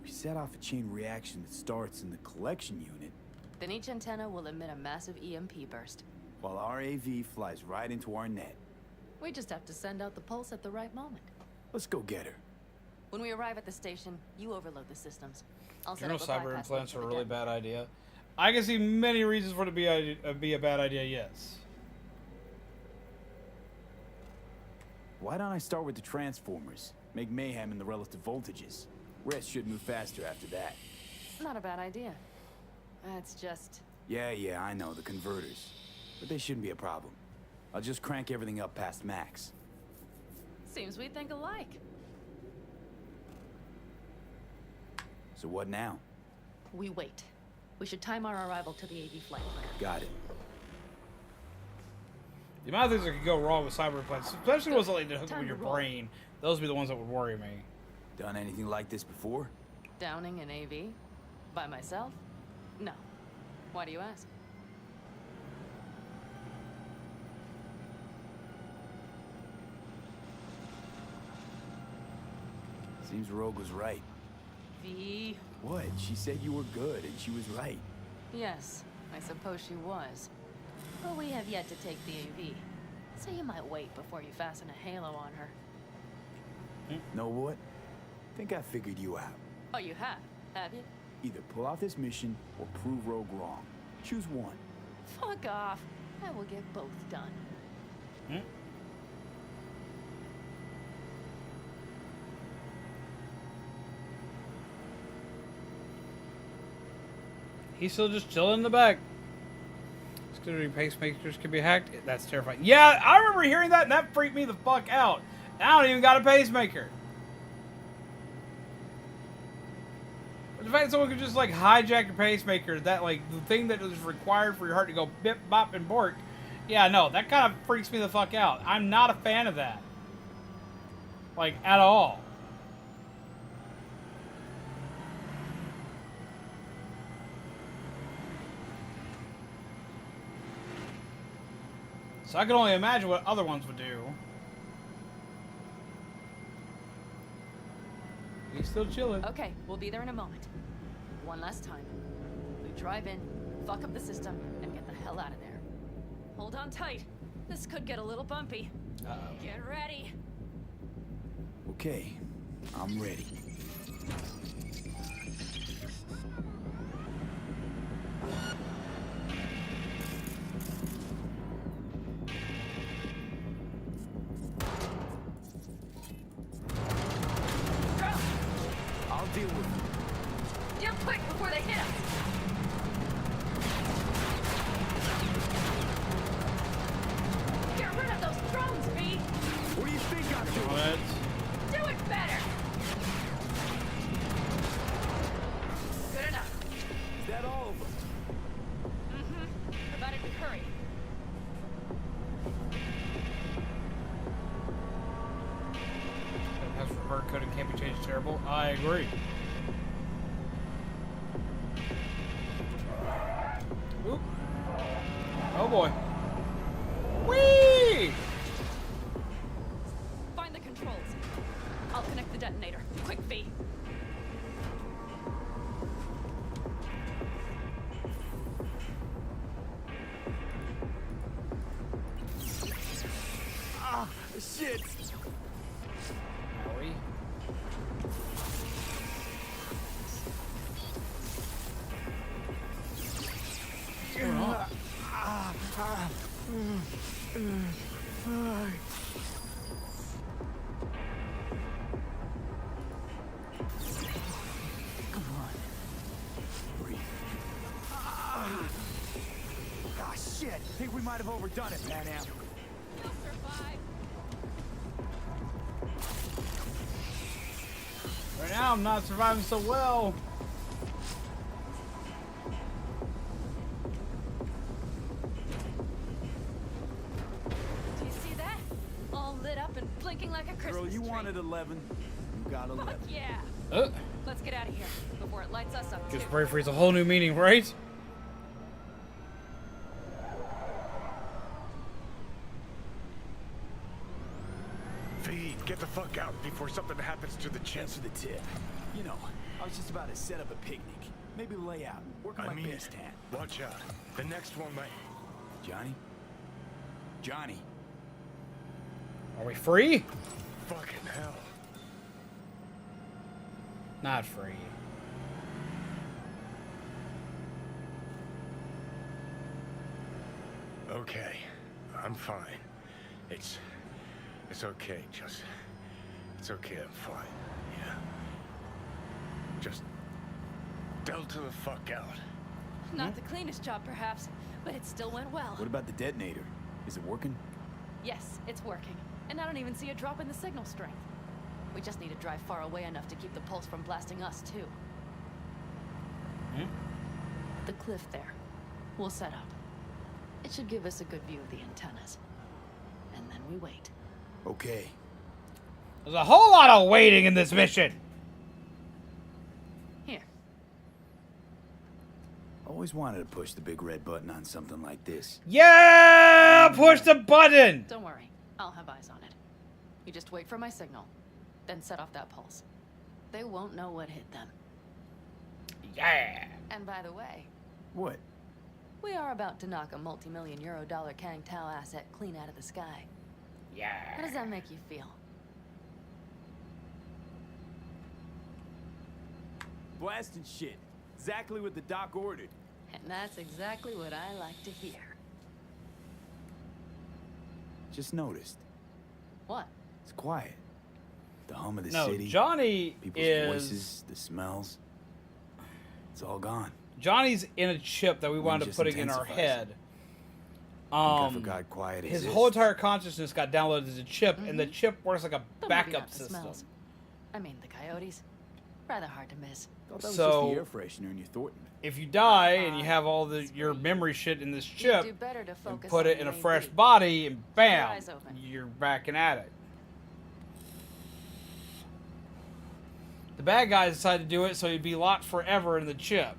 We set off a chain reaction that starts in the collection unit, Then each antenna will emit a massive EMP burst. while our AV flies right into our net. We just have to send out the pulse at the right moment. Let's go get her. When we arrive at the station, you overload the systems. I'll set General up a cyber bypass implants link are a for the really den. bad idea. I can see many reasons for it to be a bad idea, yes. Why don't I start with the transformers? Make mayhem in the relative voltages. Rest should move faster after that. Not a bad idea. It's just... Yeah, I know, the converters. But they shouldn't be a problem. I'll just crank everything up past max. Seems we think alike. So what now? We wait. We should time our arrival to the AV flight plan. Got it. The amount of things that could go wrong with CyberPunk, especially ones that like to hook up with your brain, those would be the ones that would worry me. Done anything like this before? Downing an AV? By myself? No. Why do you ask? Seems Rogue was right. V. What? She said you were good, and she was right. Yes, I suppose she was. But we have yet to take the AV, so you might wait before you fasten a halo on her. Know what? Think I figured you out. Oh, you have you? Either pull off this mission or prove Rogue wrong. Choose one. Fuck off. I will get both done. He's still just chilling in the back. Considering pacemakers can be hacked, that's terrifying. Yeah, I remember hearing that, and that freaked me the fuck out. I don't even got a pacemaker. The fact that someone could just like hijack your pacemaker, that like the thing that is required for your heart to go bip, bop, and bork. Yeah, no, that kind of freaks me the fuck out. I'm not a fan of that. Like, at all. So I can only imagine what other ones would do. He's still chilling. Okay, we'll be there in a moment. One last time. We drive in, fuck up the system, and get the hell out of there. Hold on tight. This could get a little bumpy. Get ready. Okay, I'm ready. I'll deal with it. Deal quick before they hit us. Get rid of those drones, V. What do you think I'm doing? Do it better. Good enough. Is that all of them? Provided we hurry. That's for hard coding can't be changed. Terrible. I agree. Oop. Oh boy. Whee! Find the controls. I'll connect the detonator. Quick, V. Ah, shit. Howie. What's going on? Come on. Breathe. Ah, shit. Think we might have overdone it, Pan Am. We'll survive. Right now, I'm not surviving so well. Do you see that? All lit up and blinking like a Christmas Girl, you tree. wanted 11. You got 11. Fuck yeah. Let's get out of here before it lights us up Gives too. bravery a whole new meaning, right? V, get the fuck out before something happens to the chip. Thanks for the tip. You know, I was just about to set up a picnic. Maybe lay out. Work on my base tent. Watch out. The next one might... Johnny? Johnny? Are we free? Fucking hell. Not free. Okay, I'm fine. It's It's okay, just... It's okay, I'm fine. Yeah. Just... delta the fuck out. Not the cleanest job, perhaps, but it still went well. What about the detonator? Is it working? Yes, it's working. And I don't even see a drop in the signal strength. We just need to drive far away enough to keep the pulse from blasting us, too. The cliff there. We'll set up. It should give us a good view of the antennas. And then we wait. Okay. There's a whole lot of waiting in this mission. Here. Always wanted to push the big red button on something like this. Yeah! Push the button! Don't worry. I'll have eyes on it. You just wait for my signal. Then set off that pulse. They won't know what hit them. Yeah! And by the way... What? We are about to knock a multi-million-euro Kang Tao asset clean out of the sky. Yeah. How does that make you feel? Blasting shit. Exactly what the doc ordered. And that's exactly what I like to hear. Just noticed. What? It's quiet. The hum of the No, city. Johnny people's is... voices, the smells. It's all gone. Johnny's in a chip that we wound up putting in our head. I forgot quiet His exists. whole entire consciousness got downloaded as a chip, and the chip works like a But maybe backup not the system. smells. I mean, the coyotes. Rather hard to miss. Thought that was So- just the air freshener in your Thornton. If you die and you have all your memory shit in this chip, do better to and focus put on it in the a fresh AV. body, and bam, eyes open. you're back and at it. The bad guys decided to do it so he'd be locked forever in the chip.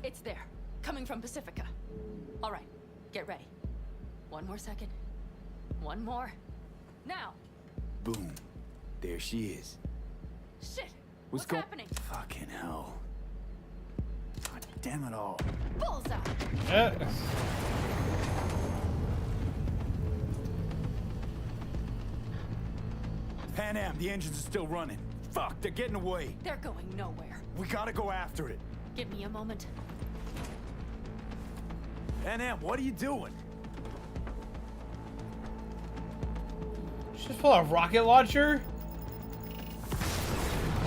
It's there. Coming from Pacifica. All right. Get ready. One more second. One more. Now. Boom. There she is. Shit. What's happening? Fucking hell. God damn it all. Bullseye. Pan Am, the engines are still running. Fuck, they're getting away. They're going nowhere. We gotta go after it. Give me a moment. Pan Am, what are you doing? Just pull a rocket launcher?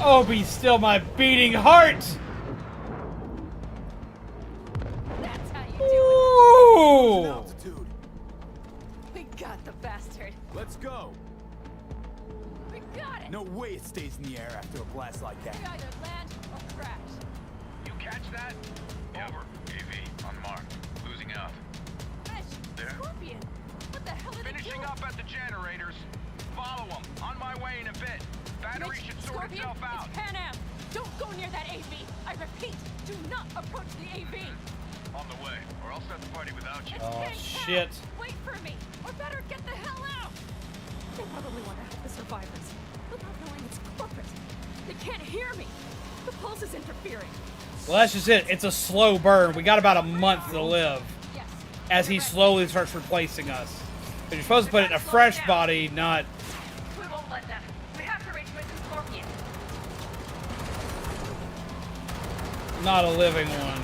Oh, be still my beating heart! That's how you do Ooh! it. Altitude. We got the bastard. Let's go. We got it. No way it stays in the air after a blast like that. We either land or crash. You catch that? Over. AV on mark. Losing out. Fish. There? Scorpion. What the hell are they Finishing doing? up at the generators. Follow them. On my way in a bit. Battery should sort Scorpion, itself out. it's Pan Am. Don't go near that AV. I repeat, do not approach the AV. On the way, or I'll start the party without you. Oh, Gang shit. Tao. Wait for me, or better get the hell out. They probably want to help the survivors, without knowing it's corporate. They can't hear me. The pulse is interfering. Well, that's just it. It's a slow burn. We got about a month to live as he slowly starts replacing us. But you're supposed to put it in a fresh body, not... We won't let them. We have to reach Mrs. Scorpion. not a living one.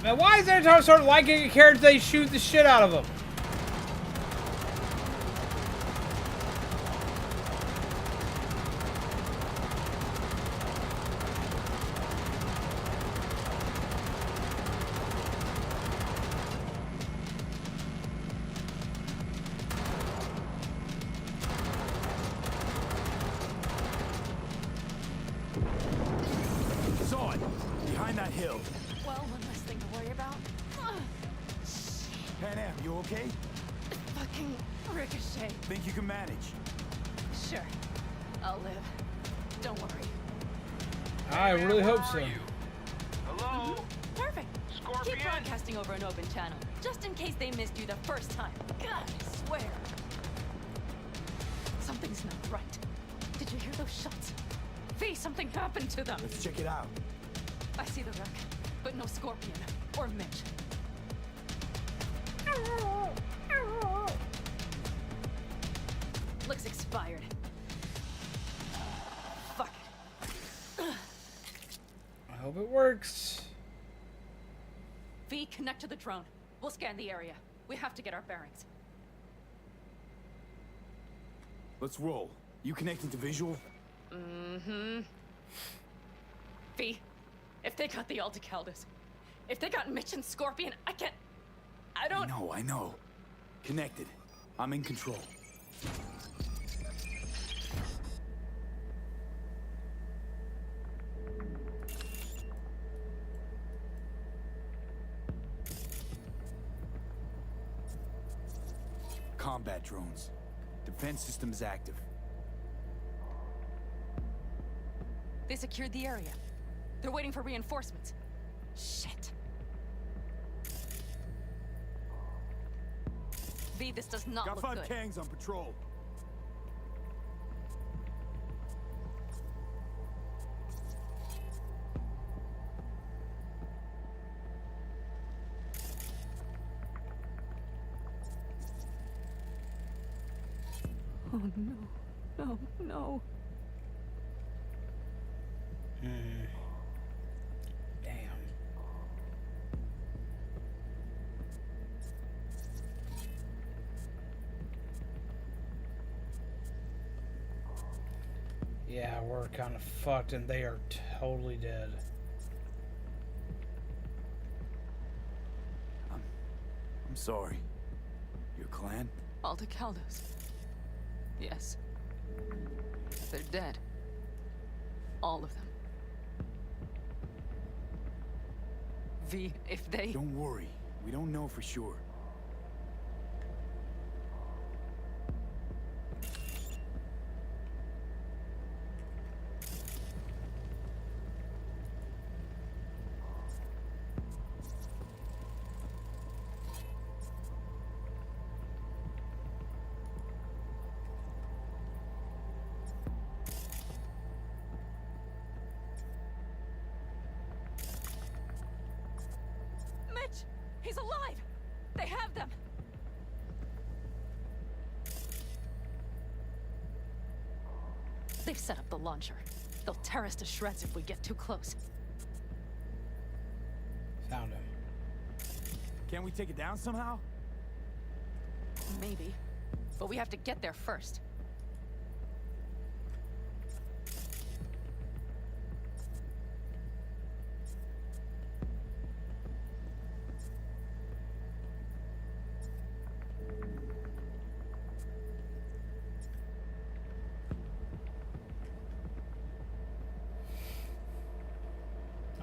Man, why is there time to start liking a character they shoot the shit out of them? Saw it! Behind that hill. Plan M, you okay? Fucking ricochet. Think you can manage? Sure. I'll live. Don't worry. I really hope so. Hello? Perfect. Scorpion? Keep broadcasting over an open channel, just in case they missed you the first time. God, I swear. Something's not right. Did you hear those shots? V, something happened to them. Let's check it out. I see the wreck, but no Scorpion or Mitch. Looks expired. Fuck it. I hope it works. V, connect to the drone. We'll scan the area. We have to get our bearings. Let's roll. You connecting to visual? Mm-hmm. V, if they got the Aldecaldos, if they got Mitch and Scorpion, I don't... I know. Connected. I'm in control. Combat drones. Defense systems active. They secured the area. They're waiting for reinforcements. Shit. V, this does not Got look 5 good. Kangs on patrol. Oh no. No, no. Damn. Yeah, we're kind of fucked and they are totally dead. I'm sorry. Your clan? Aldecaldos. Yes. They're dead. All of them. V, if they... Don't worry. We don't know for sure. He's alive! They have them! They've set up the launcher. They'll tear us to shreds if we get too close. Found him. Can't we take it down somehow? Maybe. But we have to get there first.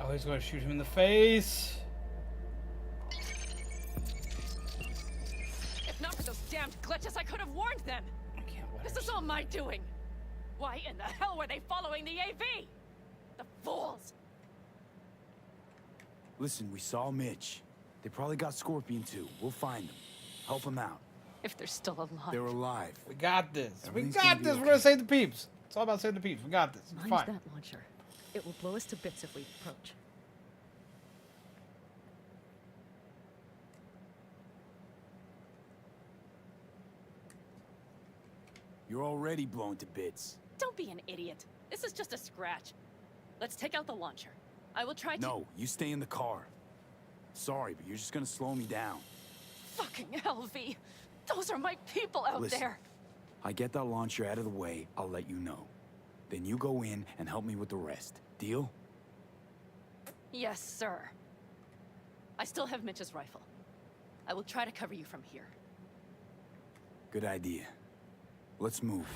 Oh, he's going to shoot him in the face. If not for those damned glitches, I could have warned them. I can't let This her is all my doing. Why in the hell were they following the AV? The fools! Listen, we saw Mitch. They probably got Scorpion too. We'll find them. Help them out. If they're still alive. They're alive. We got this. Everything's We got gonna be this. okay. We're going to save the peeps. It's all about saving the peeps. We got this. It's Mind fine. that launcher. It will blow us to bits if we approach. You're already blown to bits. Don't be an idiot. This is just a scratch. Let's take out the launcher. I will try to— No, you stay in the car. Sorry, but you're just gonna slow me down. Fucking hell, V. Those are my people out Listen, there. I get that launcher out of the way, I'll let you know. Then you go in and help me with the rest. Deal? Yes, sir. I still have Mitch's rifle. I will try to cover you from here. Good idea. Let's move.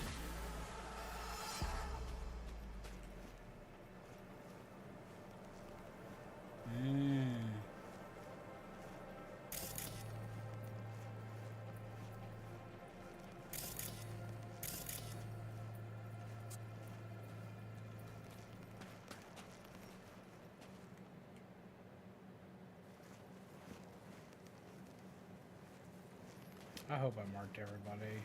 I hope I marked everybody.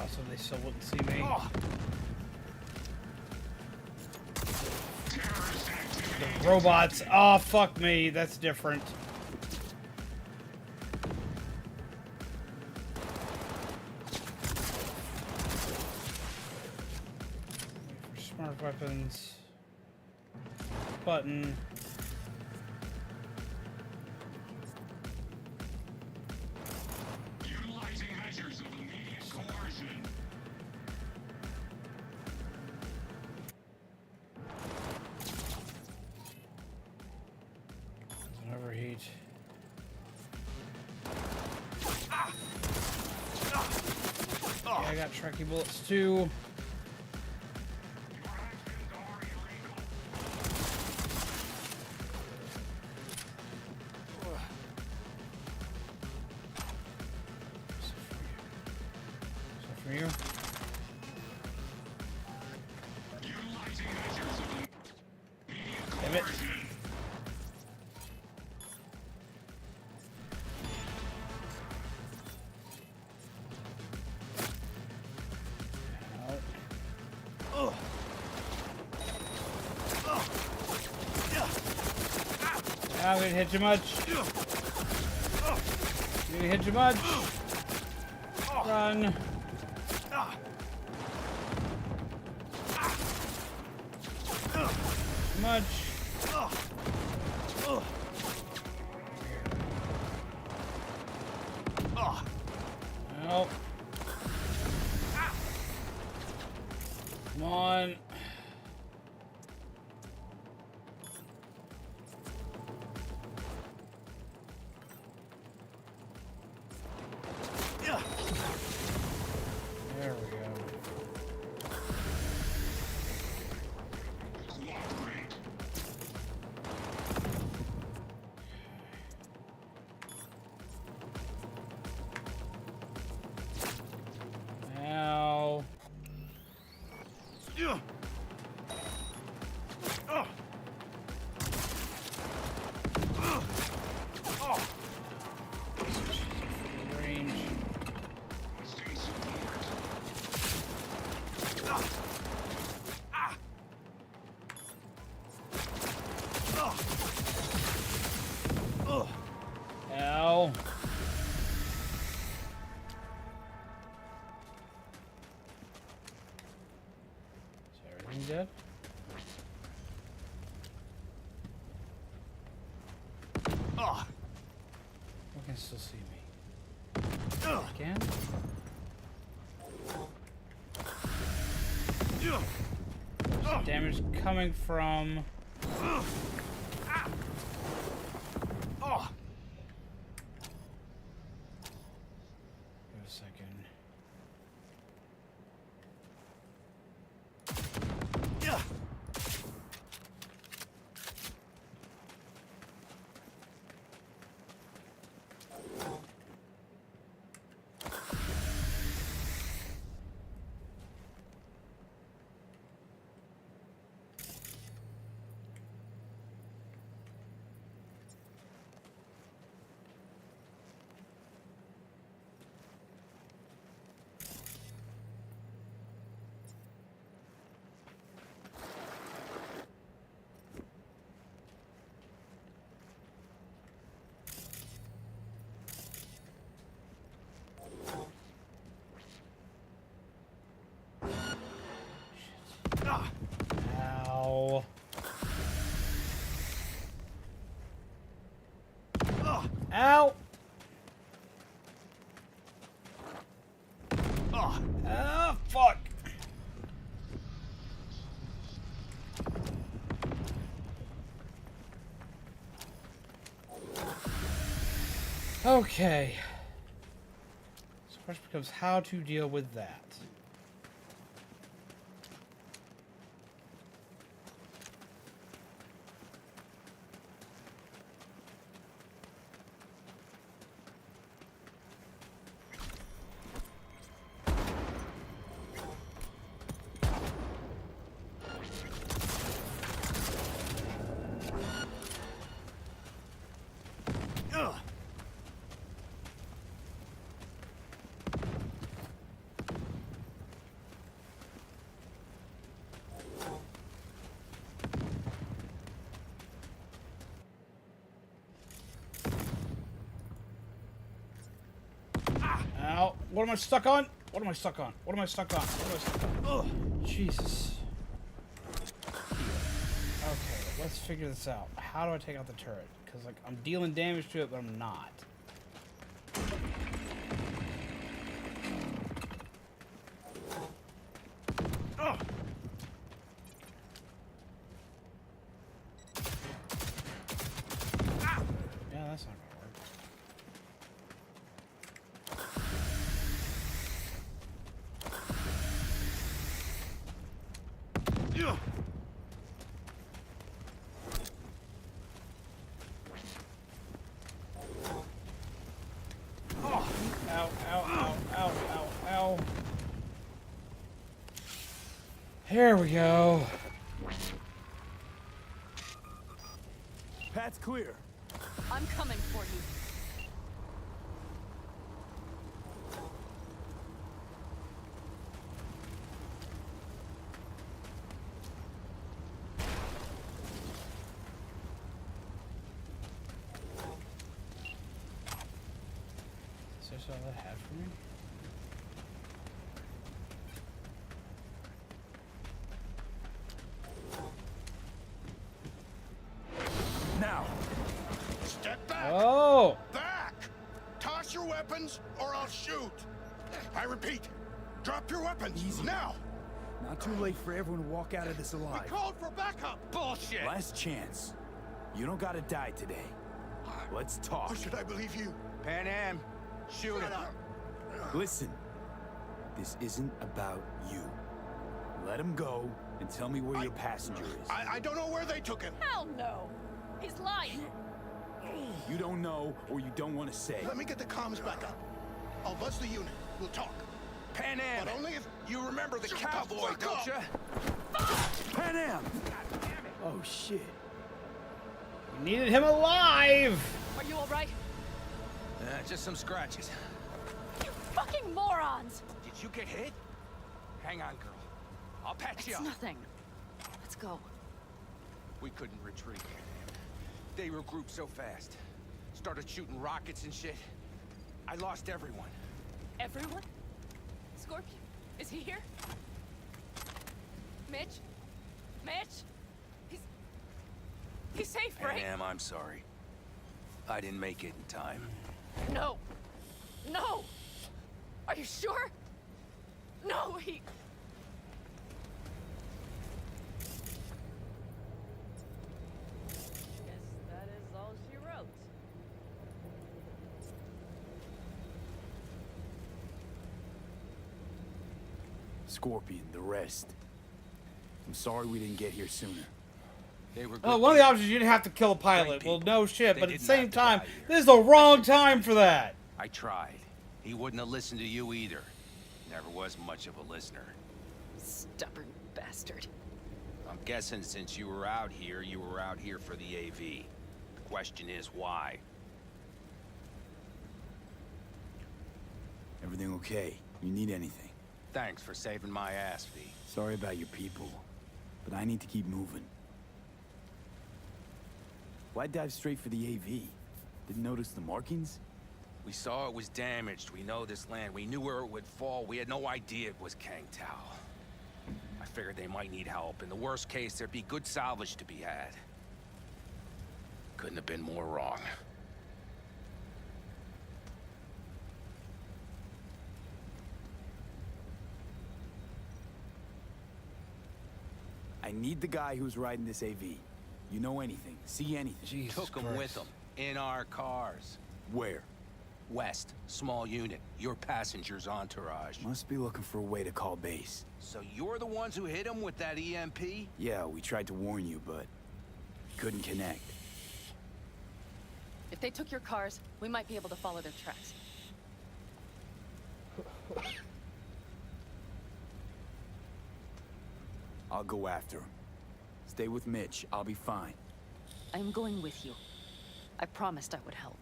So they still wouldn't see me. Oh. The robots. Oh, fuck me. That's different. For smart weapons. Button. I got Trekkie bullets too. So for you. Damn it. I'm gonna hit you much. I'm gonna hit you much. Run. Much. Nope. Come on. There we go. Now. Range. Ow. Is everything dead? You can still see me. Again? There's damage coming from. Wait a second. Ow! Oh, ah, fuck! Okay. So the question becomes how to deal with that. Ow. What am I stuck on? What am I stuck on? What am I stuck on? What am I stuck on? Ugh. Jesus. Okay, let's figure this out. How do I take out the turret? Because, like, I'm dealing damage to it, but I'm not. Ugh. Yeah, that's not gonna work. Yeah. Oh. Ow, ow, ow, ow, ow, ow. There we go. Path's clear. I'm coming for you. Is there something that had for me? Now. Step back! Oh! Back! Toss your weapons, or I'll shoot! I repeat, drop your weapons, Easy. now! Not too late for everyone to walk out of this We alive. called for backup! Bullshit! Last chance. You don't gotta die today. Let's talk. Or should I believe you? Pan Am, shoot Shut him. up! Listen, this isn't about you. Let him go and tell me where your passenger is. I don't know where they took him. Hell no! He's lying! You don't know or you don't want to say. Let me get the comms back up. I'll buzz the unit. We'll talk. Pan Am, But only if you remember the Shut the cowboy, fuck don't up. you? Pan Am! Oh, shit. We needed him alive! Are you alright? Just some scratches. You fucking morons! Did you get hit? Hang on, girl. I'll patch you It's up. nothing. Let's go. We couldn't retreat. They regrouped so fast. Started shooting rockets and shit. I lost everyone. Everyone? Scorpion, is he here? Mitch? Mitch? He's safe, Pan right? Am, I'm sorry. I didn't make it in time. No. No! Are you sure? No, he... Guess that is all she wrote. Scorpion, the rest. I'm sorry we didn't get here sooner. They were Oh, one of the options you didn't have to kill a pilot. Well, no shit, They but at the didn't same have to time, die here. this is the wrong time for that. I tried. He wouldn't have listened to you either. Never was much of a listener. Stubborn bastard. I'm guessing since you were out here for the AV. The question is why? Everything okay? You need anything? Thanks for saving my ass, V. Sorry about your people, but I need to keep moving. Why dive straight for the AV? Didn't notice the markings? We saw it was damaged. We know this land. We knew where it would fall. We had no idea it was Kang Tao. I figured they might need help. In the worst case, there'd be good salvage to be had. Couldn't have been more wrong. I need the guy who's riding this AV. You know anything? See anything? Took him with him. In our cars. Where? West. Small unit. Your passenger's entourage. Must be looking for a way to call base. So you're the ones who hit him with that EMP? Yeah, we tried to warn you, but couldn't connect. If they took your cars, we might be able to follow their tracks. I'll go after him. Stay with Mitch. I'll be fine. I'm going with you. I promised I would help.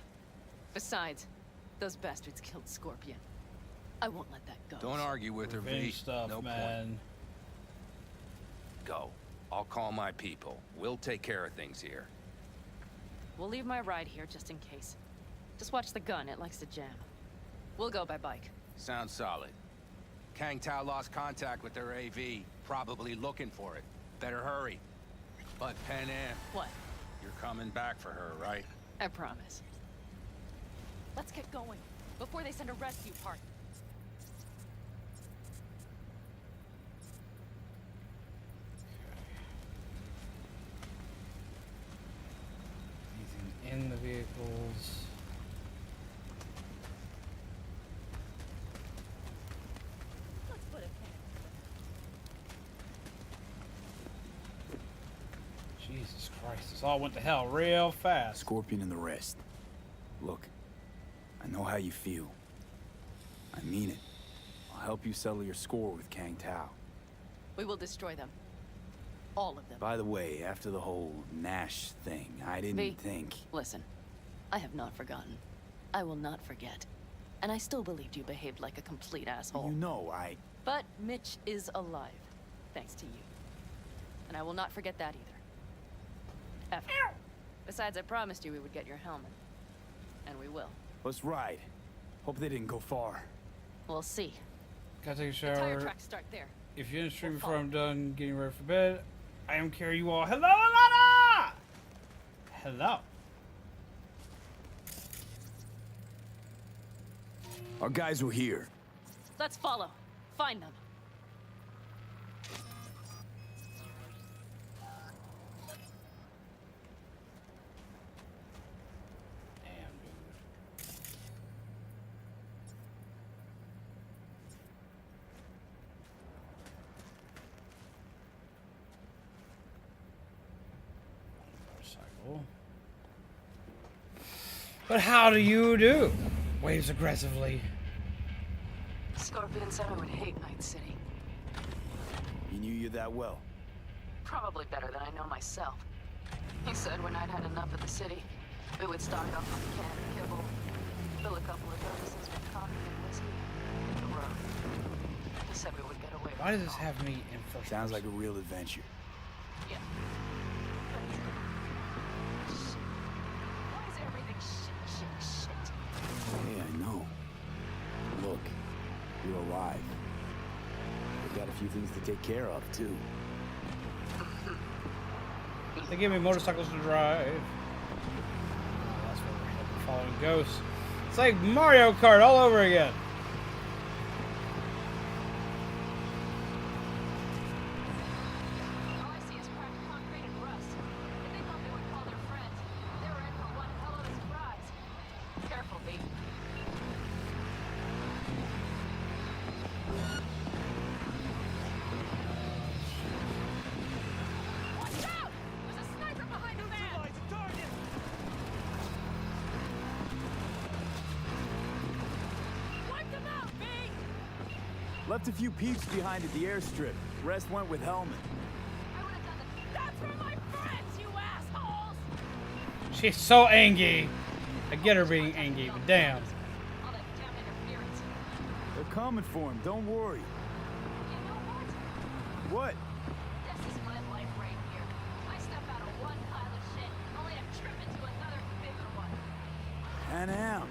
Besides, those bastards killed Scorpion. I won't let that go. Don't argue with her, V. Revenge stuff, No man. point. Go. I'll call my people. We'll take care of things here. We'll leave my ride here just in case. Just watch the gun, it likes to jam. We'll go by bike. Sounds solid. Kang Tao lost contact with their AV. Probably looking for it. Better hurry. But Pan Am. What? You're coming back for her, right? I promise. Let's get going, before they send a rescue party. Anything in the vehicles? Let's put a Jesus Christ, this all went to hell real fast. Scorpion and the rest. Look, I know how you feel. I mean it. I'll help you settle your score with Kang Tao. We will destroy them. All of them. By the way, after the whole Nash thing, I didn't think... Listen, I have not forgotten. I will not forget. And I still believed you behaved like a complete asshole. You know, But Mitch is alive, thanks to you. And I will not forget that either. Ever. Besides, I promised you we would get your helmet. And we will. Let's ride. Hope they didn't go far. We'll see. Gotta take a The tire shower. tracks start there. If you're in the stream before I'm done getting ready for bed, I am carry you all. Hello, Alanna! Hello. Our guys were here. Let's follow. Find them. But how do you do? Waves aggressively. Scorpion said I would hate Night City. He knew you that well. Probably better than I know myself. He said when I'd had enough of the city, we would stock up on canned kibble, fill a couple of doses with coffee and whiskey, hit the road. He said we would get away. Why does this have me in first Sounds like a real adventure. Yeah. Why is everything shit? Hey, I know. Look, you're alive. We've got a few things to take care of, too. They gave me motorcycles to drive. Oh, that's what we're following ghosts. It's like Mario Kart all over again. All I see is cracked concrete and rust. If they thought they would call their friends, they were in for one hell of a surprise. Careful, V. Watch out! There's a sniper behind the van! Wipe them out, V! Left a few peeps behind at the airstrip. Rest went with helmet. That's for my friends, you assholes! She's so angry. I get her being angry, but damn. All that damn interference. They're coming for him, don't worry. You know What? what? This is my life right here. I step out of one pile of shit, only to trip into another bigger one. Pan Am.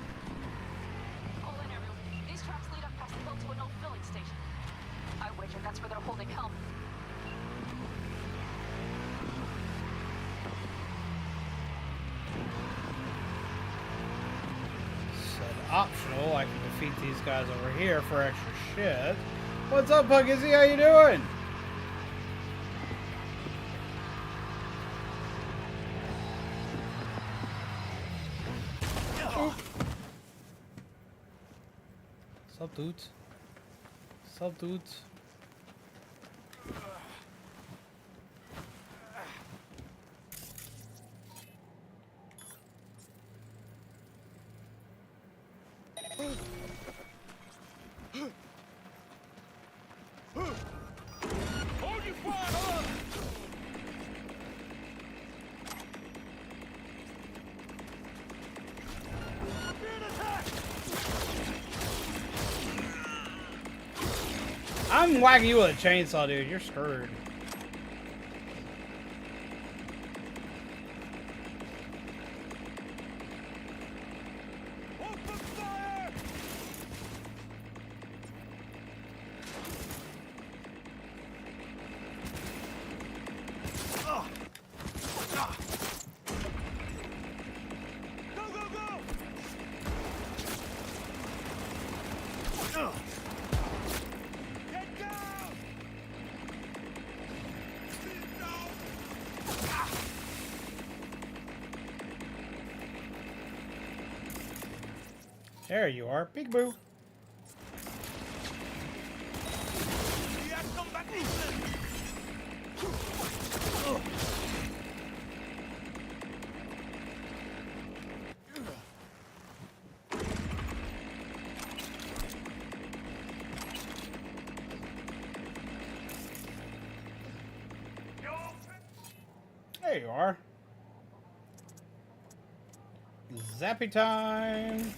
Pull in, everyone. These tracks lead up past the hill to an old filling station. I wager that's where they're holding helmet. Said optional. I can defeat these guys over here for extra shit. What's up, Pugizzy? How you doing? Sup, dudes? Sup, dudes? Hold your fire! I'm whacking you with a chainsaw, dude. You're screwed. Open fire! Go, go, go! Get down! There you are, peekaboo. Yeah, come back. There you are. Zappy time.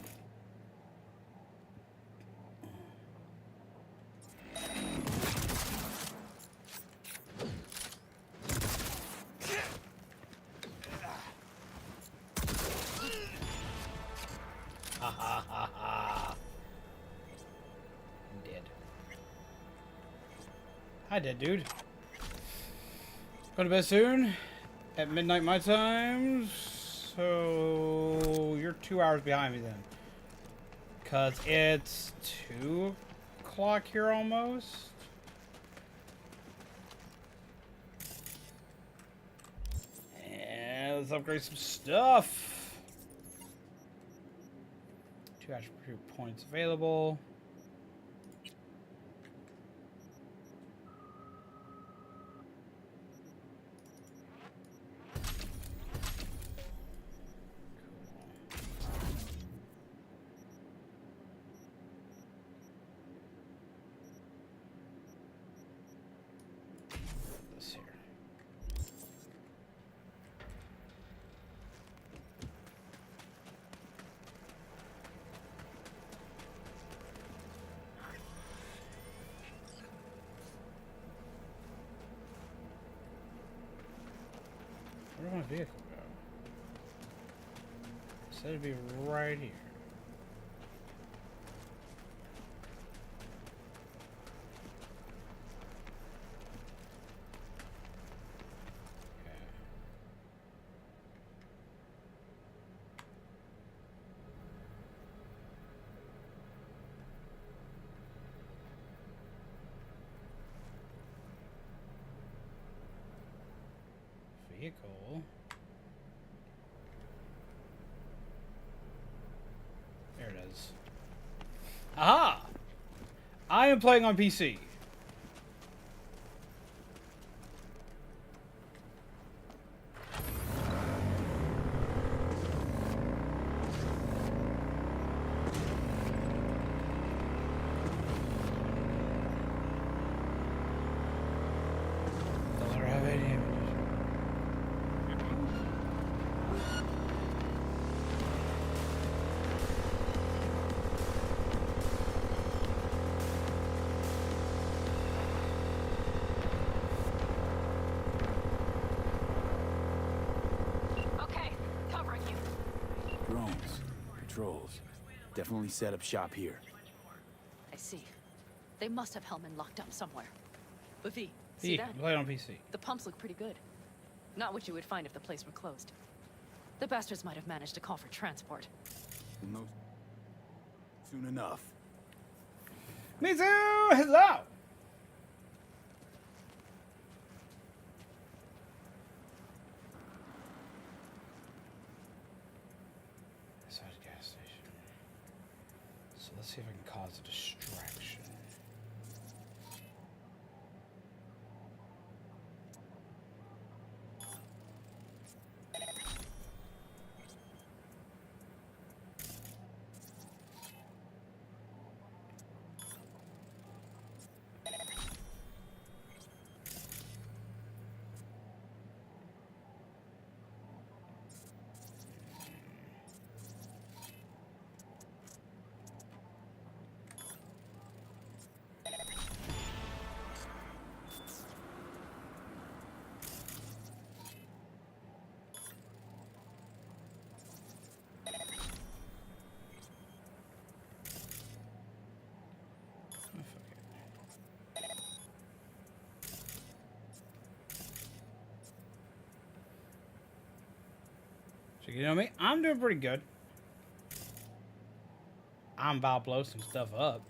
Ha ha ha ha. I'm dead. Hi, dead dude. Go to bed soon. At midnight my time. So you're 2 hours behind me then. Cause it's 2 o'clock here almost. And let's upgrade some stuff. 2 attribute points available. This here. Where did my vehicle go? It said it'd be right here. Vehicle. There it is. Aha! I am playing on PC. Don't let her have any images. Okay, covering you. Drones, patrols. Definitely set up shop here. I see. They must have Hellman locked up somewhere. But V, see See, that? I'm playing on PC. The pumps look pretty good. Not what you would find if the place were closed. The bastards might have managed to call for transport. We'll know soon enough. Me too! Hello! Side gas station. So Let's see if I can cause a distraction. So you know me, I'm doing pretty good. I'm about to blow some stuff up.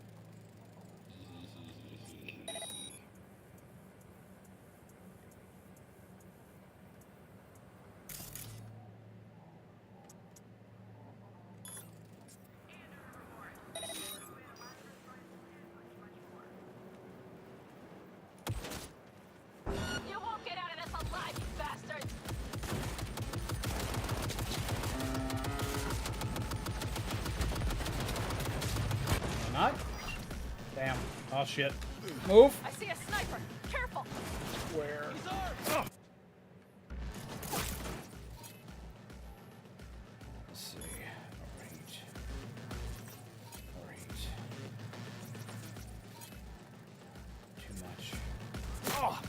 You won't get out of this alive, you bastards! Not? Damn. Oh shit. Move. I see a sniper! Careful! Where? Oh. Let's see. Alright. Alright. Too much. Oh!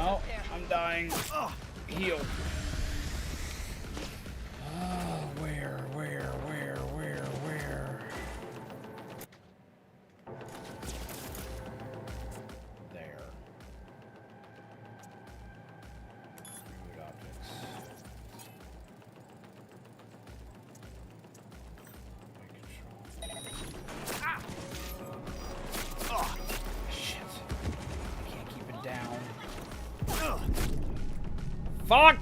Oh, I'm dying. Heal. Oh, where? There. Remote objects. Ah! Oh, shit. I can't keep it down. Fuck!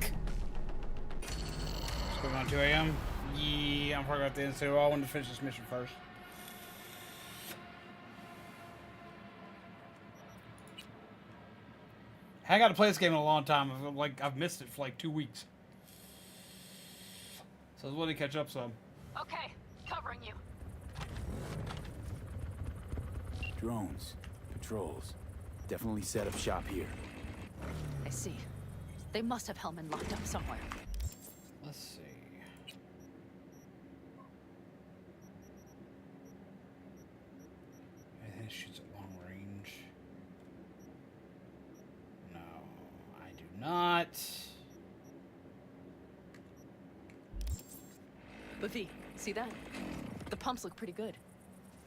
What's going on, 2 a.m.? Yeah, I'm probably about to end, so I wanted to finish this mission first. I haven't got to play this game in a long time. I've missed it for like 2 weeks. So I was willing to catch up some. Okay, covering you. Drones, patrols. Definitely set up shop here. I see. They must have Hellman locked up somewhere. Let's see. I think it shoots at long range. No, I do not. But V, see that? The pumps look pretty good.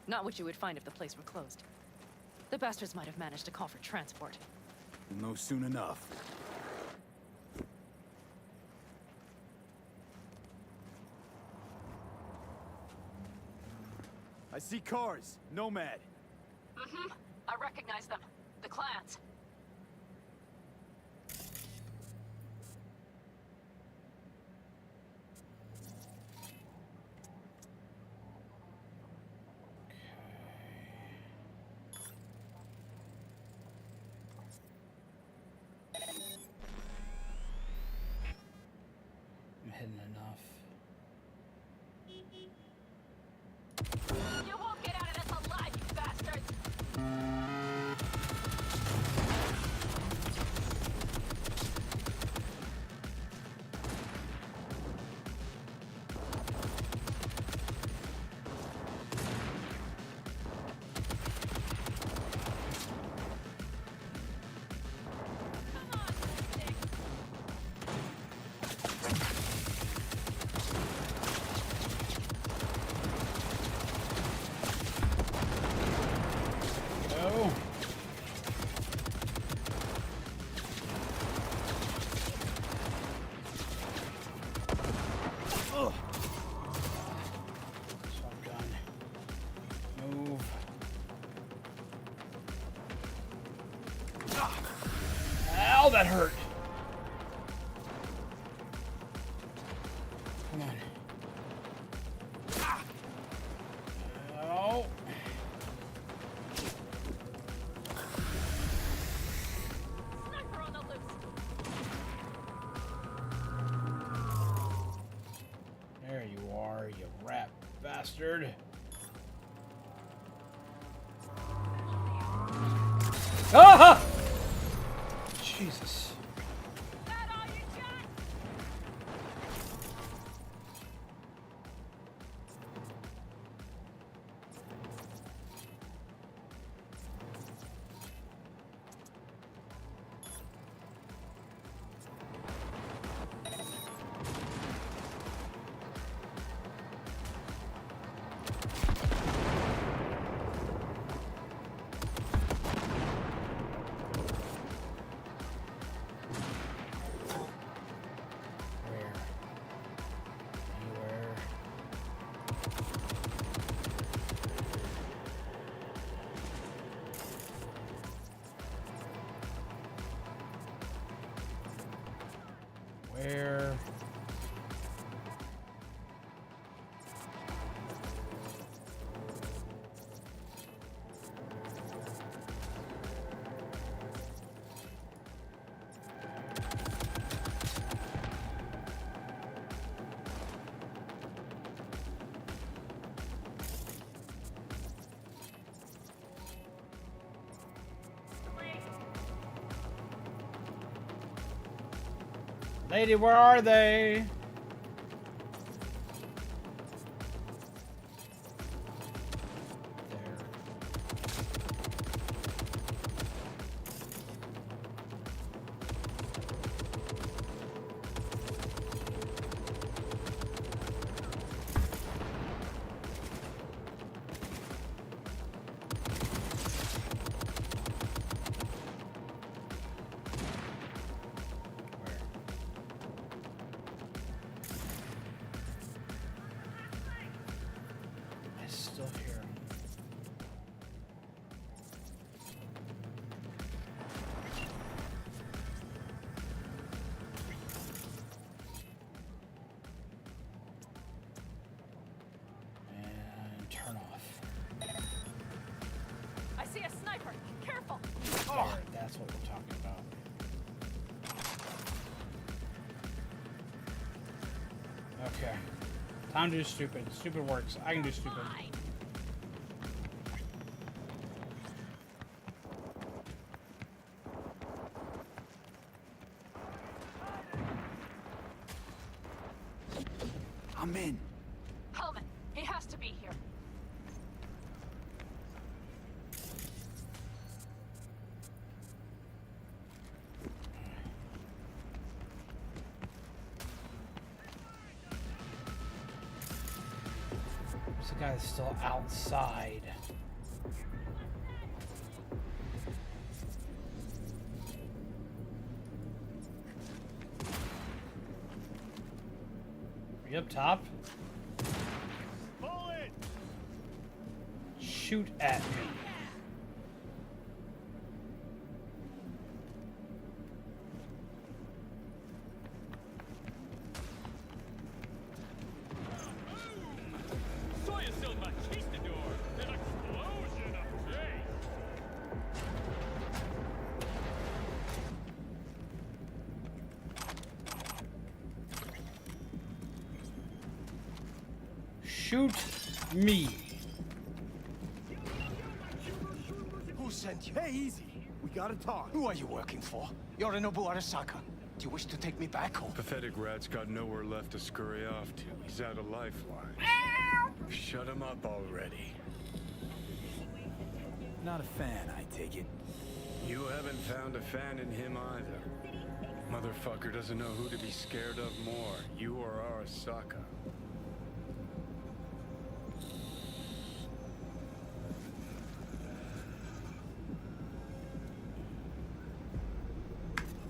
Not what you would find if the place were closed. The bastards might have managed to call for transport. We'll know soon enough. I see cars. Nomad. Mm-hmm. I recognize them. The clans. I'm hitting enough. You won't get out of this alive, you bastards! Go. Shotgun. Move. Ow, that hurt. bastard. Ah! Jesus. Where? Lady, where are they? That's what we're talking about. Okay. Time to do stupid. Stupid works. I can do stupid. I'm in. Hellman, he has to be here. This guy's still outside. Are you up top? Bullet! Shoot at me. Saw yourself my conquistador! An explosion of taste! Shoot me. Who sent you? Hey, easy. We gotta talk. Who are you working for? Yorinobu Arasaka. Do you wish to take me back home? Pathetic rat's got nowhere left to scurry off to. He's out of lifeline. Shut him up already. Not a fan, I take it. You haven't found a fan in him either. Motherfucker doesn't know who to be scared of more, you or Arasaka.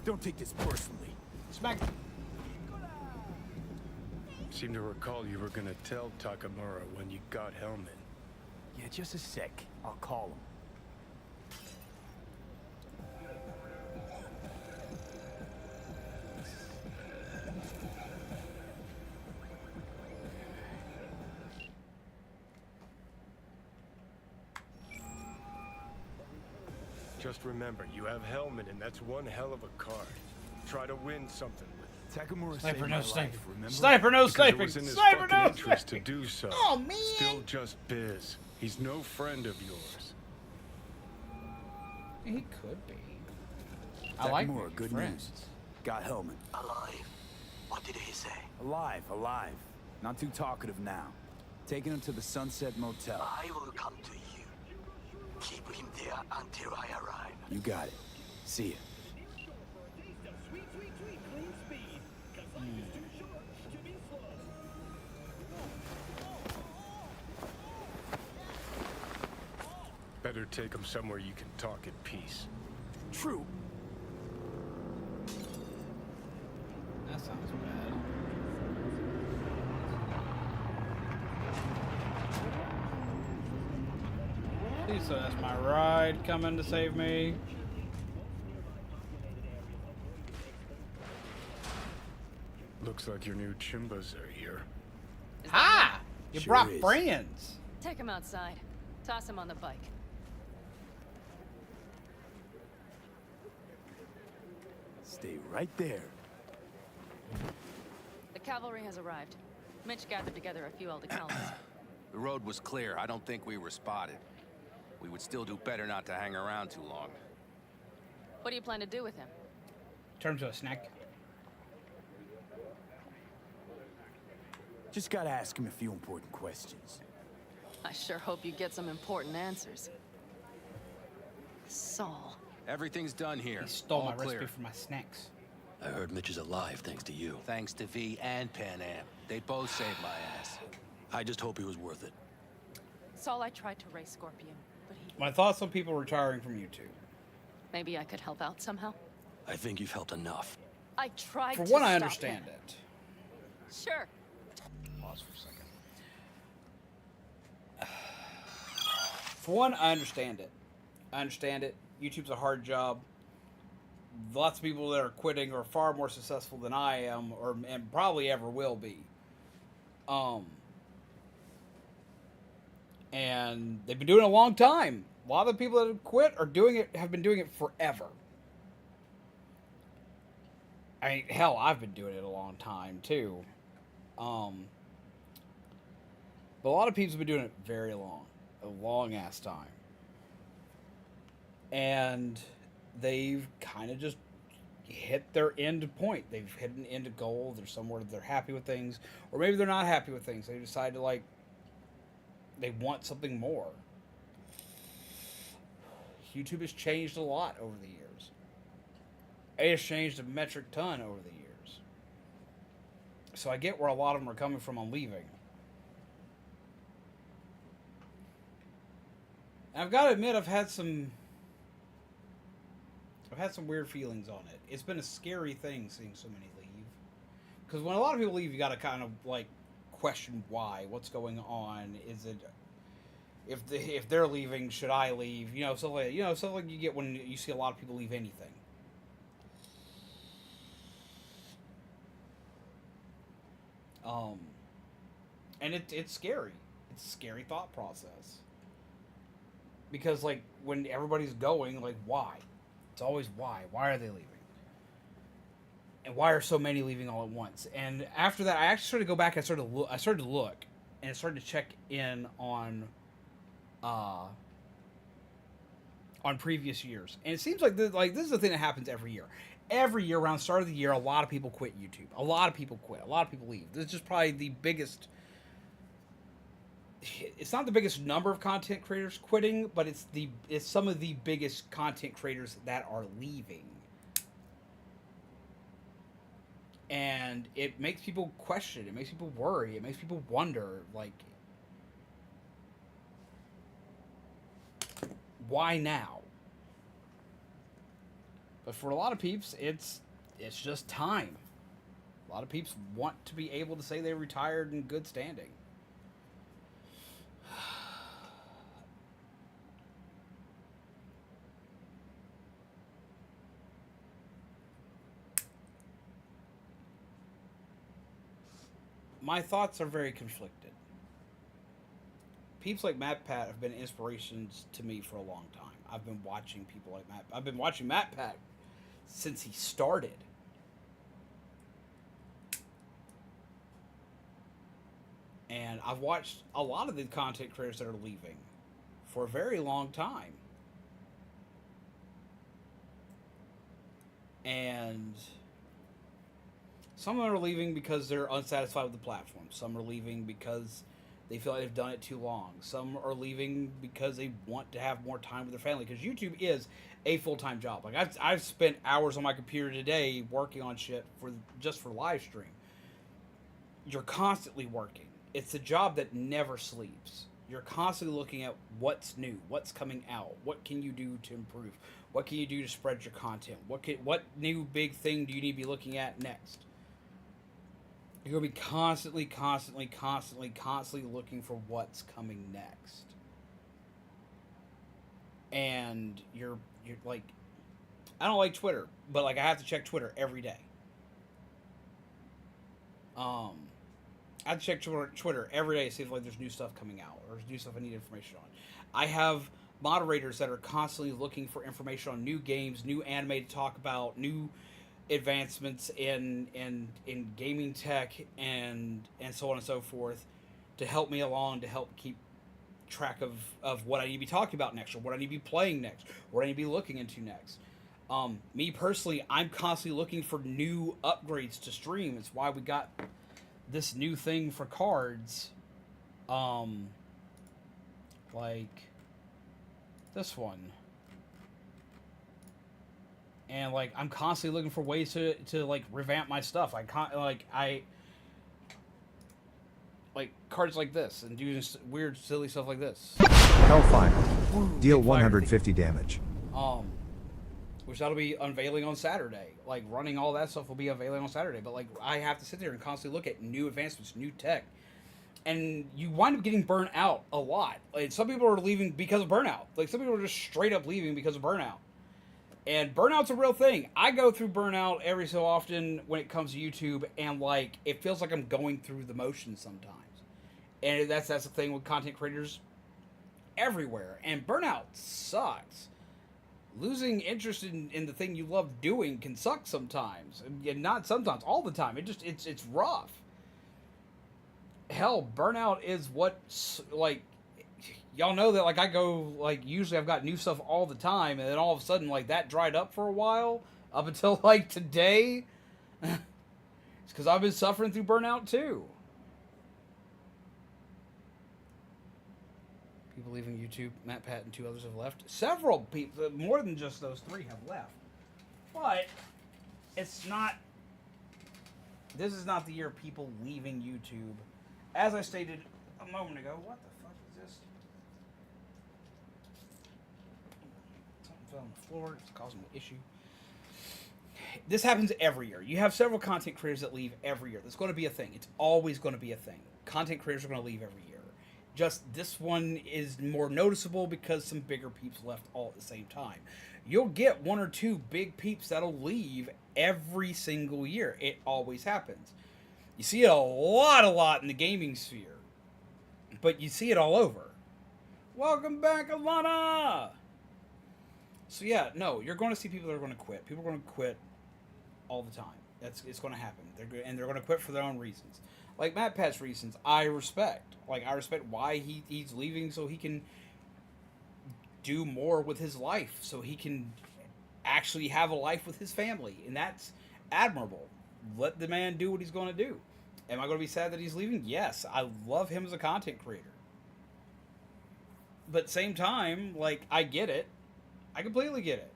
Don't take this personally. Smack. Seem to recall you were gonna tell Takamura when you got Hellman. Yeah, just a sec. I'll call him. Just remember, you have Hellman, and that's one hell of a card. Try to win something with it. Takamura Sniper, saved no my sniping. life, remember? Sniper, no Because it sniping. was in his Sniper, fucking no interest to sniping. do so. Oh, man. Still just Biz. He's no friend of yours. He could be. I like Takamura, making good friends. news. Got Hellman. Alive. What did he say? Alive, alive. Not too talkative now. Taking him to the Sunset Motel. I will come to you. Keep him there until I arrive. You got it. See ya. Better take him somewhere you can talk in peace. True. That sounds bad. Please, so that's my ride coming to save me. Looks like your new chimbas are here. Ha! You Sure brought is. friends. Take him outside. Toss him on the bike. Stay right there. The cavalry has arrived. Mitch gathered together a few elder colonists. The road was clear. I don't think we were spotted. We would still do better not to hang around too long. What do you plan to do with him? Turn to a snack. Just gotta ask him a few important questions. I sure hope you get some important answers. Saul. Everything's done here. He stole All my clear. recipe for my snacks. I heard Mitch is alive thanks to you. Thanks to V and Pan Am. They both saved my ass. I just hope he was worth it. Saul, I tried to raise Scorpion, but he... My thoughts on people retiring from YouTube. Maybe I could help out somehow? I think you've helped enough. I tried For to one, I stop understand him. it. Sure. Pause for a second. For one, I understand it. I understand it. YouTube's a hard job. Lots of people that are quitting are far more successful than I am, and probably ever will be. And they've been doing it a long time. A lot of the people that have quit are doing it, have been doing it forever. I mean, hell, I've been doing it a long time too. But a lot of people have been doing it very long, a long ass time. And they've kind of just hit their end point. They've hit an end goal. They're somewhere they're happy with things, or maybe they're not happy with things. They decide to they want something more. YouTube has changed a lot over the years. It has changed a metric ton over the years. So I get where a lot of them are coming from on leaving. And I've got to admit, I've had some weird feelings on it. It's been a scary thing seeing so many leave. Because when a lot of people leave, you got to kind of question why, what's going on. Is it if they're leaving, should I leave? Stuff like you get when you see a lot of people leave anything. And it's scary. It's a scary thought process. Because when everybody's going, why? It's always why. Why are they leaving? And why are so many leaving all at once? And after that, I actually started to go back and I started to look and started to check in on previous years. And it seems like this is the thing that happens every year. Every year around the start of the year, a lot of people quit YouTube. A lot of people quit. A lot of people leave. This is just probably the biggest. It's not the biggest number of content creators quitting, but it's some of the biggest content creators that are leaving. And it makes people question. It makes people worry. It makes people wonder, why now? But for a lot of peeps, it's just time. A lot of peeps want to be able to say they retired in good standing. My thoughts are very conflicted. Peeps like MatPat have been inspirations to me for a long time. I've been watching people like Matt. I've been watching MatPat since he started. And I've watched a lot of the content creators that are leaving for a very long time. And some of them are leaving because they're unsatisfied with the platform. Some are leaving because they feel like they've done it too long. Some are leaving because they want to have more time with their family. Because YouTube is a full-time job. Like I've spent hours on my computer today working on shit just for live stream. You're constantly working. It's a job that never sleeps. You're constantly looking at what's new, what's coming out, what can you do to improve, what can you do to spread your content, what new big thing do you need to be looking at next. You're going to be constantly looking for what's coming next. And you're like, I don't like Twitter, but like I have to check Twitter every day. I have to check Twitter every day to see if like there's new stuff coming out or there's new stuff I need information on. I have moderators that are constantly looking for information on new games, new anime to talk about, new advancements in gaming tech and so on and so forth to help me along, to help keep track of what I need to be talking about next, or what I need to be playing next, what I need to be looking into next. Me personally, I'm constantly looking for new upgrades to stream. It's why we got this new thing for cards, like this one. And like I'm constantly looking for ways to like revamp my stuff. I like cards like this and doing weird silly stuff like this. Hellfire. Deal 150 damage. Which that'll be unveiling on Saturday. Like running all that stuff will be unveiling on Saturday. But like I have to sit there and constantly look at new advancements, new tech, and you wind up getting burnt out a lot. Like some people are leaving because of burnout. Like some people are just straight up leaving because of burnout. And burnout's a real thing. I go through burnout every so often when it comes to YouTube, and like it feels like I'm going through the motions sometimes. And that's the thing with content creators everywhere. And burnout sucks. Losing interest in the thing you love doing can suck sometimes, and not sometimes, all the time. It's rough. Hell, burnout is what, like, y'all know that, like, I go, like, usually I've got new stuff all the time, and then all of a sudden, like, that dried up for a while, up until, like, today. It's because I've been suffering through burnout, too. People leaving YouTube. Matt, Pat, and 2 others have left. Several people, more than just those 3 have left. But it's not, this is not the year of people leaving YouTube. As I stated a moment ago, what the fuck is this? Something fell on the floor. It's causing an issue. This happens every year. You have several content creators that leave every year. There's going to be a thing. It's always going to be a thing. Content creators are going to leave every year. Just this one is more noticeable because some bigger peeps left all at the same time. You'll get 1 or 2 big peeps that'll leave every single year. It always happens. You see it a lot in the gaming sphere. But you see it all over. Welcome back, Alanna! So yeah, no, you're going to see people that are going to quit. People are going to quit all the time. It's going to happen. They're going to quit for their own reasons. Like Matt Pat's reasons, I respect. Like, I respect why he's leaving, so he can do more with his life, so he can actually have a life with his family, and that's admirable. Let the man do what he's going to do. Am I going to be sad that he's leaving? Yes, I love him as a content creator. But at the same time, like, I get it. I completely get it.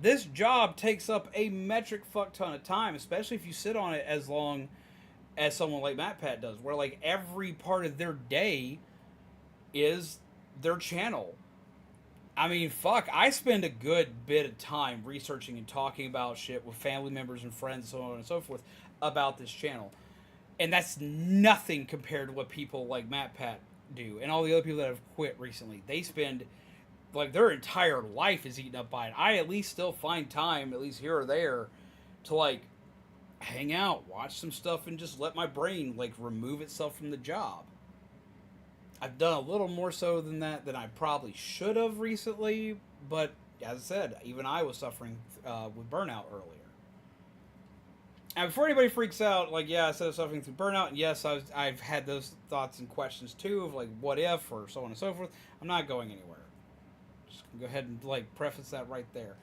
This job takes up a metric fuck ton of time, especially if you sit on it as long as someone like Matt Pat does, where like every part of their day is their channel. I mean, fuck, I spend a good bit of time researching and talking about shit with family members and friends, so on and so forth, about this channel. And that's nothing compared to what people like Matt Pat do, and all the other people that have quit recently. They spend, like, their entire life is eaten up by it. I at least still find time, at least here or there, to, like, hang out, watch some stuff, and just let my brain, like, remove itself from the job. I've done a little more so than that than I probably should have recently, but as I said, even I was suffering with burnout earlier. And before anybody freaks out, like, yeah, I said suffering through burnout, and yes, I've had those thoughts and questions too of like, what if, or so on and so forth. I'm not going anywhere. Just go ahead and like preface that right there.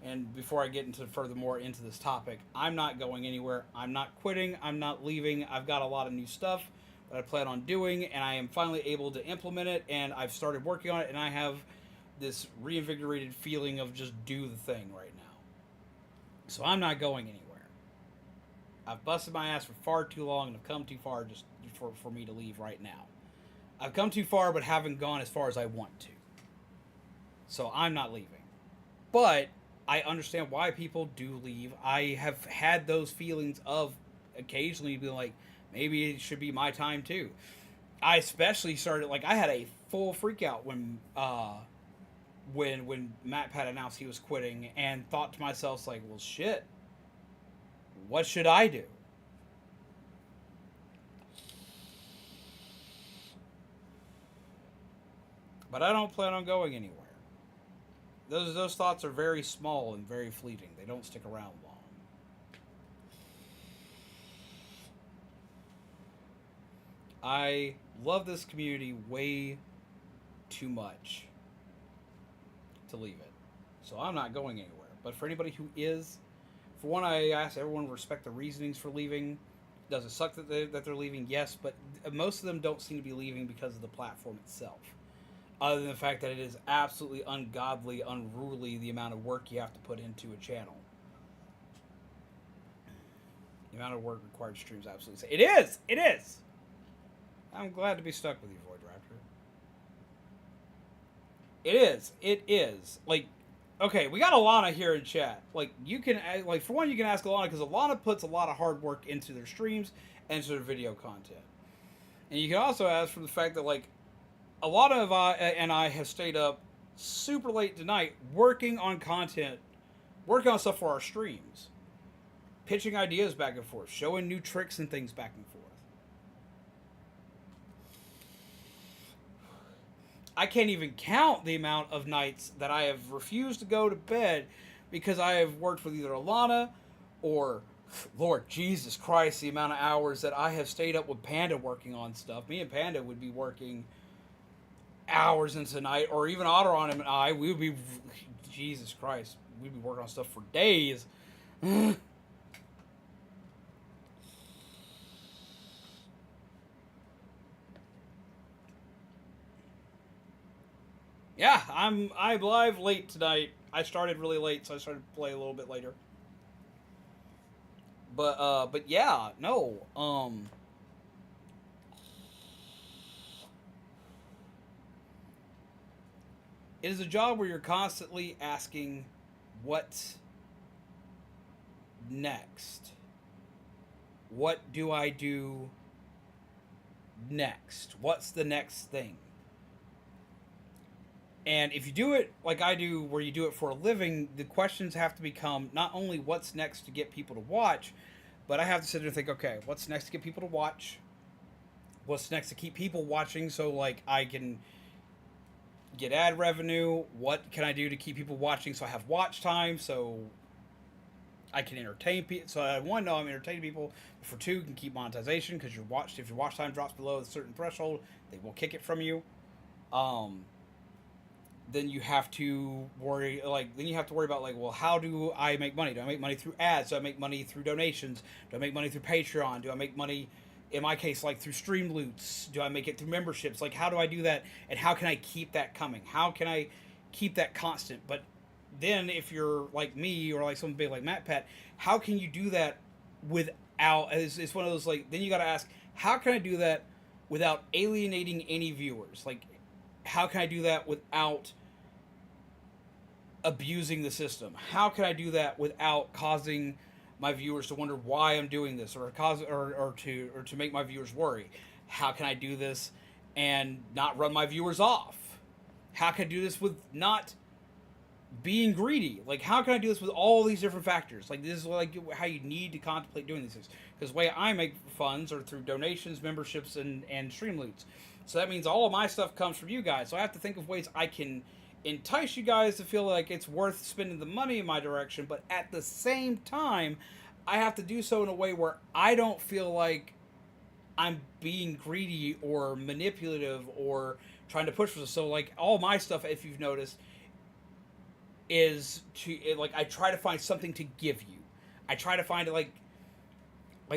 And before I get into furthermore into this topic, I'm not going anywhere. I'm not quitting. I'm not leaving. I've got a lot of new stuff that I plan on doing, and I am finally able to implement it, and I've started working on it, and I have this reinvigorated feeling of just do the thing right now. So I'm not going anywhere. I've busted my ass for far too long, and I've come too far just for me to leave right now. I've come too far, but haven't gone as far as I want to. So I'm not leaving. But I understand why people do leave. I have had those feelings of occasionally being like, maybe it should be my time too. I especially started, like, I had a full freak out when MatPat announced he was quitting, and thought to myself, like, well, shit. What should I do? But I don't plan on going anywhere. Those thoughts are very small and very fleeting. They don't stick around long. I love this community way too much to leave it. So I'm not going anywhere. But for anybody who is, for one, I ask everyone to respect the reasonings for leaving. Does it suck that they're leaving? Yes, but most of them don't seem to be leaving because of the platform itself. Other than the fact that it is absolutely ungodly, unruly, the amount of work you have to put into a channel. The amount of work required to stream is absolutely insane. It is! It is! I'm glad to be stuck with you, Void Raptor. It is. It is. Like, okay, we got Alanna here in chat. Like, you can, like, for one, you can ask Alanna, because Alanna puts a lot of hard work into their streams and into their video content. And you can also ask for the fact that, like, Alanna and I have stayed up super late tonight working on content, working on stuff for our streams, pitching ideas back and forth, showing new tricks and things back and forth. I can't even count the amount of nights that I have refused to go to bed because I have worked with either Alanna or, Lord Jesus Christ, the amount of hours that I have stayed up with Panda working on stuff. Me and Panda would be working hours into the night, or even Aderan and I, we would be, Jesus Christ, we'd be working on stuff for days. Yeah, I'm live late tonight. I started really late, so I started to play a little bit later. But yeah, no, it is a job where you're constantly asking, what next? What do I do next? What's the next thing? And if you do it like I do, where you do it for a living, the questions have to become not only what's next to get people to watch, but I have to sit there and think, okay, what's next to get people to watch? What's next to keep people watching so, like, I can get ad revenue? What can I do to keep people watching so I have watch time, so I can entertain people? So I, one, know I'm entertaining people. For two, can keep monetization, because if your watch time drops below a certain threshold, they will kick it from you. Then you have to worry, about, like, well, how do I make money? Do I make money through ads? Do I make money through donations? Do I make money through Patreon? Do I make money, in my case, like, through stream loots? Do I make it through memberships? Like, how do I do that? And how can I keep that coming? How can I keep that constant? But then if you're like me, or like someone big like MatPat, how can you do that without, it's one of those, like, then you got to ask, how can I do that without alienating any viewers? Like, how can I do that without abusing the system? How can I do that without causing my viewers to wonder why I'm doing this, or to make my viewers worry? How can I do this and not run my viewers off? How can I do this with not being greedy? Like, how can I do this with all these different factors? Like, this is like how you need to contemplate doing these things. Because the way I make funds are through donations, memberships, and stream loots. So that means all of my stuff comes from you guys. So I have to think of ways I can entice you guys to feel like it's worth spending the money in my direction, but at the same time, I have to do so in a way where I don't feel like I'm being greedy or manipulative or trying to push for this. So, like, all my stuff, if you've noticed, is like, I try to find something to give you. I try to find it, like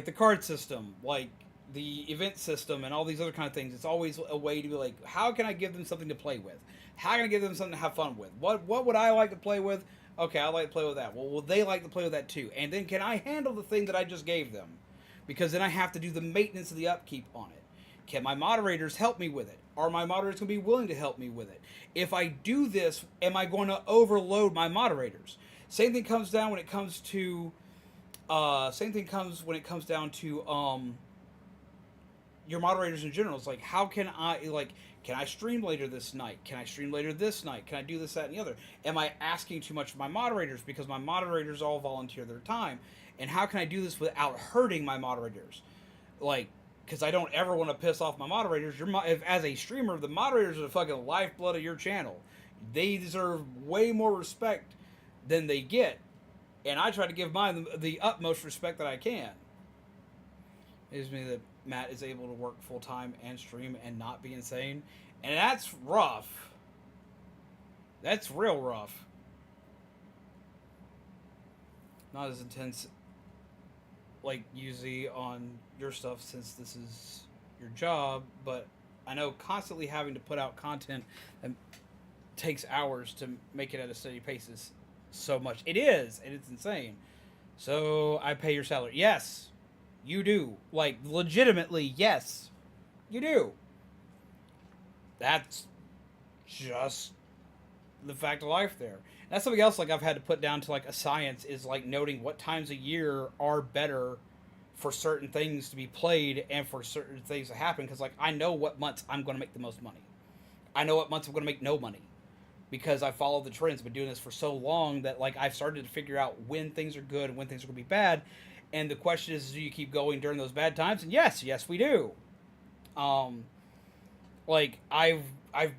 the card system, like the event system, and all these other kind of things. It's always a way to be like, how can I give them something to play with? How can I give them something to have fun with? What would I like to play with? Okay, I like to play with that. Well, will they like to play with that too? And then can I handle the thing that I just gave them? Because then I have to do the maintenance of the upkeep on it. Can my moderators help me with it? Are my moderators going to be willing to help me with it? If I do this, am I going to overload my moderators? Same thing comes down when it comes to your moderators in general. It's like, how can I stream later this night? Can I stream later this night? Can I do this, that, and the other? Am I asking too much of my moderators? Because my moderators all volunteer their time. And how can I do this without hurting my moderators? Like, because I don't ever want to piss off my moderators. As a streamer, the moderators are the fucking lifeblood of your channel. They deserve way more respect than they get. And I try to give mine the utmost respect that I can. It gives me that Matt is able to work full-time and stream and not be insane. And that's rough. That's real rough. Not as intense, like, usually on your stuff, since this is your job, but I know constantly having to put out content that takes hours to make it at a steady pace is so much. It is, and it's insane. So I pay your salary. Yes, you do. Like, legitimately, yes, you do. That's just the fact of life there. And that's something else, like, I've had to put down to, like, a science, is, like, noting what times a year are better for certain things to be played and for certain things to happen. Because, like, I know what months I'm going to make the most money. I know what months I'm going to make no money. Because I follow the trends. I've been doing this for so long that, like, I've started to figure out when things are good and when things are going to be bad. And the question is, do you keep going during those bad times? And yes, we do. Like, I've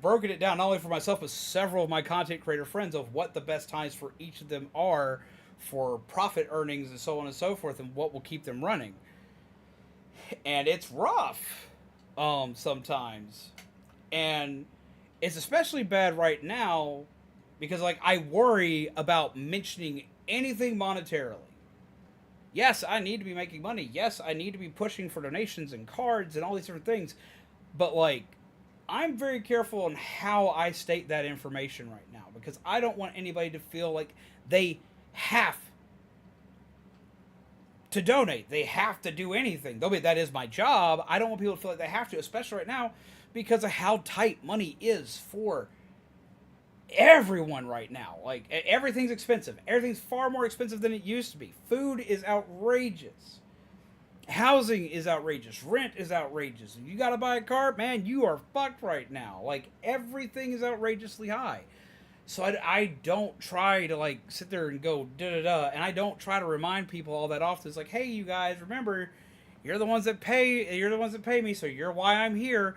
broken it down not only for myself, but several of my content creator friends of what the best times for each of them are for profit earnings and so on and so forth, and what will keep them running. And it's rough sometimes. And it's especially bad right now because, like, I worry about mentioning anything monetarily. Yes, I need to be making money. Yes, I need to be pushing for donations and cards and all these different things. But, like, I'm very careful on how I state that information right now, because I don't want anybody to feel like they have to donate. They have to do anything. Though that is my job, I don't want people to feel like they have to, especially right now, because of how tight money is for everyone right now. Like, everything's expensive. Everything's far more expensive than it used to be. Food is outrageous. Housing is outrageous. Rent is outrageous. If you gotta buy a car, man, you are fucked right now. Like, everything is outrageously high. So I don't try to, like, sit there and go da-da-da, and I don't try to remind people all that often. It's like, hey, you guys, remember, you're the ones that pay me, so you're why I'm here.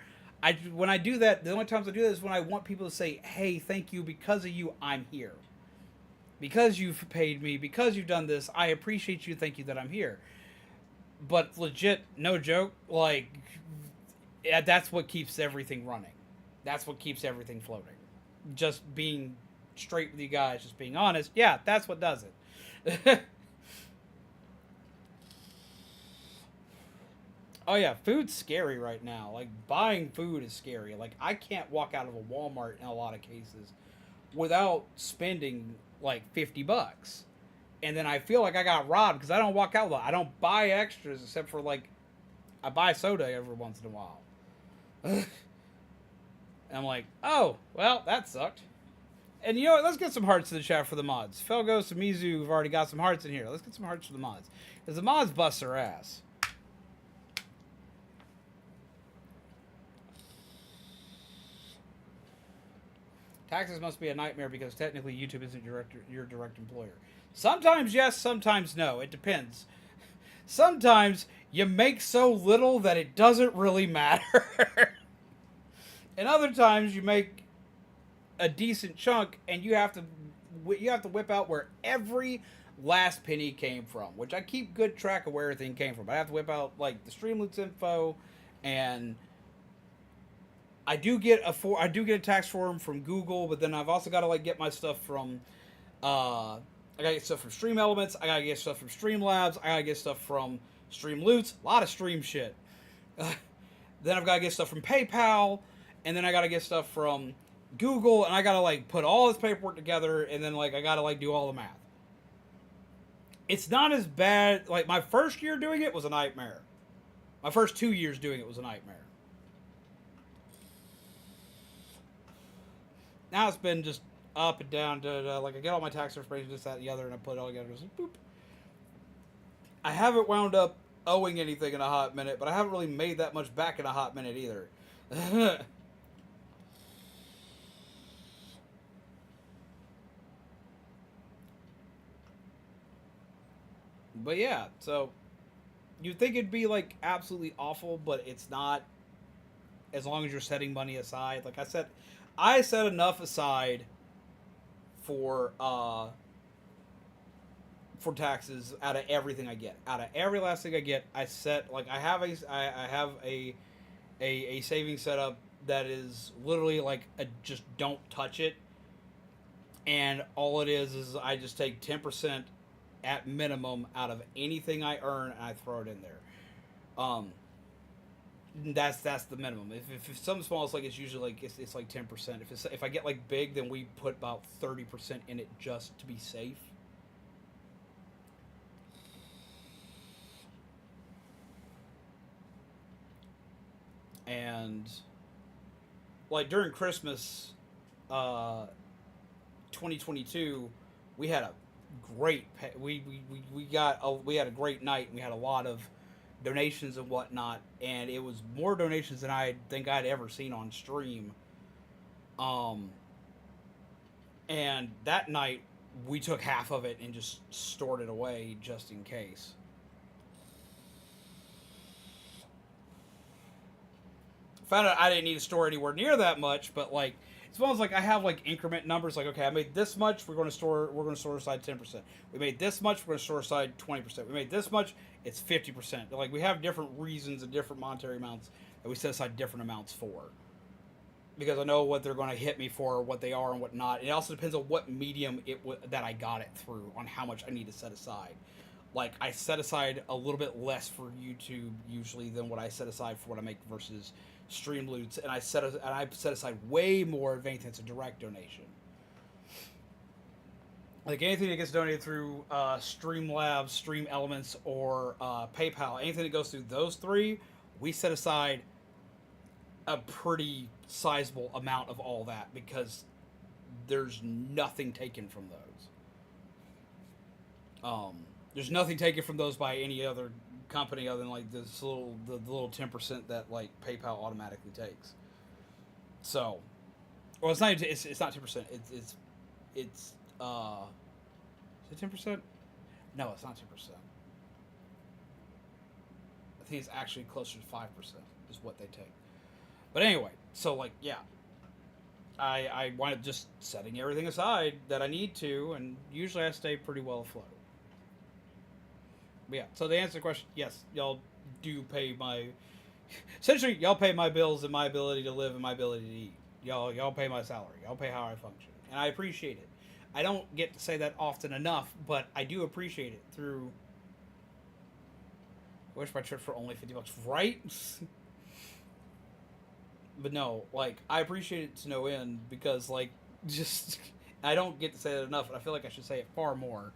When I do that, the only times I do that is when I want people to say, hey, thank you, because of you, I'm here. Because you've paid me, because you've done this, I appreciate you, thank you that I'm here. But legit, no joke, like, yeah, that's what keeps everything running. That's what keeps everything floating. Just being straight with you guys, just being honest, yeah, that's what does it. Oh yeah, food's scary right now. Like, buying food is scary. Like, I can't walk out of a Walmart in a lot of cases without spending like $50. And then I feel like I got robbed because I don't walk out a lot. I don't buy extras except for, like, I buy soda every once in a while. And I'm like, oh, well, that sucked. And you know what? Let's get some hearts in the chat for the mods. Felgos and Mizu have already got some hearts in here. Let's get some hearts for the mods. Because the mods bust their ass. Taxes must be a nightmare because technically YouTube isn't your direct employer. Sometimes yes, sometimes no. It depends. Sometimes you make so little that it doesn't really matter. And other times you make a decent chunk and you have to whip out where every last penny came from, which I keep good track of where everything came from. I have to whip out like the StreamBeats info, and I do get a tax form from Google, but then I've also got to like get my stuff from I gotta get stuff from Stream Elements, I gotta get stuff from Streamlabs, I gotta get stuff from Streamloots, a lot of stream shit. Then I've got to get stuff from PayPal, and then I got to get stuff from Google, and I got to like put all this paperwork together, and then like I got to like do all the math. It's not as bad. Like my first year doing it was a nightmare. My first 2 years doing it was a nightmare. Now it's been just up and down. Like I get all my tax information, this, that, and the other, and I put it all together. Just like, boop. I haven't wound up owing anything in a hot minute, but I haven't really made that much back in a hot minute either. But yeah, so you'd think it'd be like absolutely awful, but it's not, as long as you're setting money aside. Like I set enough aside for taxes out of everything I get. Out of every last thing I get, I set like I have a savings setup that is literally like a just don't touch it. And all it is I just take 10% at minimum out of anything I earn and I throw it in there. That's the minimum. If it's something small, it's like it's usually like it's like 10%. If I get like big, then we put about 30% in it just to be safe. And like during Christmas 2022, we had a great we had a great night, and we had a lot of donations and whatnot, and it was more donations than I think I'd ever seen on stream. And that night we took half of it and just stored it away just in case. Found out I didn't need to store anywhere near that much, but like as well as like I have like increment numbers, like okay, I made this much, we're going to store aside 10%. We made this much, we're going to store aside 20%. We made this much, it's 50%. Like we have different reasons and different monetary amounts that we set aside different amounts for, because I know what they're going to hit me for, what they are and what not. It also depends on what medium that I got it through, on how much I need to set aside. Like I set aside a little bit less for YouTube usually than what I set aside for what I make versus Streamloots, and I set aside way more of anything that's a direct donation. Like anything that gets donated through Streamlabs, Stream Elements, or PayPal, anything that goes through those three, we set aside a pretty sizable amount of all that, because there's nothing taken from those. There's nothing taken from those by any other company other than like the little 10% that like PayPal automatically takes. So, well, it's not 10%. It's is it 10%? No, it's not 10%. I think it's actually closer to 5% is what they take. But anyway, so like yeah, I wind up just setting everything aside that I need to, and usually I stay pretty well afloat. But yeah, so to answer the question, yes, y'all do pay my... Essentially, y'all pay my bills and my ability to live and my ability to eat. Y'all pay my salary. Y'all pay how I function. And I appreciate it. I don't get to say that often enough, but I do appreciate it through... I wish my trip for only $50, right? But no, like, I appreciate it to no end, because, like, just... I don't get to say that enough, and I feel like I should say it far more.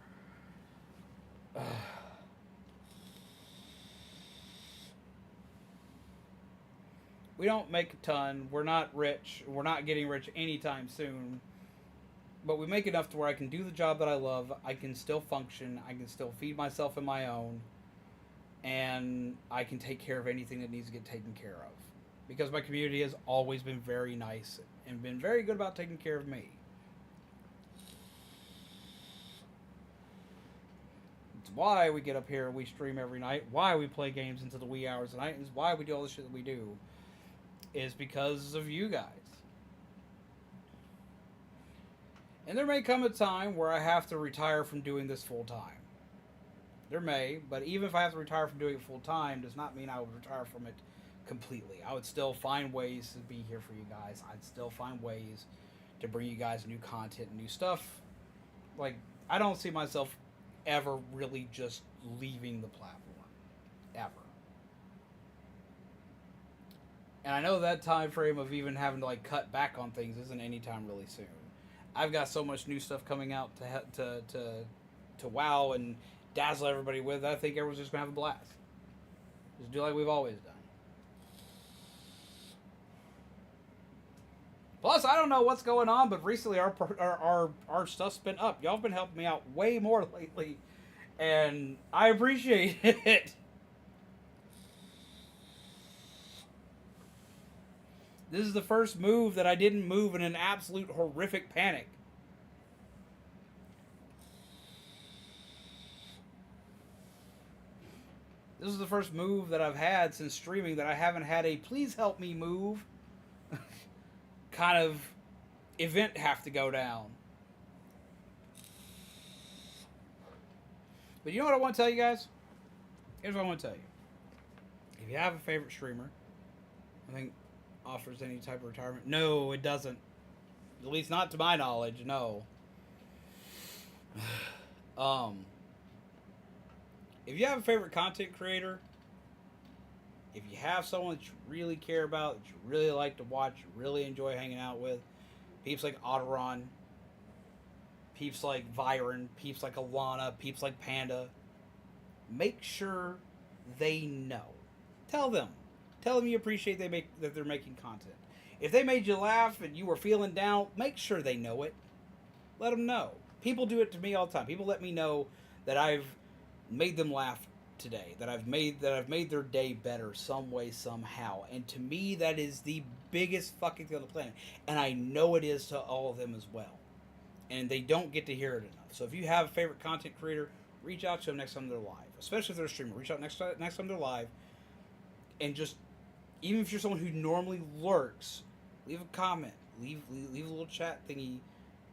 We don't make a ton. We're not rich. We're not getting rich anytime soon. But we make enough to where I can do the job that I love. I can still function. I can still feed myself and my own. And I can take care of anything that needs to get taken care of. Because my community has always been very nice and been very good about taking care of me. It's why we get up here and we stream every night. Why we play games into the wee hours of the night. And it's why we do all the shit that we do. Is because of you guys. And there may come a time where I have to retire from doing this full time. There may, but even if I have to retire from doing it full time, does not mean I would retire from it completely. I would still find ways to be here for you guys. I'd still find ways to bring you guys new content and new stuff. Like, I don't see myself ever really just leaving the platform. Ever. And I know that time frame of even having to like cut back on things isn't anytime really soon. I've got so much new stuff coming out to wow and dazzle everybody with. I think everyone's just gonna have a blast. Just do like we've always done. Plus, I don't know what's going on, but recently our stuff's been up. Y'all have been helping me out way more lately, and I appreciate it. This is the first move that I didn't move in an absolute horrific panic. This is the first move that I've had since streaming that I haven't had a please help me move kind of event have to go down. But you know what I want to tell you guys? Here's what I want to tell you. If you have a favorite streamer, I think offers any type of retirement. No, it doesn't. At least not to my knowledge, no. If you have a favorite content creator, if you have someone that you really care about, that you really like to watch, you really enjoy hanging out with, peeps like Aderan, peeps like Vyran, peeps like Alanna, peeps like Panda, make sure they know. Tell them you appreciate that they're making content. If they made you laugh and you were feeling down, make sure they know it. Let them know. People do it to me all the time. People let me know that I've made them laugh today, that I've made their day better some way, somehow. And to me, that is the biggest fucking thing on the planet. And I know it is to all of them as well. And they don't get to hear it enough. So if you have a favorite content creator, reach out to them next time they're live. Especially if they're a streamer. Reach out next time they're live. And just, even if you're someone who normally lurks, leave a comment. Leave a little chat thingy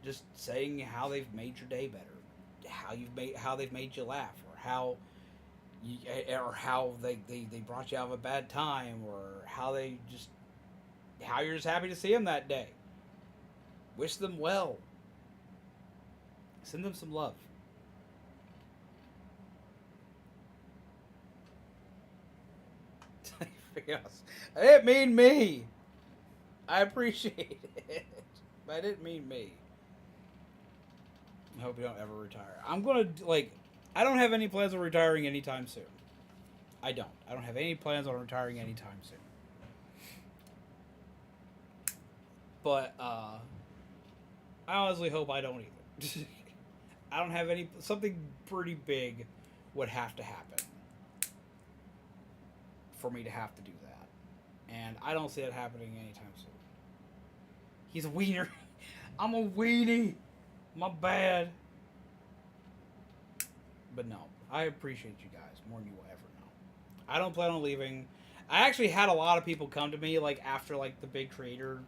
just saying how they've made your day better. How they've made you laugh, or how they brought you out of a bad time, or how you're just happy to see them that day. Wish them well. Send them some love. I didn't mean me. I appreciate it, but I didn't mean me. I hope you don't ever retire. I don't have any plans on retiring anytime soon. I don't have any plans on retiring anytime soon. But, I honestly hope I don't either. I don't have something pretty big would have to happen for me to have to do that. And I don't see that happening anytime soon. He's a wiener. I'm a weenie. My bad. But no, I appreciate you guys more than you will ever know. I don't plan on leaving. I actually had a lot of people come to me after the bigger creators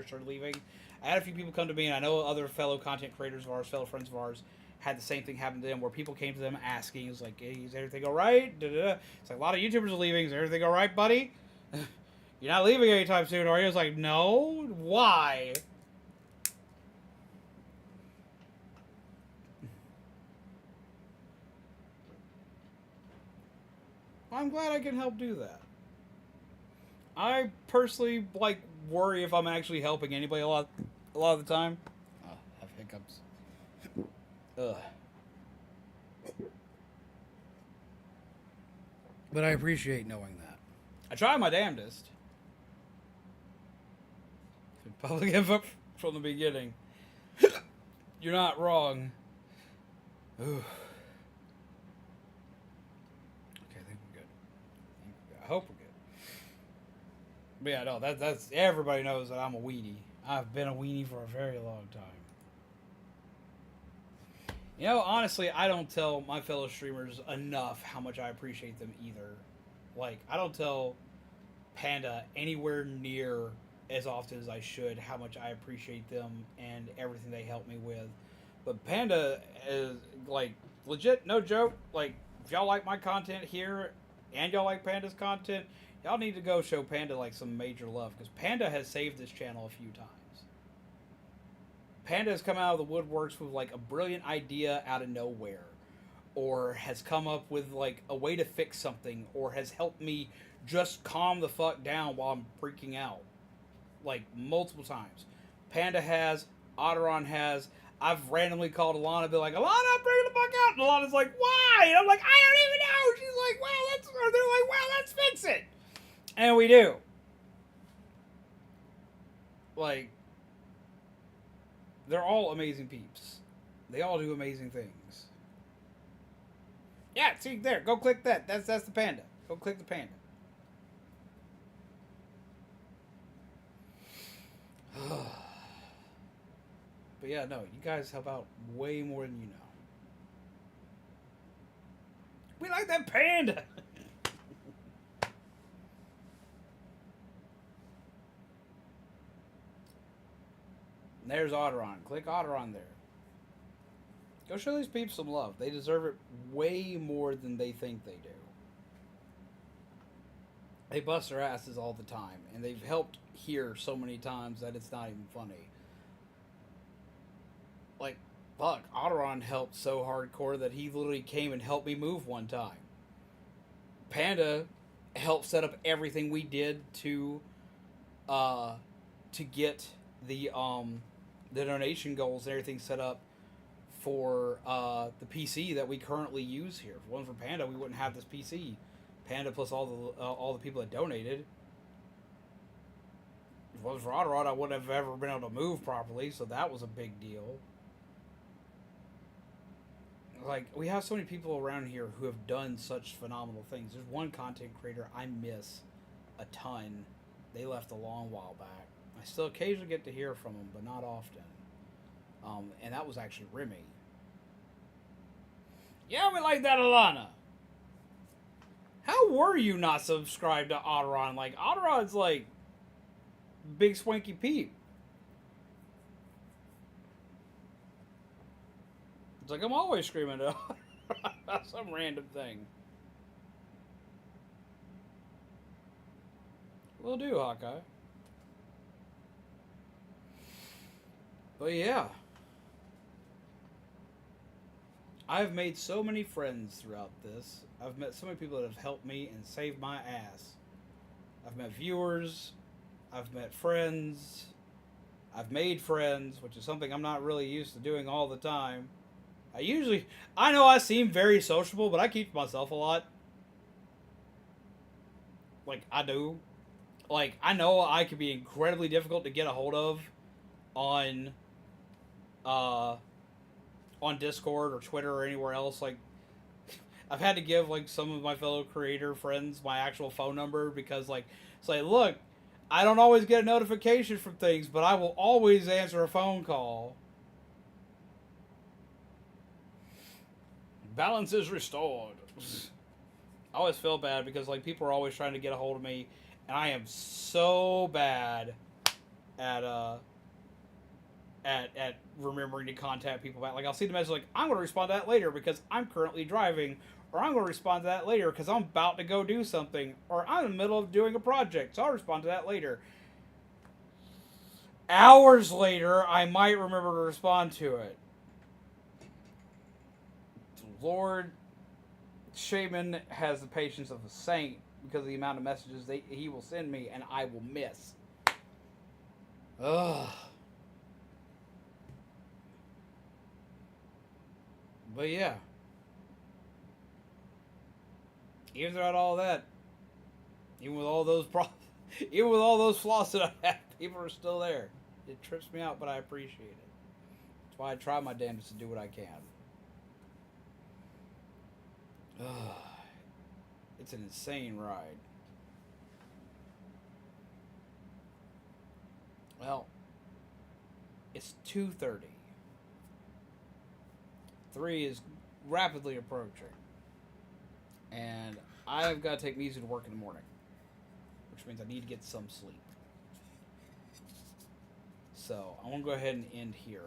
started leaving. I had a few people come to me, and I know other fellow content creators of ours, fellow friends of ours, had the same thing happen to them, where people came to them asking, it was like, hey, is everything all right? Da-da-da. It's like, a lot of YouTubers are leaving. Is everything all right, buddy? You're not leaving anytime soon, are you? I was like, no. Why? I'm glad I can help do that. I personally worry if I'm actually helping anybody a lot of the time. Oh, I have hiccups. Ugh. But I appreciate knowing that. I try my damnedest. Public info from the beginning. You're not wrong. Ooh. I hope we're good. But yeah, no, that's everybody knows that I'm a weenie. I've been a weenie for a very long time. You know, honestly, I don't tell my fellow streamers enough how much I appreciate them either. I don't tell Panda anywhere near as often as I should how much I appreciate them and everything they help me with. But Panda is like legit, no joke. Like if y'all like my content here and y'all like Panda's content, y'all need to go show Panda like some major love because Panda has saved this channel a few times. Panda has come out of the woodworks with like a brilliant idea out of nowhere, or has come up with like a way to fix something, or has helped me just calm the fuck down while I'm freaking out. Like multiple times. Panda has, Aderan has. I've randomly called Alanna and be like, Alanna, I'm bringing the fuck out. And Alana's like, why? And I'm like, I don't even know. She's like, well, they're like, well, let's fix it. And we do. Like, they're all amazing peeps. They all do amazing things. Yeah, see there. Go click that. That's the panda. Go click the panda. But yeah, no, you guys help out way more than you know. We like that panda. There's Aderan. Click Aderan there. Go show these peeps some love. They deserve it way more than they think they do. They bust their asses all the time, and they've helped here so many times that it's not even funny. Like, fuck, Aderan helped so hardcore that he literally came and helped me move one time. Panda helped set up everything we did to get the donation goals and everything set up for the PC that we currently use here. If it wasn't for Panda, we wouldn't have this PC. Panda plus all the people that donated. If it wasn't for Aderan, I wouldn't have ever been able to move properly, so that was a big deal. Like, we have so many people around here who have done such phenomenal things. There's one content creator I miss a ton. They left a long while back. I still occasionally get to hear from them, but not often. And that was actually Remy. Yeah, we like that, Alanna. How were you not subscribed to Aderan? Like, Aderan's like big swanky peep. It's like I'm always screaming at some random thing. Will do, Hawkeye. But yeah. I've made so many friends throughout this. I've met so many people that have helped me and saved my ass. I've met viewers. I've met friends. I've made friends, which is something I'm not really used to doing all the time. I know I seem very sociable, but I keep to myself a lot. Like, I do. Like, I know I can be incredibly difficult to get a hold of on Discord or Twitter or anywhere else. Like, I've had to give, like, some of my fellow creator friends my actual phone number because, like, it's like, look, I don't always get a notification from things, but I will always answer a phone call. Balance is restored. I always feel bad because, like, people are always trying to get a hold of me, and I am so bad at remembering to contact people back. Like, I'll see the message like, I'm going to respond to that later because I'm currently driving, or I'm going to respond to that later because I'm about to go do something, or I'm in the middle of doing a project, so I'll respond to that later. Hours later, I might remember to respond to it. Lord Shaman has the patience of a saint because of the amount of messages he will send me and I will miss. Ugh. But yeah. Even throughout all that, even with all those even with all those flaws that I have, people are still there. It trips me out, but I appreciate it. That's why I try my damnedest to do what I can. It's an insane ride. Well, it's 2:30. 3 is rapidly approaching. And I've got to take me to work in the morning. Which means I need to get some sleep. So I want to go ahead and end here.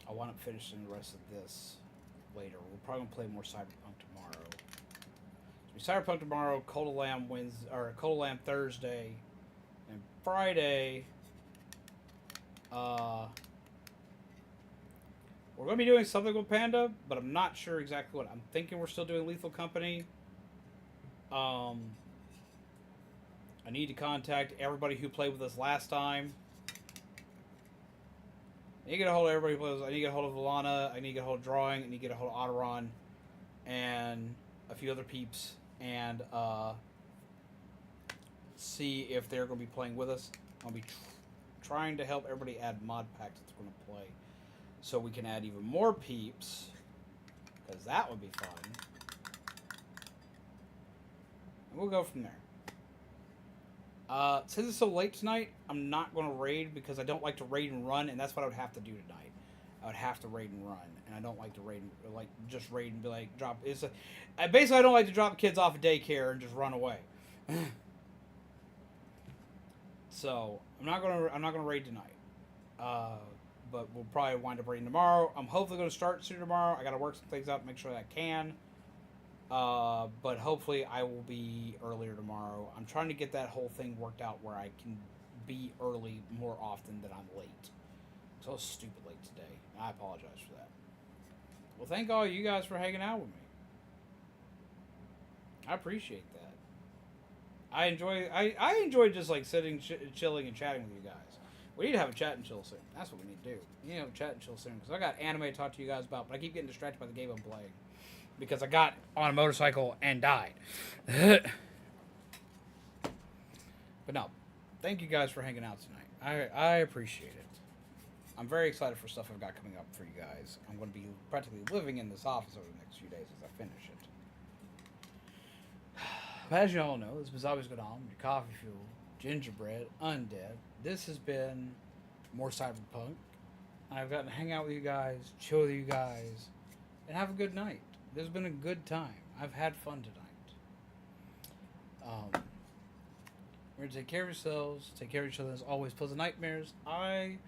I want to finish the rest of this later. We're probably gonna play more CyberPunk tomorrow. So CyberPunk tomorrow, Cult of Lamb Wednesday, or Cult of Lamb Thursday, and Friday. We're gonna be doing something with Panda, but I'm not sure exactly what. I'm thinking we're still doing Lethal Company. I need to contact everybody who played with us last time. I need to get a hold of everybody who played with us. I need to get a hold of Alanna. I need to get a hold of Drawing. I need to get a hold of Aderan. And a few other peeps. And see if they're going to be playing with us. I'll be trying to help everybody add mod packs that's going to play. So we can add even more peeps. Because that would be fun. And we'll go from there. Since it's so late tonight, I'm not going to raid because I don't like to raid and run, and that's what I would have to do tonight. I would have to raid and run, and I don't like to raid and, like, just raid and be like, drop. Basically, I don't like to drop kids off at daycare and just run away. So I'm not gonna raid tonight. But we'll probably wind up raiding tomorrow. I'm hopefully going to start soon tomorrow. I got to work some things out to make sure that I can. But hopefully I will be earlier tomorrow. I'm trying to get that whole thing worked out where I can be early more often than I'm late. So I was stupid late today. I apologize for that. Well, thank all you guys for hanging out with me. I appreciate that. I enjoy just like sitting, chilling, and chatting with you guys. We need to have a chat and chill soon. That's what we need to do. We need to have a chat and chill soon. Because I got anime to talk to you guys about, but I keep getting distracted by the game I'm playing. Because I got on a motorcycle and died. But no. Thank you guys for hanging out tonight. I appreciate it. I'm very excited for stuff I've got coming up for you guys. I'm going to be practically living in this office over the next few days as I finish it. But as you all know, this was always going on. Your coffee fuel, gingerbread, undead. This has been more CyberPunk. I've gotten to hang out with you guys, chill with you guys, and have a good night. This has been a good time. I've had fun tonight. We're going to take care of yourselves, take care of each other as always. Pleasant nightmares. I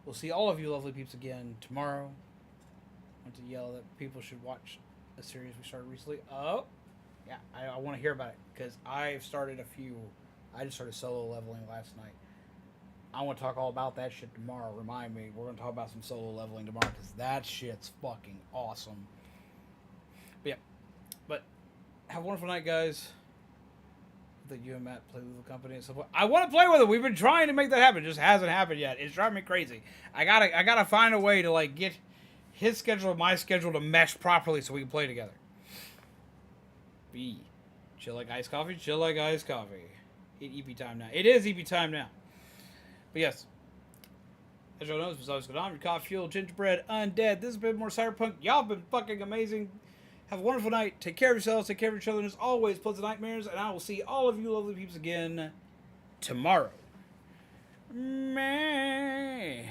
will see all of you lovely peeps again tomorrow. I want to yell that people should watch a series we started recently. Oh, yeah, I want to hear about it because I've started a few. I just started solo leveling last night. I want to talk all about that shit tomorrow. Remind me, we're going to talk about some solo leveling tomorrow because that shit's fucking awesome. But yeah, but have a wonderful night, guys. That you and Matt play with the company and stuff. I want to play with it. We've been trying to make that happen. It just hasn't happened yet. It's driving me crazy. I gotta find a way to like get his schedule and my schedule to mesh properly so we can play together. B. Chill like iced coffee. Chill like iced coffee. It's EP time now. It is EP time now. But yes. As y'all know, this was always going on. Your coffee, fuel, gingerbread, undead. This has been more CyberPunk. Y'all have been fucking amazing. Have a wonderful night. Take care of yourselves. Take care of each other. And as always, pleasant nightmares. And I will see all of you lovely peeps again tomorrow. Meh.